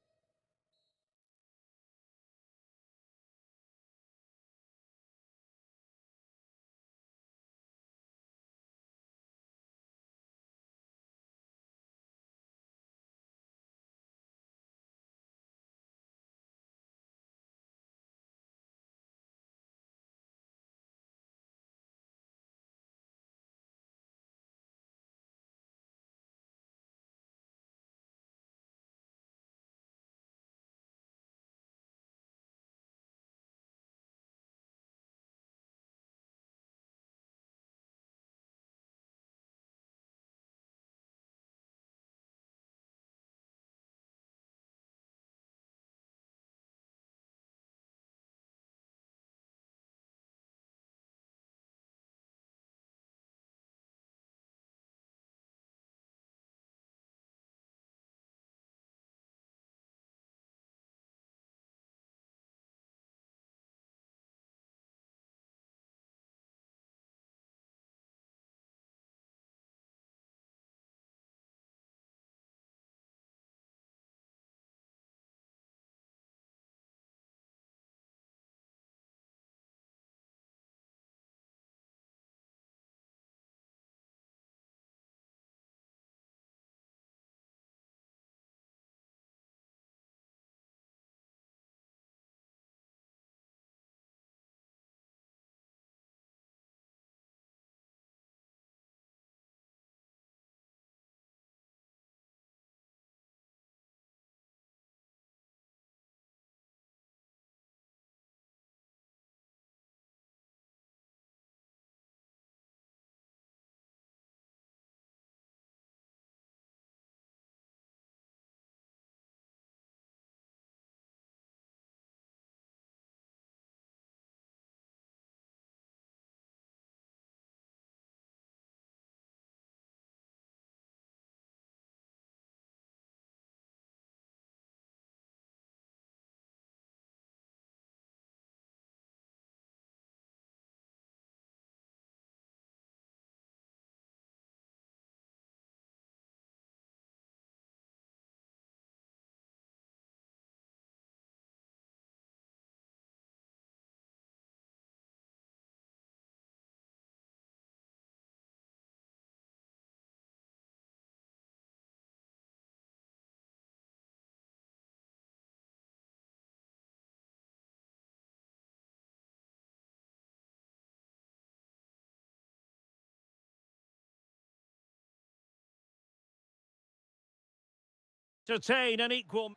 To attain an equal.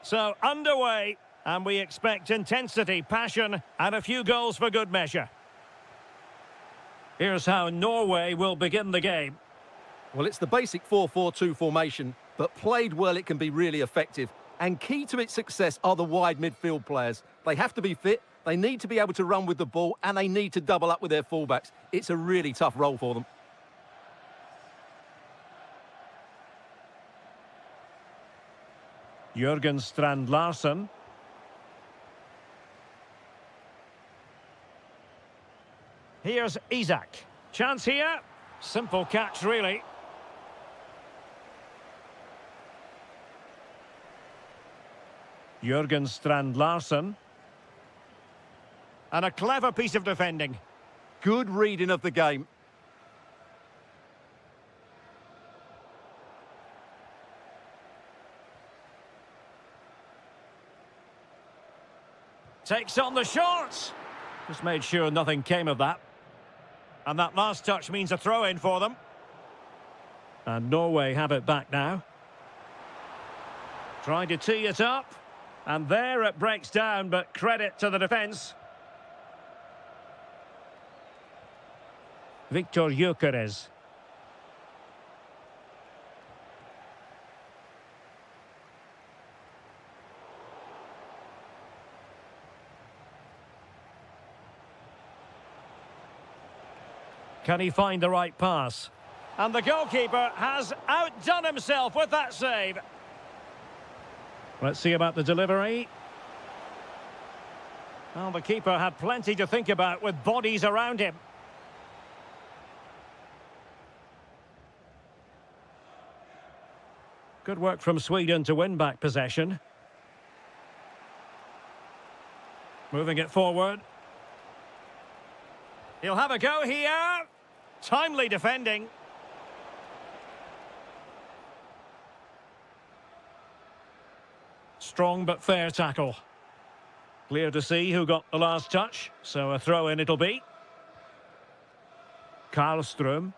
So underway, and we expect intensity, passion, and a few goals for good measure. Here's how Norway will begin the game. Well, it's the basic 4-4-2 formation, but played well it can be really effective. And key to its success are the wide midfield players. They have to be fit, they need to be able to run with the ball, and they need to double up with their fullbacks. It's a really tough role for them. Jørgen Strand Larsen. Here's Isak. Chance here. Simple catch, really. Jørgen Strand Larsen. And a clever piece of defending. Good reading of the game. Takes on the shot. Just made sure nothing came of that. And that last touch means a throw-in for them. And Norway have it back now. Trying to tee it up. And there it breaks down, but credit to the defence. Victor Gyökeres. Can he find the right pass? And the goalkeeper has outdone himself with that save. Let's see about the delivery. Well, the keeper had plenty to think about with bodies around him. Good work from Sweden to win back possession. Moving it forward. He'll have a go here. Timely defending. Strong but fair tackle. Clear to see who got the last touch, so a throw-in it'll be. Karlström.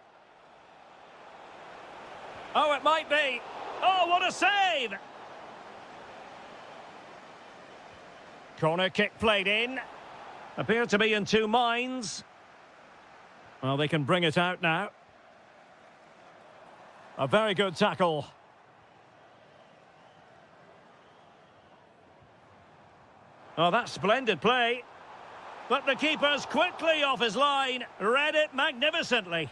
Oh, it might be. Oh, what a save! Corner kick played in. Appear to be in two minds. Well, they can bring it out now. A very good tackle. Oh, that's splendid play. But the keeper's quickly off his line. Read it magnificently.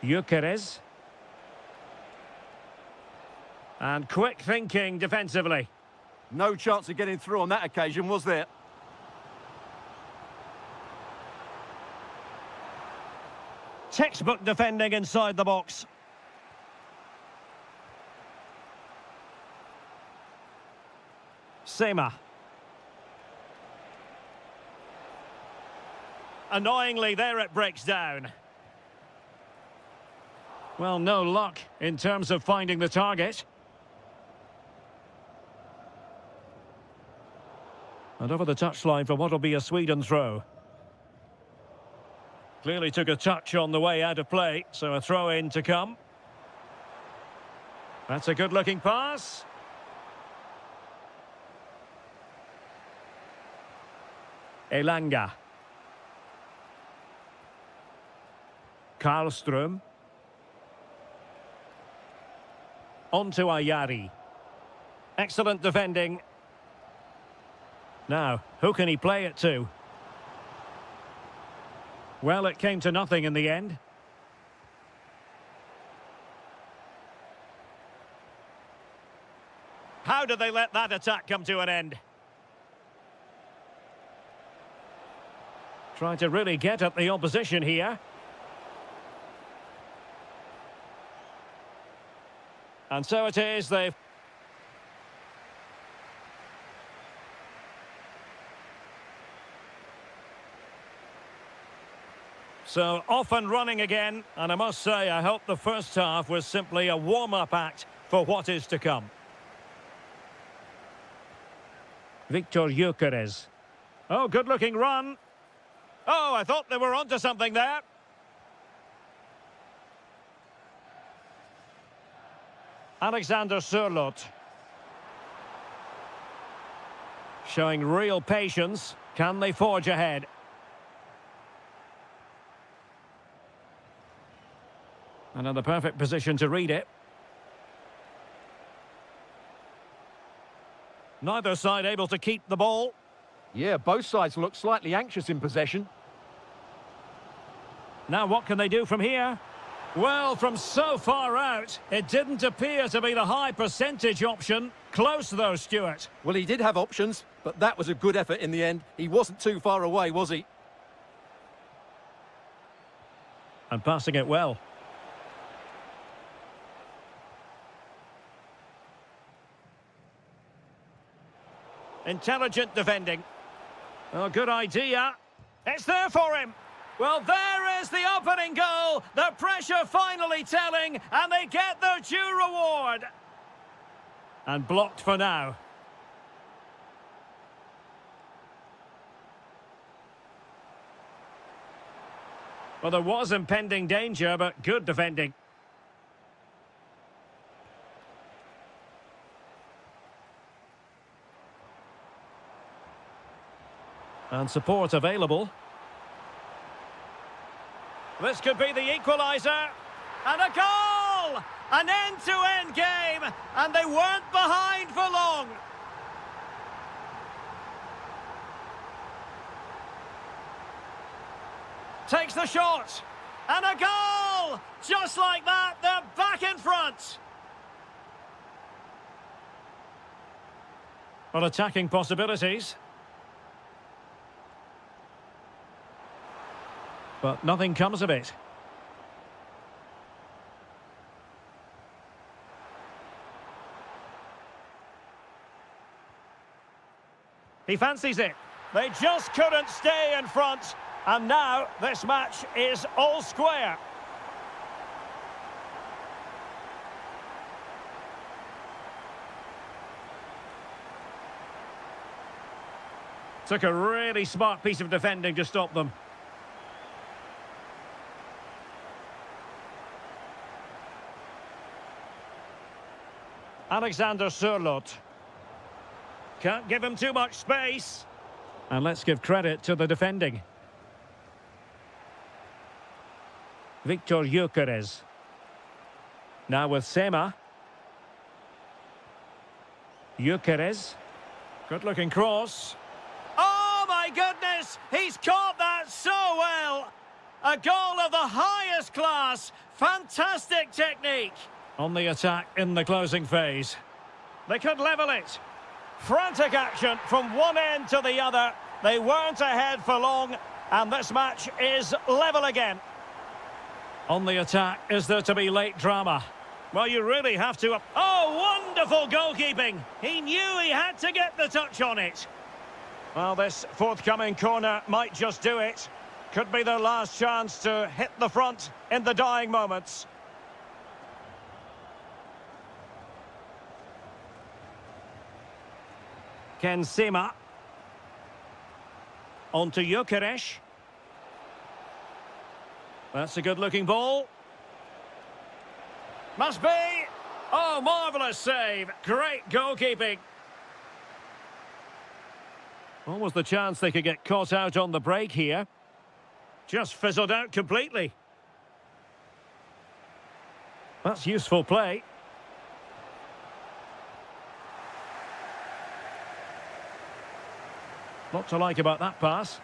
Gyökeres. And quick thinking defensively. No chance of getting through on that occasion, was there? Textbook defending inside the box. Sema. Annoyingly, there it breaks down. Well, no luck in terms of finding the target. And over the touchline for what will be a Sweden throw. Clearly took a touch on the way out of play, so a throw-in to come. That's a good-looking pass. Elanga. Karlström. On to Ayari. Excellent defending. Now, who can he play it to? Well, it came to nothing in the end. How did they let that attack come to an end? Trying to really get at the opposition here. And so it is, they've... So, off and running again, and I must say, I hope the first half was simply a warm-up act for what is to come. Victor Gyökeres. Oh, good-looking run. Oh, I thought they were onto something there. Alexander Sørloth. Showing real patience. Can they forge ahead? And in the perfect position to read it. Neither side able to keep the ball. Yeah, both sides look slightly anxious in possession. Now what can they do from here? Well, from so far out, it didn't appear to be the high percentage option. Close though, Stuart. Well, he did have options, but that was a good effort in the end. He wasn't too far away, was he? And passing it well. Intelligent defending. Oh, good idea. It's there for him. Well, there is the opening goal. The pressure finally telling, and they get their due reward. And blocked for now. Well, there was impending danger, but good defending. And support available. This could be the equaliser. And a goal! An end-to-end game, and they weren't behind for long. Takes the shot. And a goal! Just like that, they're back in front. Well, attacking possibilities. But nothing comes of it. He fancies it. They just couldn't stay in front. And now this match is all square. Took a really smart piece of defending to stop them. Alexander Sørloth. Can't give him too much space. And let's give credit to the defending. Victor Gyökeres. Now with Sema. Gyökeres. Good-looking cross. Oh, my goodness! He's caught that so well! A goal of the highest class. Fantastic technique. On the attack in the closing phase. They could level it. Frantic action from one end to the other. They weren't ahead for long, and this match is level again. On the attack, is there to be late drama? Well, you really have to... Oh, wonderful goalkeeping! He knew he had to get the touch on it. Well, this forthcoming corner might just do it. Could be their last chance to hit the front in the dying moments. Ken Sema. On to Gyökeres. That's a good-looking ball. Must be. Oh, marvellous save. Great goalkeeping. What was the chance they could get caught out on the break here? Just fizzled out completely. That's useful play. Lot to like about that pass.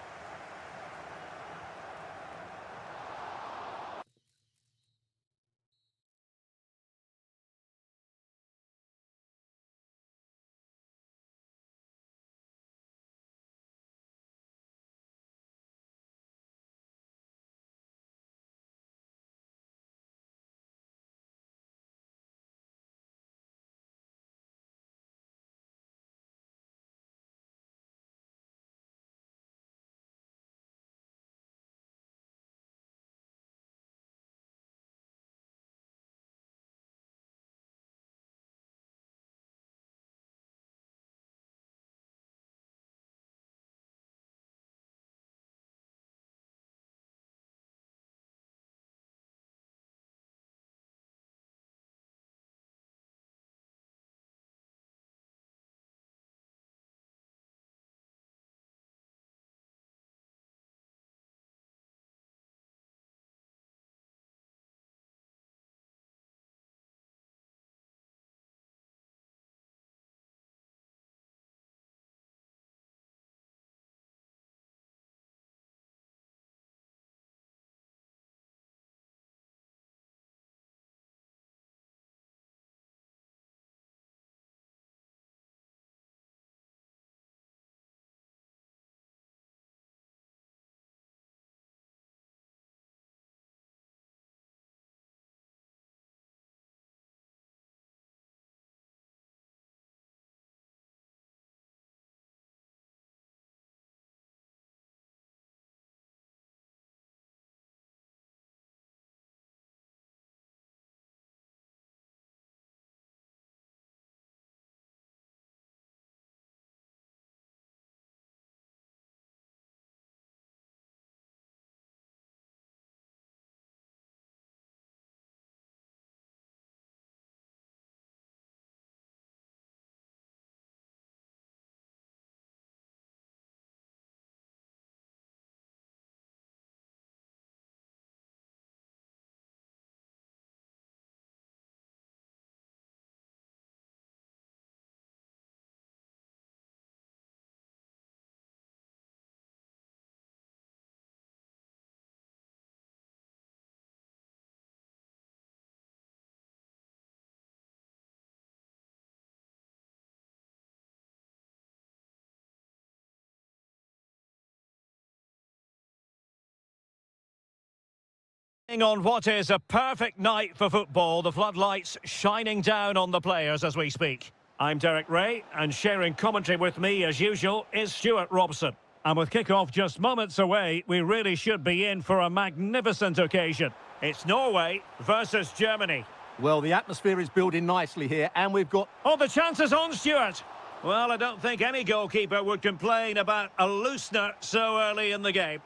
On what is a perfect night for football, the floodlights shining down on the players as we speak. I'm Derek Ray, and sharing commentary with me, as usual, is Stuart Robson. And with kick-off just moments away, we really should be in for a magnificent occasion. It's Norway versus Germany. Well, the atmosphere is building nicely here, and we've got... Oh, the chances on, Stuart. Well, I don't think any goalkeeper would complain about a loosener so early in the game.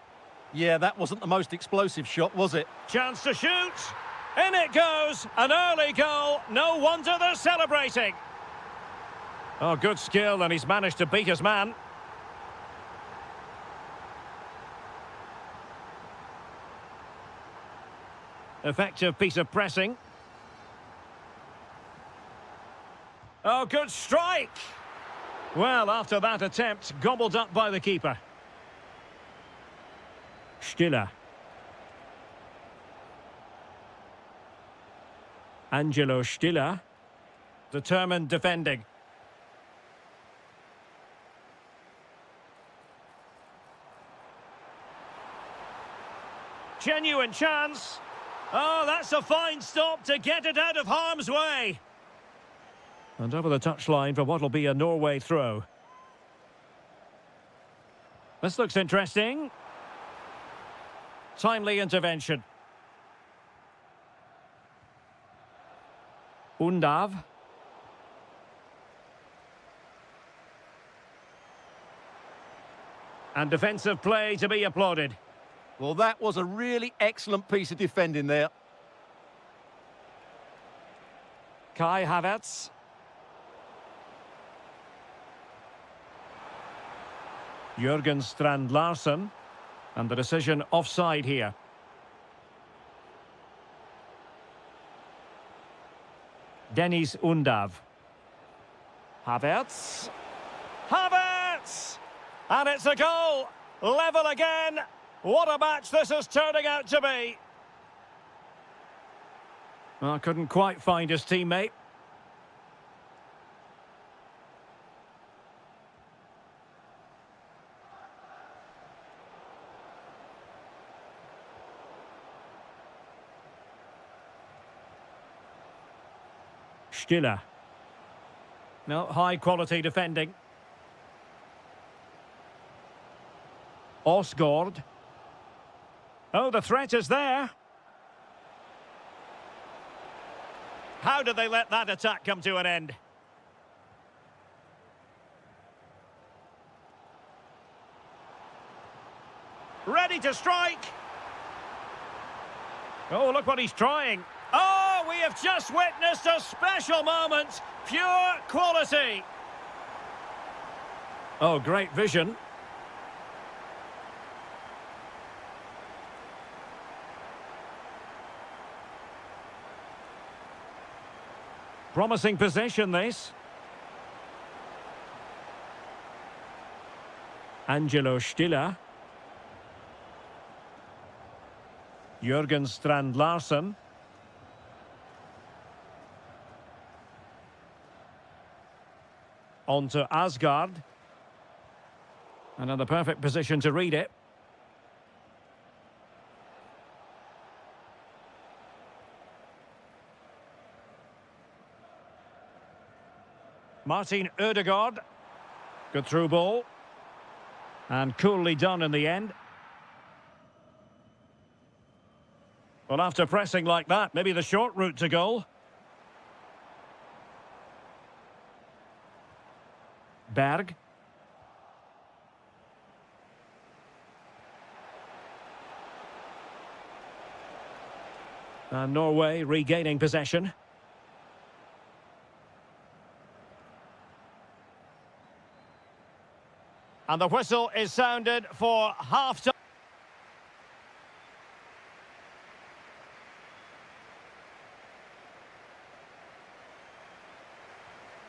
Yeah, that wasn't the most explosive shot, was it? Chance to shoot. In it goes. An early goal. No wonder they're celebrating. Oh, good skill, and he's managed to beat his man. Effective piece of pressing. Oh, good strike. Well, after that attempt, gobbled up by the keeper. Stiller. Angelo Stiller. Determined defending. Genuine chance. Oh, that's a fine stop to get it out of harm's way. And over the touchline for what will be a Norway throw. This looks interesting. Timely intervention. Undav. And defensive play to be applauded. Well, that was a really excellent piece of defending there. Kai Havertz. Jürgen Strand Larsen. And the decision offside here. Dennis Undav. Havertz. Havertz! And it's a goal! Level again! What a match this is turning out to be! Well, couldn't quite find his teammate. Stiller. No, high-quality defending. Osgaard. Oh, the threat is there. How did they let that attack come to an end? Ready to strike. Oh, look what he's trying. Oh, we have just witnessed a special moment. Pure quality. Oh, great vision. Promising possession, this. Angelo Stiller. Jürgen Strand Larsen. On to Asgard. And in the perfect position to read it. Martin Ødegaard. Good through ball. And coolly done in the end. Well, after pressing like that, maybe the short route to goal. Berg. And Norway regaining possession. And the whistle is sounded for half-time.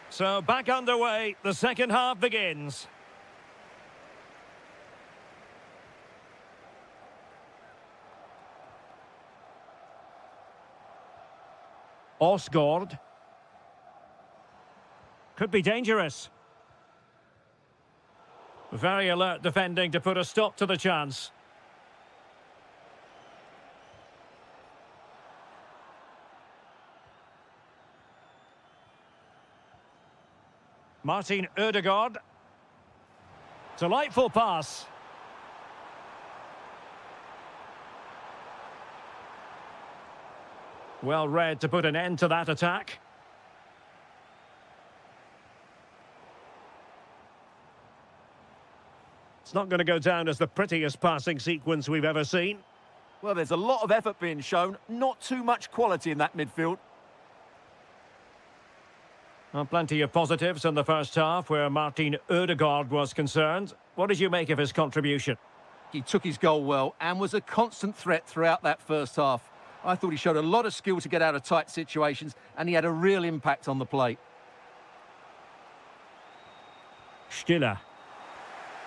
So back underway, the second half begins. Osgaard. Could be dangerous. Very alert defending to put a stop to the chance. Martin Ødegaard. Delightful pass. Well read to put an end to that attack. It's not going to go down as the prettiest passing sequence we've ever seen. Well, there's a lot of effort being shown, not too much quality in that midfield. Well, plenty of positives in the first half where Martin Ødegaard was concerned. What did you make of his contribution? He took his goal well and was a constant threat throughout that first half. I thought he showed a lot of skill to get out of tight situations, and he had a real impact on the play. Stiller.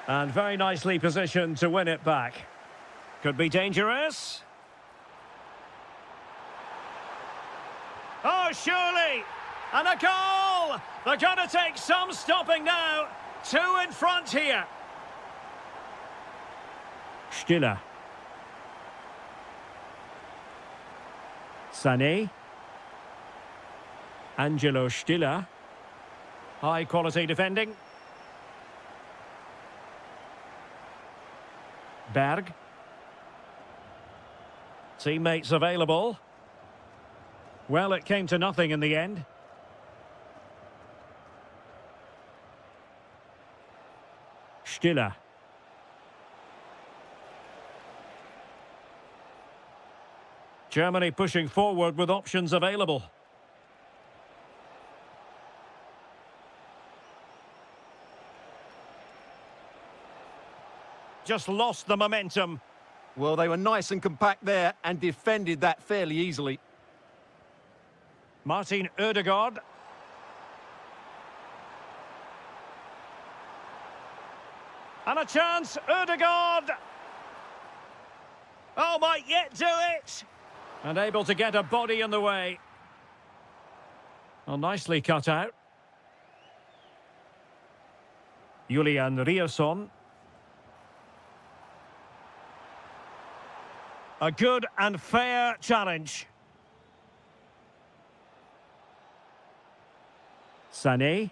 And very nicely positioned to win it back. Could be dangerous. Oh, surely! And a goal! They're going to take some stopping now. 2 in front here. Stiller. Sané. Angelo Stiller. High quality defending. Berg. Teammates available. Well, it came to nothing in the end. Stiller. Germany pushing forward with options available. Just lost the momentum. Well, they were nice and compact there and defended that fairly easily. Martin Ødegaard. And a chance, Ødegaard. Oh, might yet do it. And able to get a body in the way. Well, nicely cut out. Julian Ryerson. A good and fair challenge. Sané.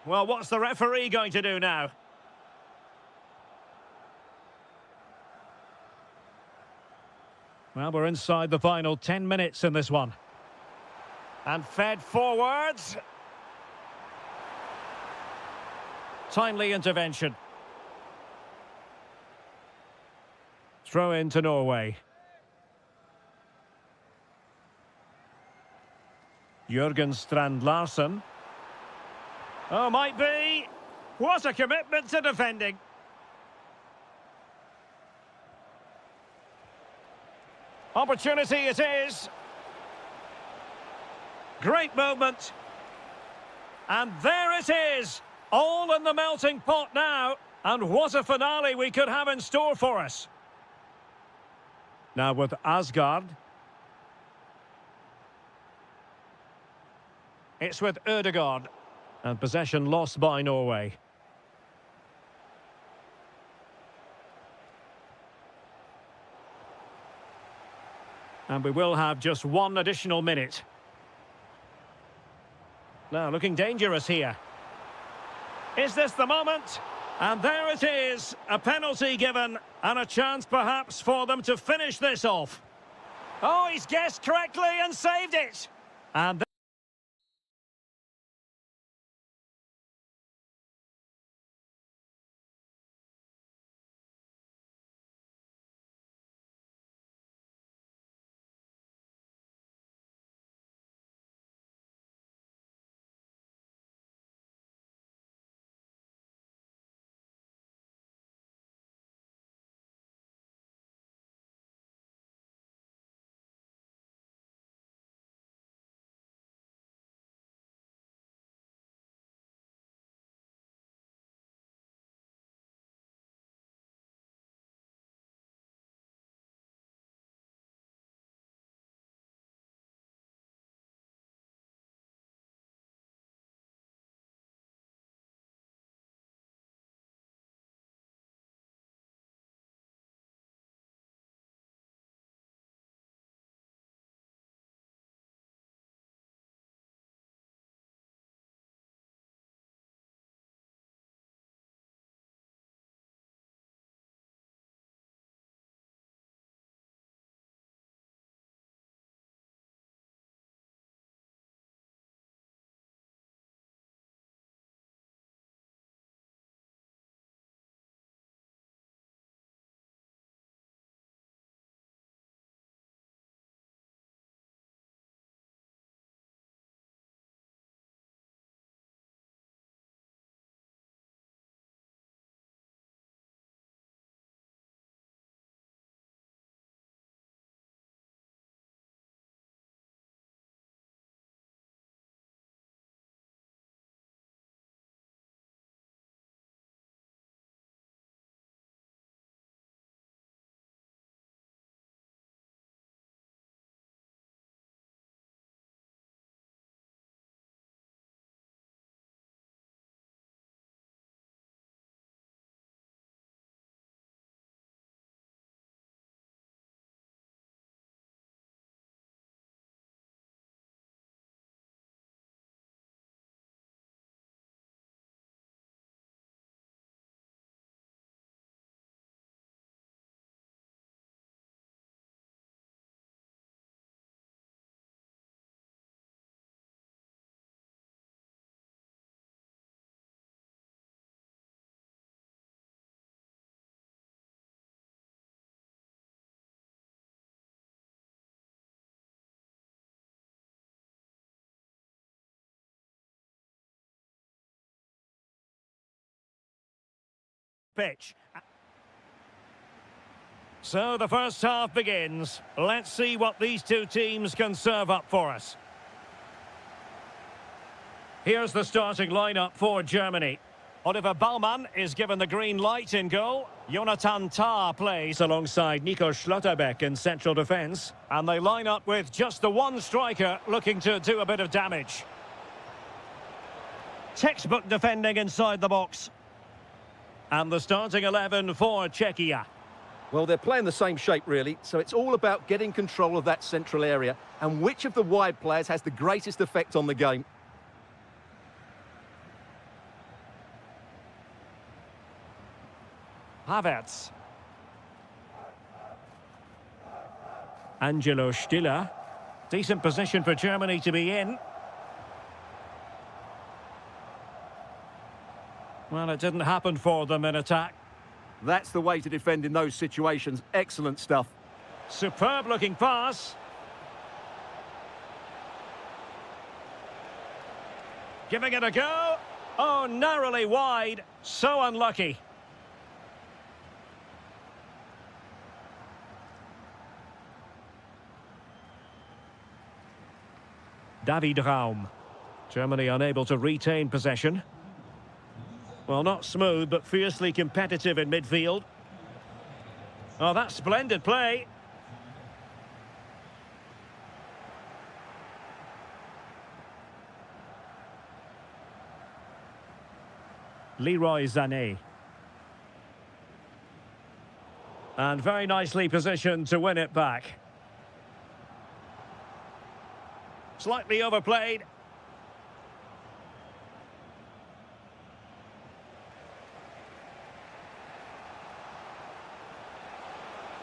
Well, what's the referee going to do now? Well, we're inside the final 10 minutes in this one. And fed forwards. Timely intervention. Throw in to Norway. Jørgen Strand Larsen. Oh, might be. What a commitment to defending. Opportunity it is. Great moment. And there it is. All in the melting pot now. And what a finale we could have in store for us. Now with Asgard. It's with Ødegaard. And possession lost by Norway. And we will have just one additional minute. Now looking dangerous here. Is this the moment? And there it is. A penalty given and a chance perhaps for them to finish this off. Oh, he's guessed correctly and saved it. And pitch. So the first half begins. Let's see what these two teams can serve up for us. Here's the starting lineup for Germany. Oliver Baumann is given the green light in goal. Jonathan Tah plays alongside Nico Schlotterbeck in central defence. And they line up with just the one striker looking to do a bit of damage. Textbook defending inside the box. And the starting 11 for Czechia. Well, they're playing the same shape, really, so it's all about getting control of that central area and which of the wide players has the greatest effect on the game. Havertz. Angelo Stiller. Decent position for Germany to be in. Well, it didn't happen for them in attack. That's the way to defend in those situations. Excellent stuff. Superb looking pass. Giving it a go. Oh, narrowly wide. So unlucky. David Raum. Germany unable to retain possession. Well, not smooth, but fiercely competitive in midfield. Oh, that's splendid play. Leroy Sané. And very nicely positioned to win it back. Slightly overplayed.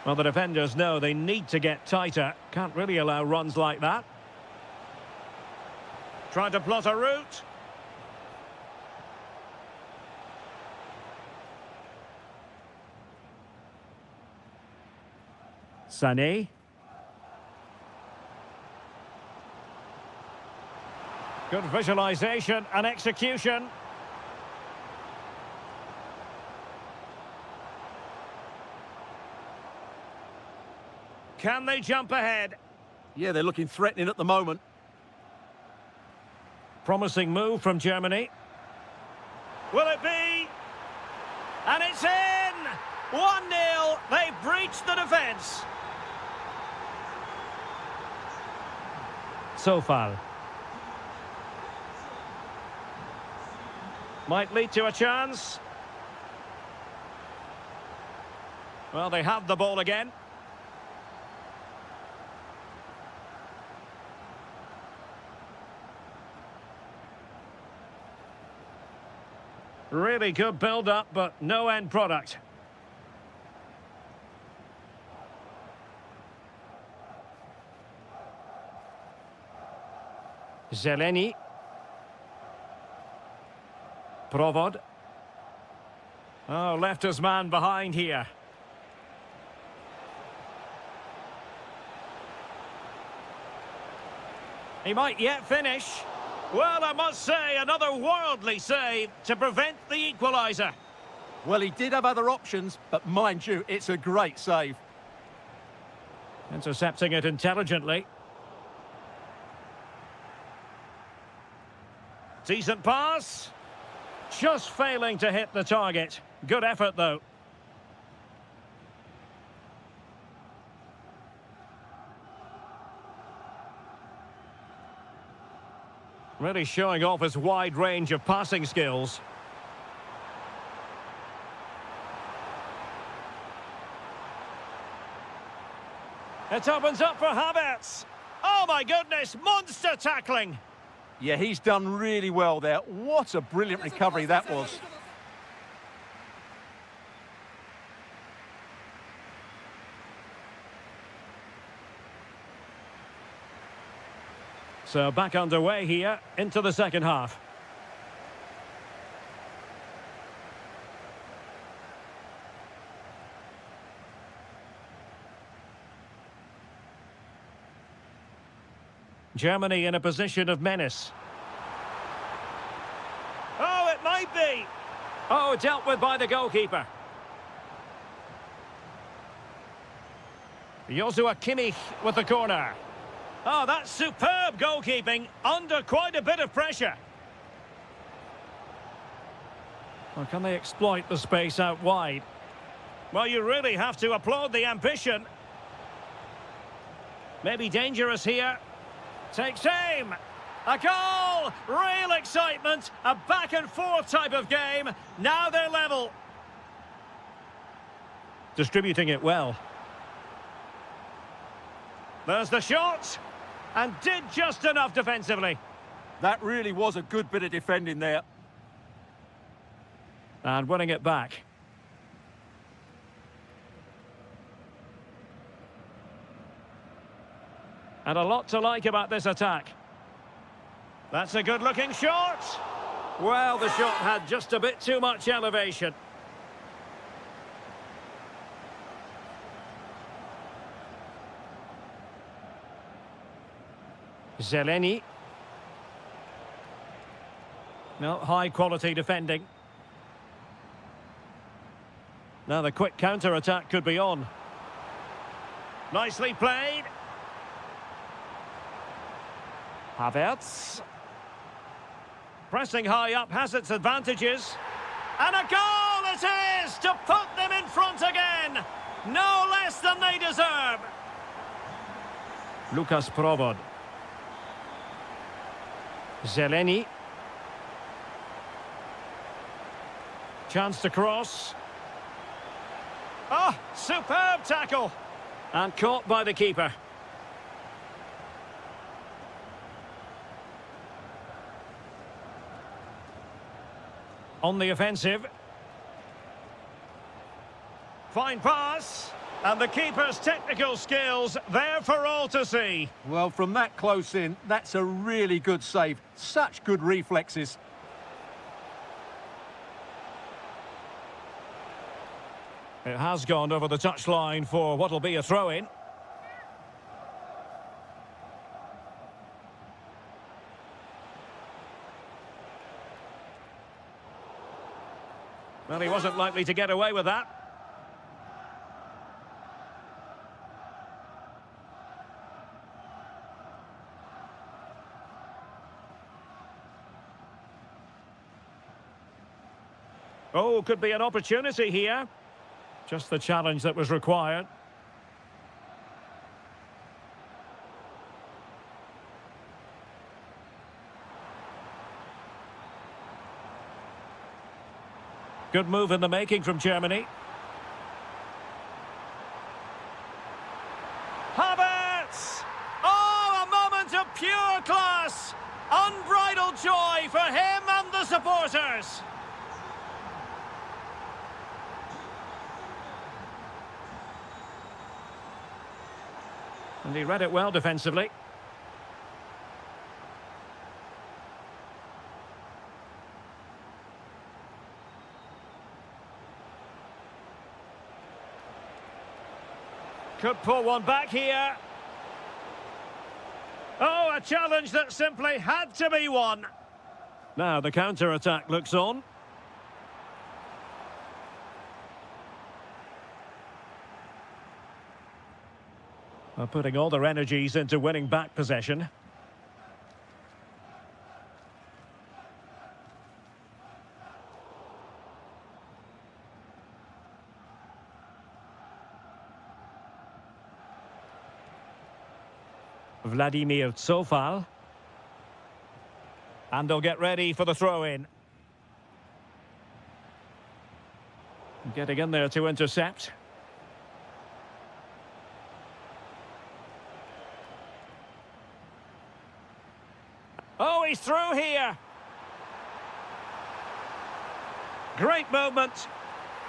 Well, the defenders know they need to get tighter. Can't really allow runs like that. Trying to plot a route. Sané. Good visualization and execution. Can they jump ahead? Yeah, they're looking threatening at the moment. Promising move from Germany. Will it be? And it's in! 1-0. They've breached the defence. Sofal. Might lead to a chance. Well, they have the ball again. Really good build-up, but no end product. Zeleny. Provod. Oh, left his man behind here. He might yet finish. Well, I must say, another worldly save to prevent the equaliser. Well, he did have other options, but mind you, it's a great save. Intercepting it intelligently. Decent pass. Just failing to hit the target. Good effort, though. Really showing off his wide range of passing skills. It opens up for Havertz. Oh my goodness, monster tackling. Yeah, he's done really well there. What a brilliant recovery that was. So back underway here into the second half. Germany in a position of menace. Oh, it might be. Oh, dealt with by the goalkeeper. Joshua Kimmich with the corner. Oh, that's superb goalkeeping under quite a bit of pressure. Well, can they exploit the space out wide? Well, you really have to applaud the ambition. Maybe dangerous here. Takes aim. A goal! Real excitement. A back and forth type of game. Now they're level. Distributing it well. There's the shot. And did just enough defensively. That really was a good bit of defending there. And winning it back. And a lot to like about this attack. That's a good-looking shot. Well, the shot had just a bit too much elevation. Zeleny. No, high-quality defending. Now the quick counter-attack could be on. Nicely played. Havertz. Pressing high up has its advantages. And a goal it is to put them in front again. No less than they deserve. Lukas Provod. Zeleny. Chance to cross. Oh, superb tackle. And caught by the keeper. On the offensive. Fine pass. And the keeper's technical skills there for all to see. Well, from that close in, that's a really good save. Such good reflexes. It has gone over the touchline for what'll be a throw-in. Well, he wasn't likely to get away with that. Oh, could be an opportunity here. Just the challenge that was required. Good move in the making from Germany. Havertz! Oh, a moment of pure class! Unbridled joy for him and the supporters! And he read it well defensively. Could pull one back here. Oh, a challenge that simply had to be won. Now the counter-attack looks on. Well, putting all their energies into winning back possession. Vladimir Tsofal. And they'll get ready for the throw-in. Getting in there to intercept. Oh, he's through here. Great movement.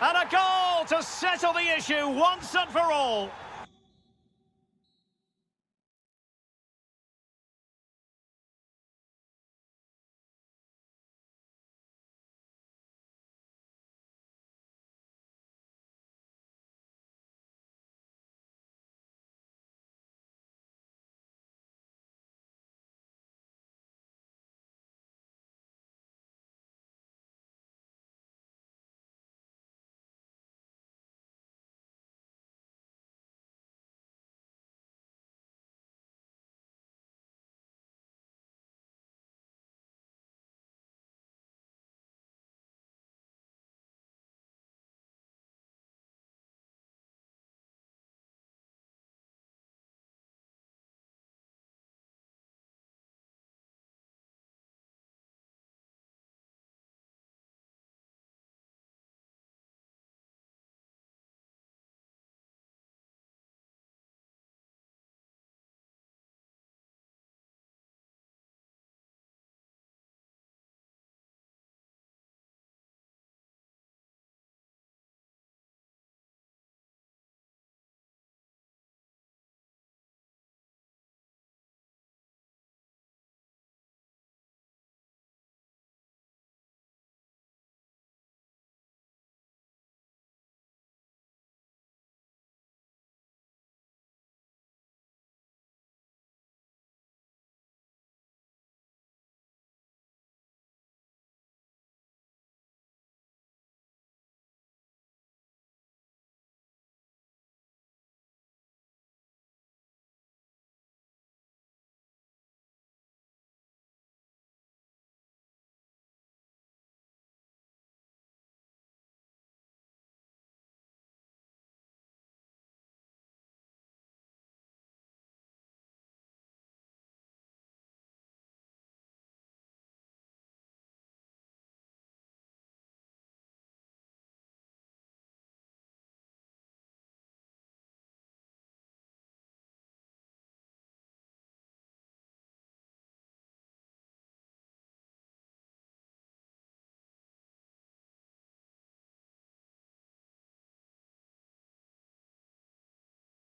And a goal to settle the issue once and for all.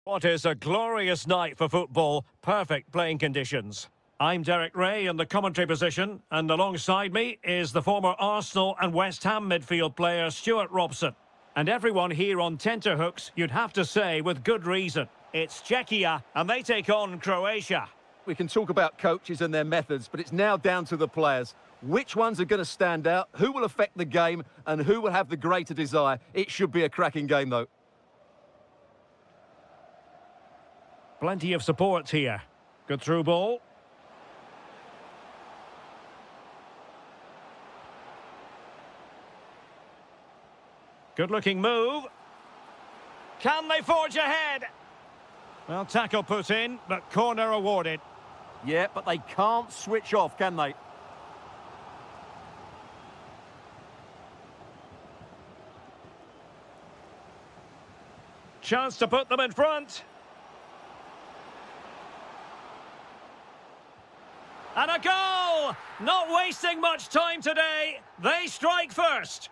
What is a glorious night for football, perfect playing conditions. I'm Derek Ray in the commentary position, and alongside me is the former Arsenal and West Ham midfield player Stuart Robson. And everyone here on tenterhooks, you'd have to say with good reason. It's Czechia, and they take on Croatia. We can talk about coaches and their methods, but it's now down to the players. Which ones are going to stand out, who will affect the game, and who will have the greater desire? It should be a cracking game, though. Plenty of support here. Good through ball. Good-looking move. Can they forge ahead? Well, tackle put in, but corner awarded. Yeah, but they can't switch off, can they? Chance to put them in front. And a goal! Not wasting much time today. They strike first.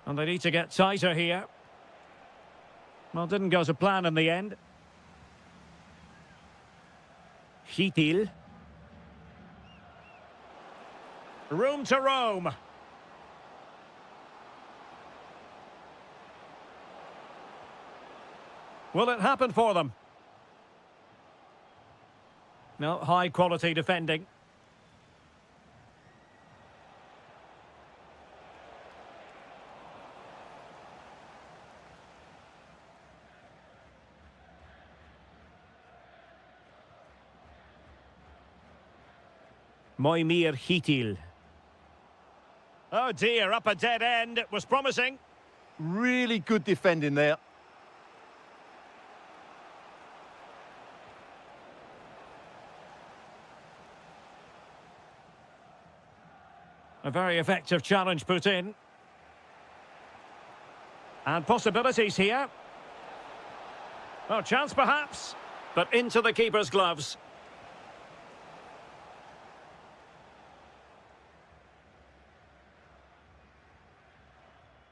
And they need to get tighter here. Well, didn't go to plan in the end. Hitil. Room to roam. Will it happen for them? No, high quality defending. Moimir Hitil. Oh dear, up a dead end. It was promising. Really good defending there. A very effective challenge put in. And possibilities here. Oh, chance perhaps. But into the keeper's gloves.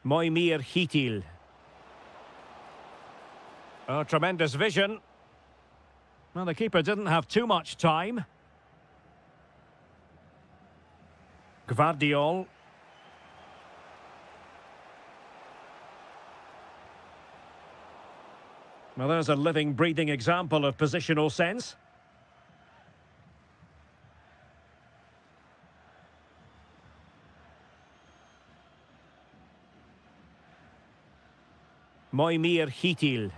Moimir Hitil. Oh, tremendous vision. Well, the keeper didn't have too much time. Gvardiol. Well, there's a living, breathing example of positional sense. Moimir Hitil.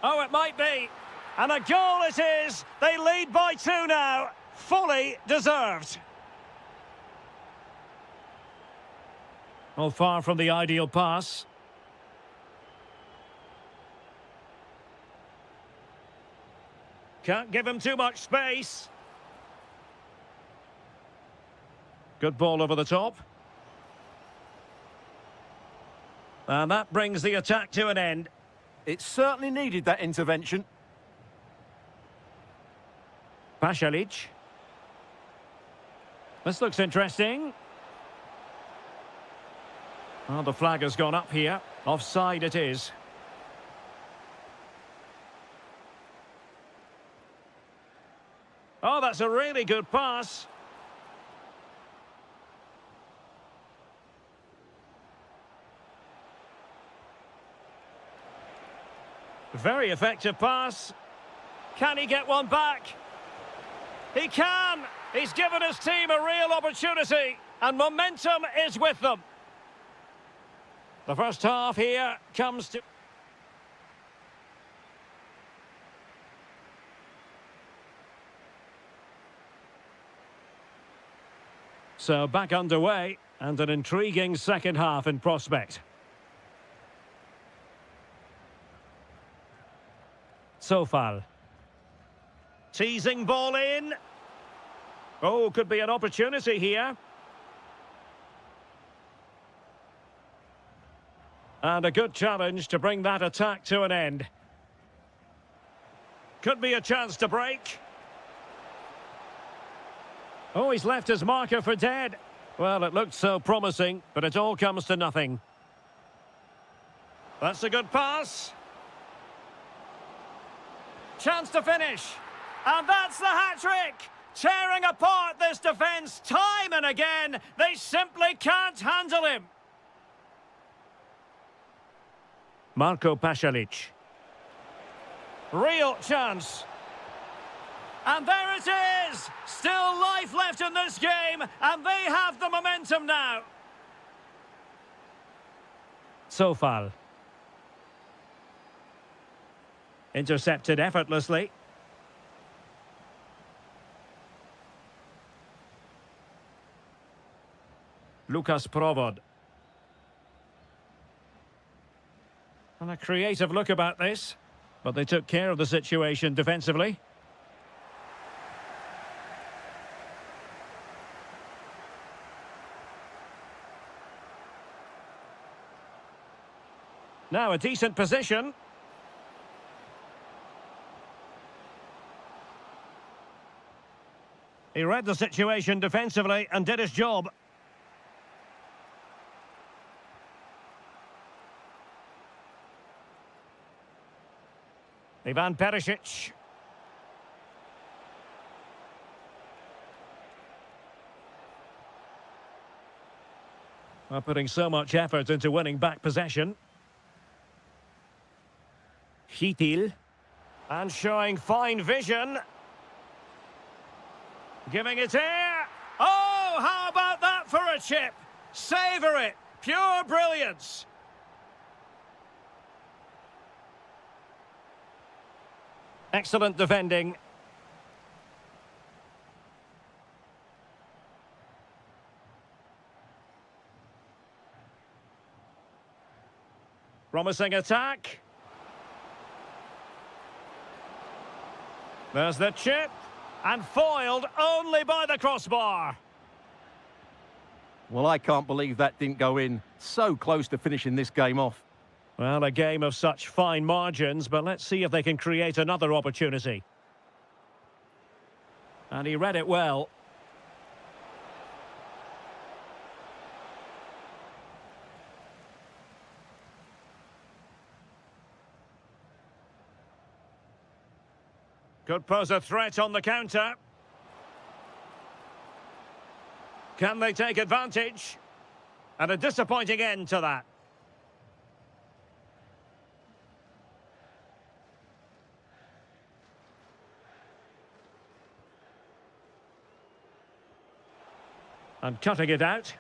Oh, it might be. And a goal it is. They lead by 2 now. Fully deserved. Well, far from the ideal pass. Can't give him too much space. Good ball over the top. And that brings the attack to an end. It certainly needed that intervention. Pasalic. This looks interesting. Oh, the flag has gone up here. Offside it is. Oh, that's a really good pass. Very effective pass. Can he get one back? He can! He's given his team a real opportunity, and momentum is with them. The first half here comes to... So back underway, and an intriguing second half in prospect. Sofal. Teasing ball in. Oh, could be an opportunity here. And a good challenge to bring that attack to an end. Could be a chance to break. Oh, he's left his marker for dead. Well, it looked so promising, but it all comes to nothing. That's a good pass. Chance to finish. And that's the hat-trick! Tearing apart this defence time and again. They simply can't handle him. Marko Pasalic. Real chance. And there it is! Still life left in this game, and they have the momentum now. Sofal. Intercepted effortlessly. Lukas Provod. And a creative look about this, but they took care of the situation defensively. Now a decent position. He read the situation defensively and did his job. Ivan Perisic. Well, putting so much effort into winning back possession. Hitil. And showing fine vision. Giving it air. Oh, how about that for a chip? Savour it. Pure brilliance. Excellent defending. Promising attack. There's the chip. And foiled only by the crossbar. Well, I can't believe that didn't go in. So close to finishing this game off. Well, a game of such fine margins, but let's see if they can create another opportunity. And he read it well. Could pose a threat on the counter. Can they take advantage? And a disappointing end to that. And cutting it out.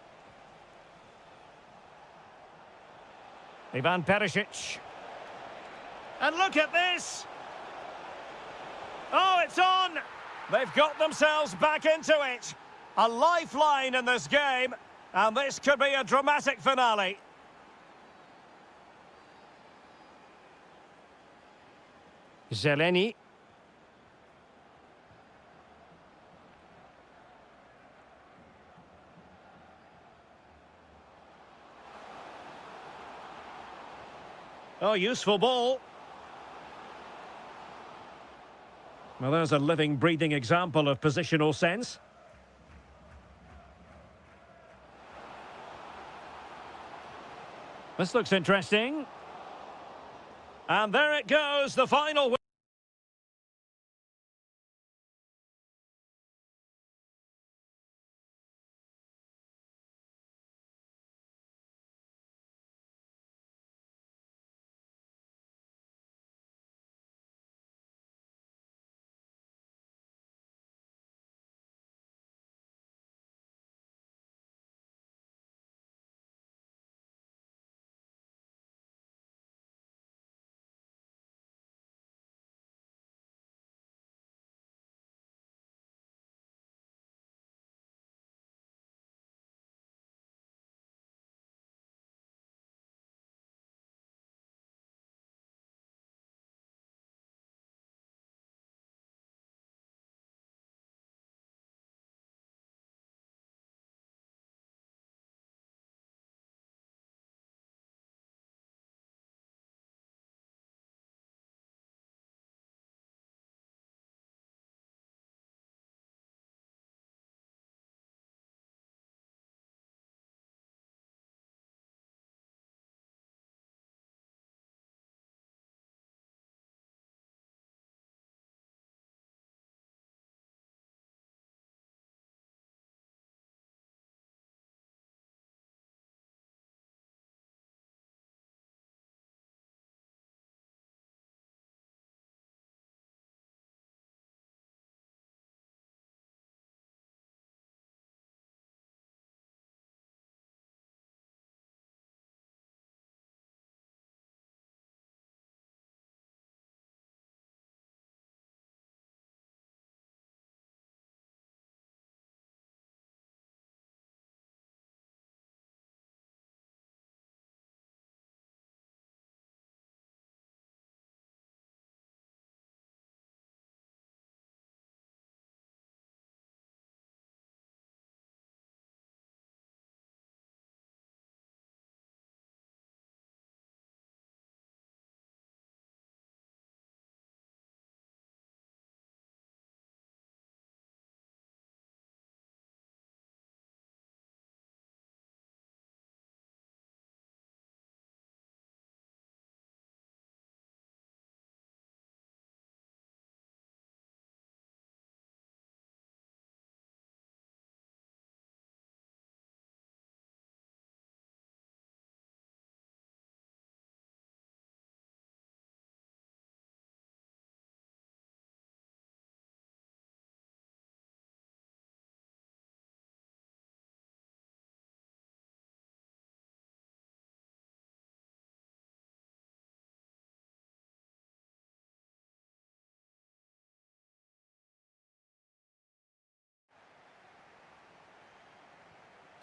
Ivan Perisic. And look at this! Oh, it's on! They've got themselves back into it. A lifeline in this game, and this could be a dramatic finale. Zeleny. Oh, useful ball. Well, there's a living, breathing example of positional sense. This looks interesting. And there it goes, the final.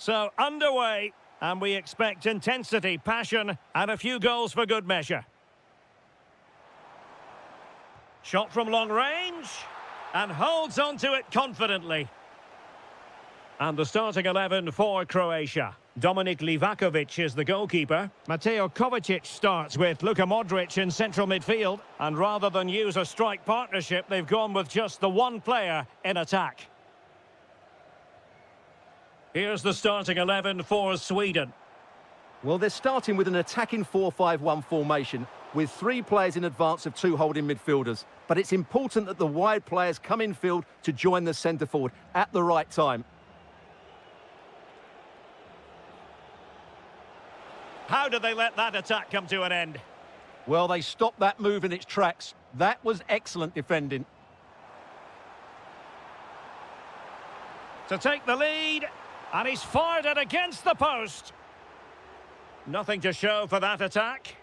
So, underway, and we expect intensity, passion, and a few goals for good measure. Shot from long range, and holds onto it confidently. And the starting 11 for Croatia. Dominik Livakovic is the goalkeeper. Mateo Kovacic starts with Luka Modric in central midfield. And rather than use a strike partnership, they've gone with just the one player in attack. Here's the starting 11 for Sweden. Well, they're starting with an attacking 4-5-1 formation with 3 players in advance of 2 holding midfielders. But it's important that the wide players come in field to join the centre forward at the right time. How did they let that attack come to an end? Well, they stopped that move in its tracks. That was excellent defending. To take the lead, and he's fired it against the post. Nothing to show for that attack.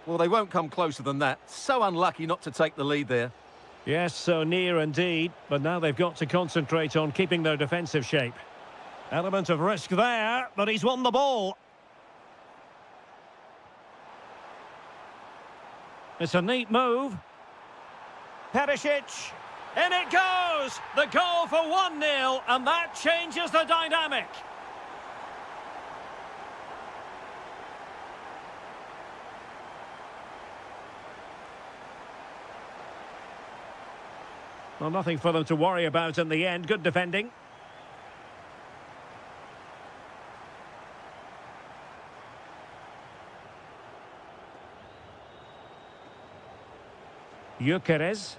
Well, they won't come closer than that. So unlucky not to take the lead there. Yes, so near indeed, but now they've got to concentrate on keeping their defensive shape. Element of risk there, but he's won the ball. It's a neat move. Perisic, in it goes! The goal for 1-0, and that changes the dynamic. Well, nothing for them to worry about in the end. Good defending. Gyökeres.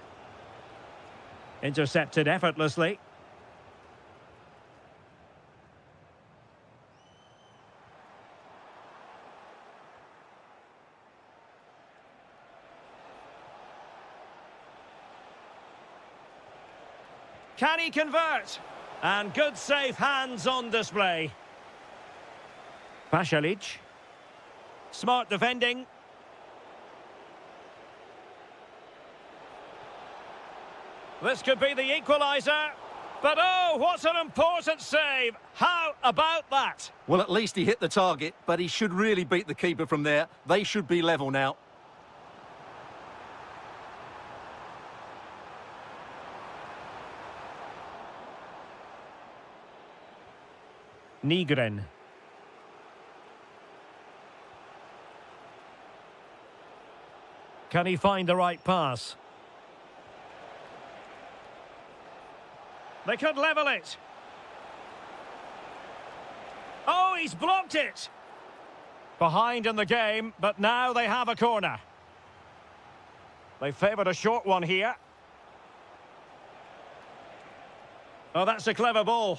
Intercepted effortlessly. Can he convert? And good safe hands on display. Pasalic. Smart defending. This could be the equaliser. But oh, what an important save. How about that? Well, at least he hit the target, but he should really beat the keeper from there. They should be level now. Nygren. Can he find the right pass? They could level it. Oh, he's blocked it. Behind in the game, but now they have a corner. They favoured a short one here. Oh, that's a clever ball.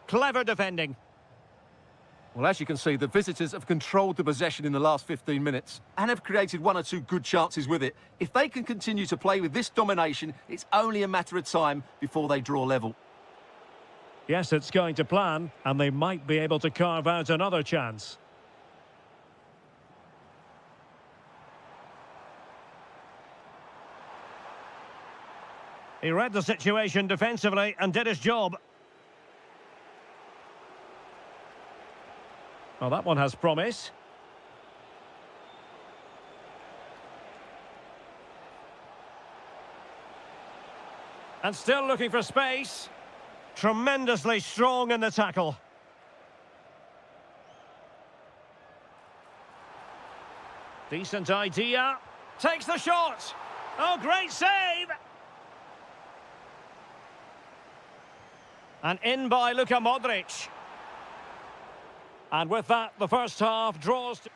Clever defending. Well, as you can see, the visitors have controlled the possession in the last 15 minutes and have created 1 or 2 good chances with it. If they can continue to play with this domination, it's only a matter of time before they draw level. Yes, it's going to plan, and they might be able to carve out another chance. He read the situation defensively and did his job. Well, that one has promise. And still looking for space. Tremendously strong in the tackle. Decent idea. Takes the shot. Oh, great save. And in by Luka Modric. And with that, the first half draws to...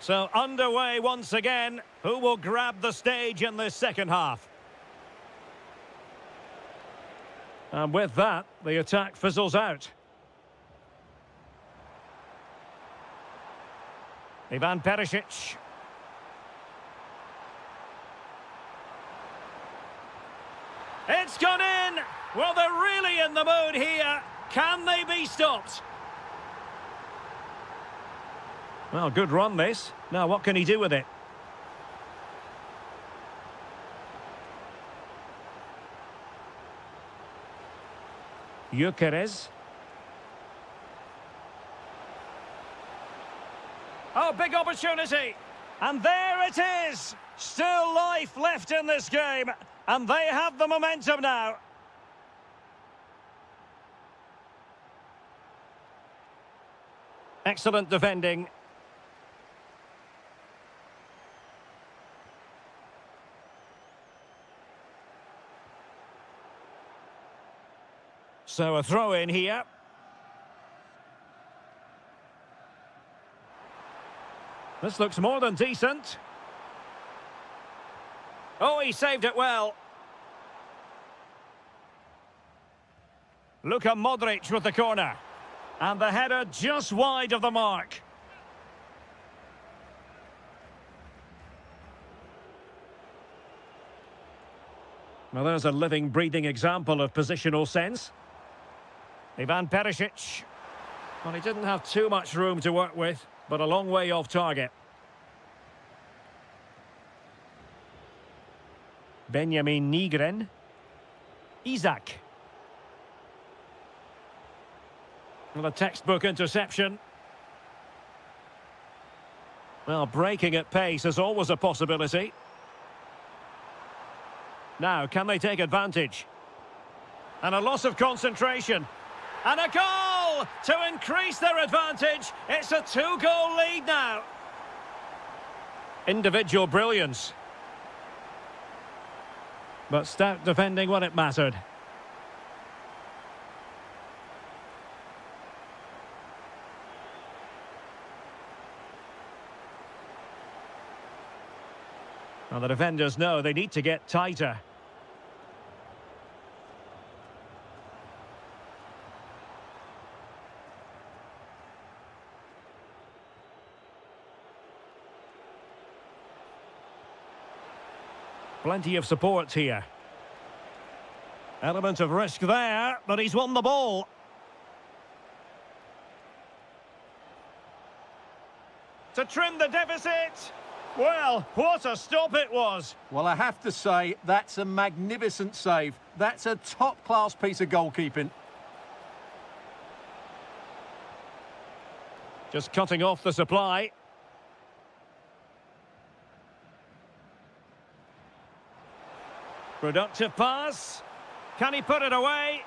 So underway once again. Who will grab the stage in this second half? And with that, the attack fizzles out. Ivan Perisic. It's gone in! Well, they're really in the mood here. Can they be stopped? Well, good run this. Now, what can he do with it? Gyökeres. Oh, big opportunity. And there it is. Still life left in this game. And they have the momentum now. Excellent defending. So a throw in here. This looks more than decent. Oh, he saved it well. Luka Modric with the corner. And the header just wide of the mark. Well, there's a living, breathing example of positional sense. Ivan Perisic. Well, he didn't have too much room to work with, but a long way off target. Benjamin Nygren. Isak. Well, a textbook interception. Well, breaking at pace is always a possibility. Now, can they take advantage? And a loss of concentration. And a goal to increase their advantage. It's a two-goal lead now. Individual brilliance. But stout defending when it mattered. Well, the defenders know they need to get tighter. Plenty of support here. Element of risk there, but he's won the ball. To trim the deficit. Well, what a stop it was. Well, I have to say, that's a magnificent save. That's a top-class piece of goalkeeping. Just cutting off the supply. Productive pass. Can he put it away?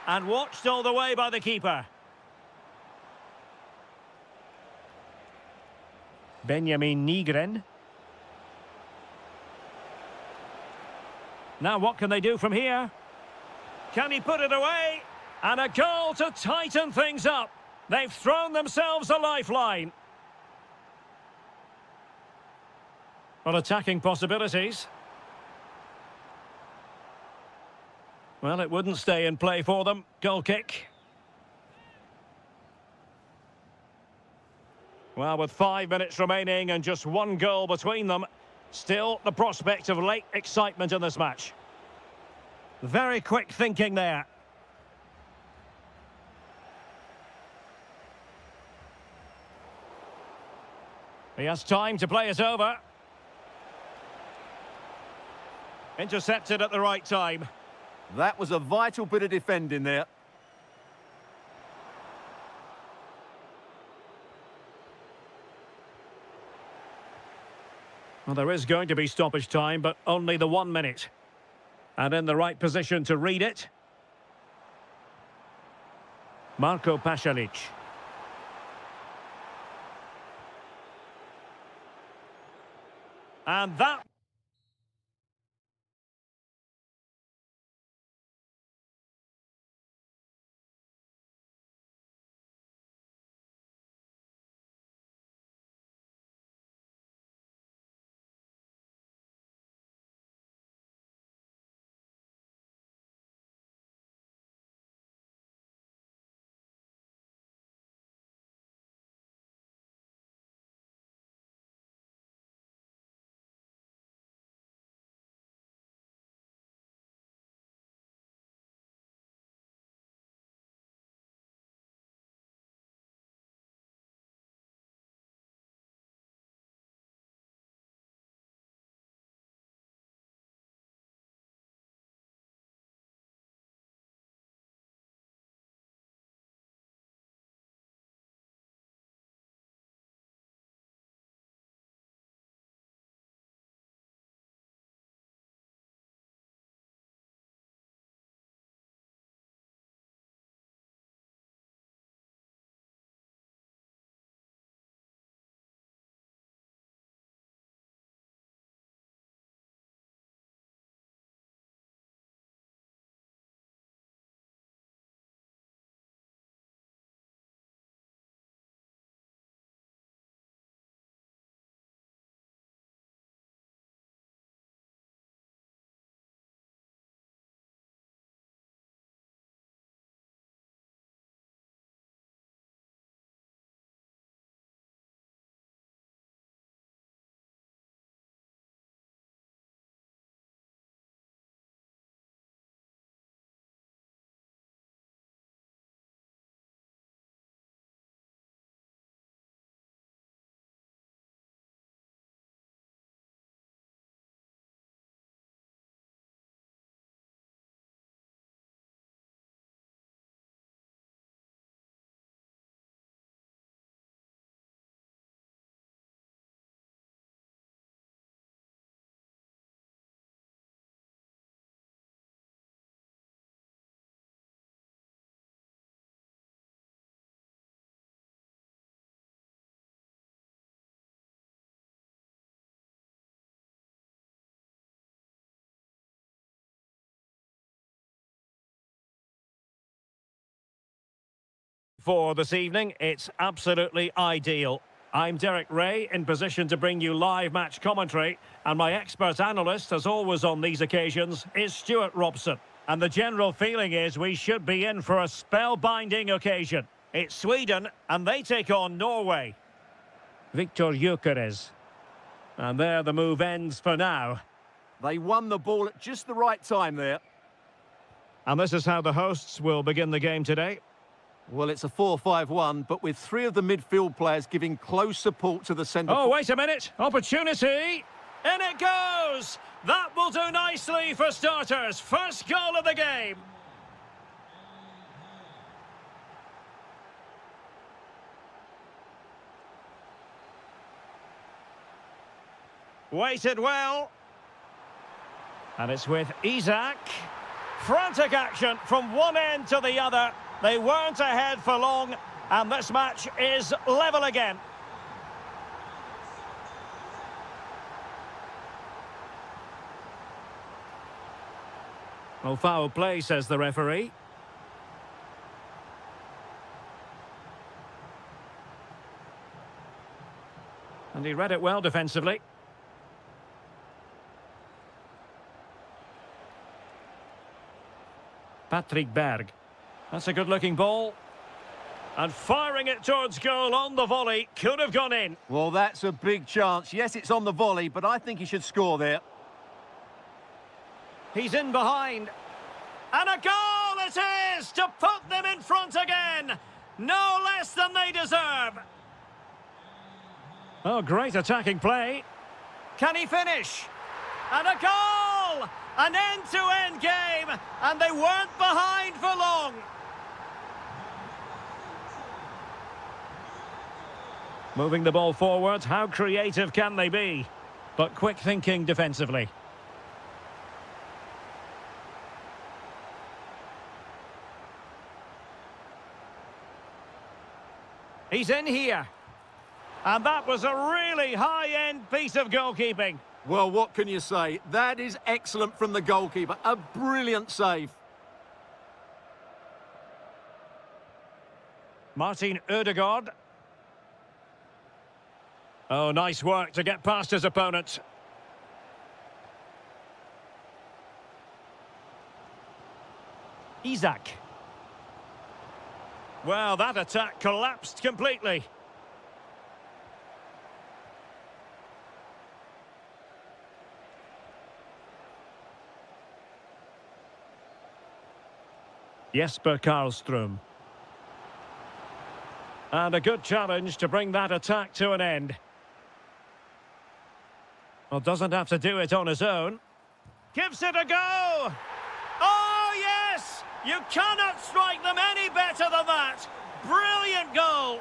And watched all the way by the keeper. Benjamin Nygren. Now what can they do from here? Can he put it away? And a goal to tighten things up. They've thrown themselves a lifeline. Well, attacking possibilities. Well, it wouldn't stay in play for them. Goal kick. Well, with 5 minutes remaining and just one goal between them, still the prospect of late excitement in this match. Very quick thinking there. He has time to play it over. Intercepted at the right time. That was a vital bit of defending there. Well, there is going to be stoppage time, but only the 1 minute. And in the right position to read it. Marko Pasalic. And that for this evening, it's absolutely ideal. I'm Derek Ray, in position to bring you live match commentary, and my expert analyst, as always on these occasions, is Stuart Robson. And the general feeling is we should be in for a spellbinding occasion. It's Sweden, and they take on Norway. Victor Gyökeres. And there the move ends for now. They won the ball at just the right time there. And this is how the hosts will begin the game today. Well, it's a 4-5-1, but with three of the midfield players giving close support to the centre. Oh, wait a minute. Opportunity. In it goes. That will do nicely for starters. First goal of the game. Waited well. And it's with Isak. Frantic action from one end to the other. They weren't ahead for long, and this match is level again. Oh, foul play, says the referee. And he read it well defensively. Patrick Berg. That's a good-looking ball. And firing it towards goal on the volley. Could have gone in. Well, that's a big chance. Yes, it's on the volley, but I think he should score there. He's in behind. And a goal it is to put them in front again. No less than they deserve. Oh, great attacking play. Can he finish? And a goal! An end-to-end game, and they weren't behind for long. Moving the ball forward, how creative can they be? But quick thinking defensively. He's in here. And that was a really high-end piece of goalkeeping. Well, what can you say? That is excellent from the goalkeeper. A brilliant save. Martin Ødegaard. Oh, nice work to get past his opponent. Isak. Well, that attack collapsed completely. Jesper Karlström. And a good challenge to bring that attack to an end. Well, doesn't have to do it on his own. Gives it a go! Oh, yes! You cannot strike them any better than that! Brilliant goal!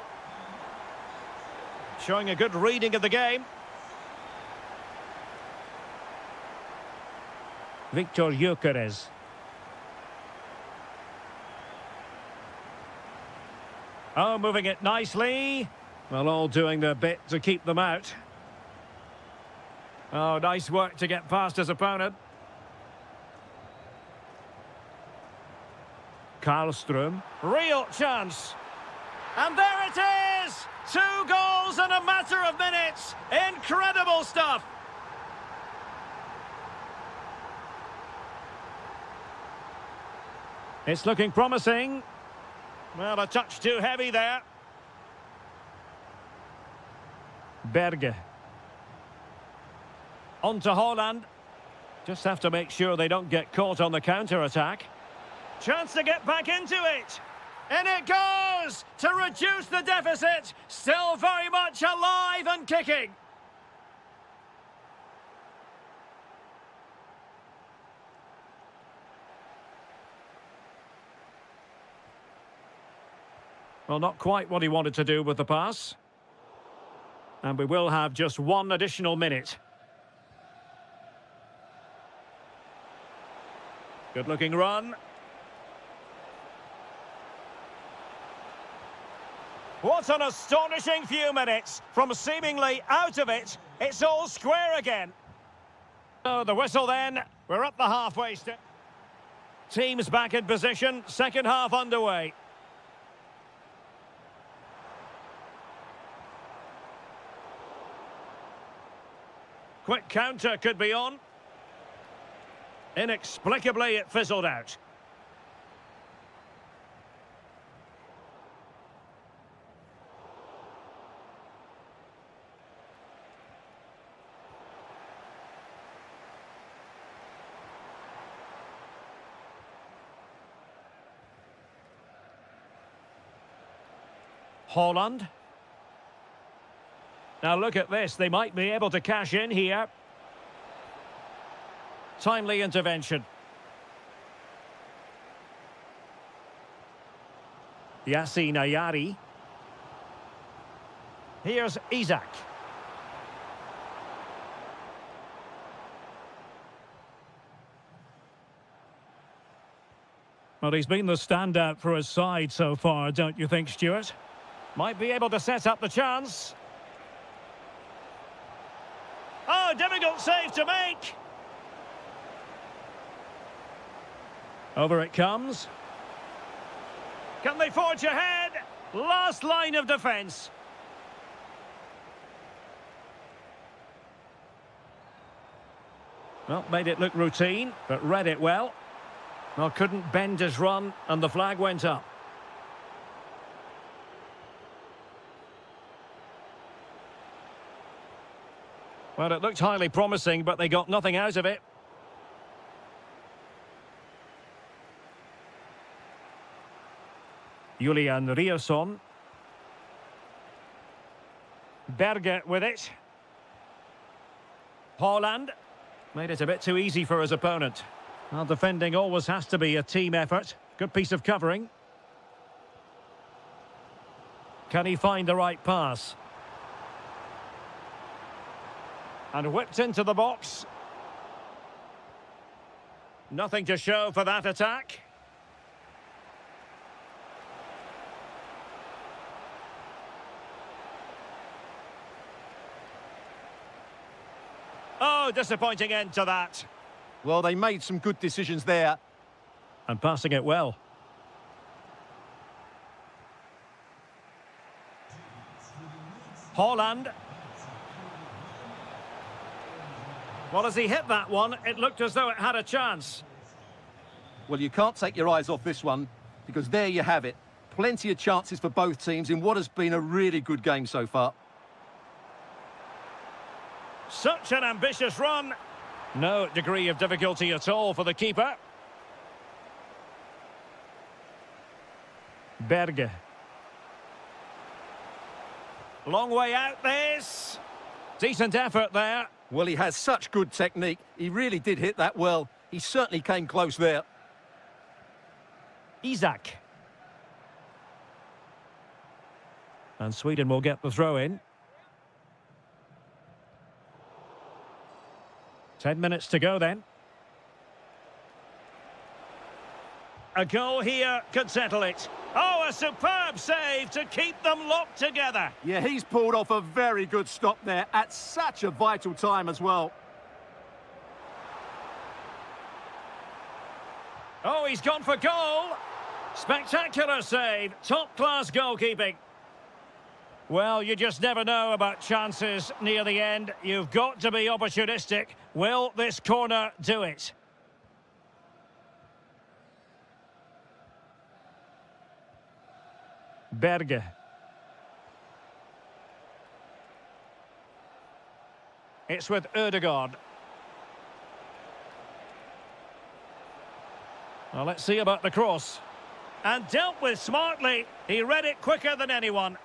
Showing a good reading of the game. Victor Gyökeres. Oh, moving it nicely. Well, all doing their bit to keep them out. Oh, nice work to get past his opponent. Karlström. Real chance. And there it is! 2 goals in a matter of minutes. Incredible stuff. It's looking promising. Well, a touch too heavy there. Berge. On to Haaland. Just have to make sure they don't get caught on the counter-attack. Chance to get back into it. In it goes to reduce the deficit. Still very much alive and kicking. Well, not quite what he wanted to do with the pass. And we will have just 1 additional minute. Good-looking run. What an astonishing few minutes. From seemingly out of it, it's all square again. Oh, the whistle then. We're up the halfway step. Teams back in position. Second half underway. Quick counter could be on. Inexplicably, it fizzled out. Holland. Now look at this, they might be able to cash in here. Timely intervention. Yassi Nayari. Here's Isaac. Well, he's been the standout for his side so far, don't you think, Stuart? Might be able to set up the chance. Oh, difficult save to make. Over it comes. Can they forge ahead? Last line of defence. Well, made it look routine, but read it well. Well, couldn't bend his run, and the flag went up. Well, it looked highly promising, but they got nothing out of it. Julian Rierson. Berge with it. Holland. Made it a bit too easy for his opponent. Well, defending always has to be a team effort. Good piece of covering. Can he find the right pass? And whipped into the box. Nothing to show for that attack. Oh, disappointing end to that. Well, they made some good decisions there. And passing it well. Holland. Well, as he hit that one, it looked as though it had a chance. Well, you can't take your eyes off this one, because there you have it. Plenty of chances for both teams in what has been a really good game so far. Such an ambitious run. No degree of difficulty at all for the keeper. Berge. Long way out this. Decent effort there. Well, he has such good technique. He really did hit that well. He certainly came close there. Isaac. And Sweden will get the throw in. 10 minutes to go then. A goal here could settle it. Oh, a superb save to keep them locked together. Yeah, he's pulled off a very good stop there at such a vital time as well. Oh, he's gone for goal. Spectacular save. Top-class goalkeeping. Well, you just never know about chances near the end. You've got to be opportunistic. Will this corner do it? Berge. It's with Ødegaard. Well, let's see about the cross. And dealt with smartly. He read it quicker than anyone.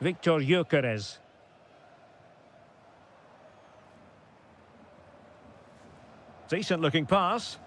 Victor Gyökeres. Decent looking pass.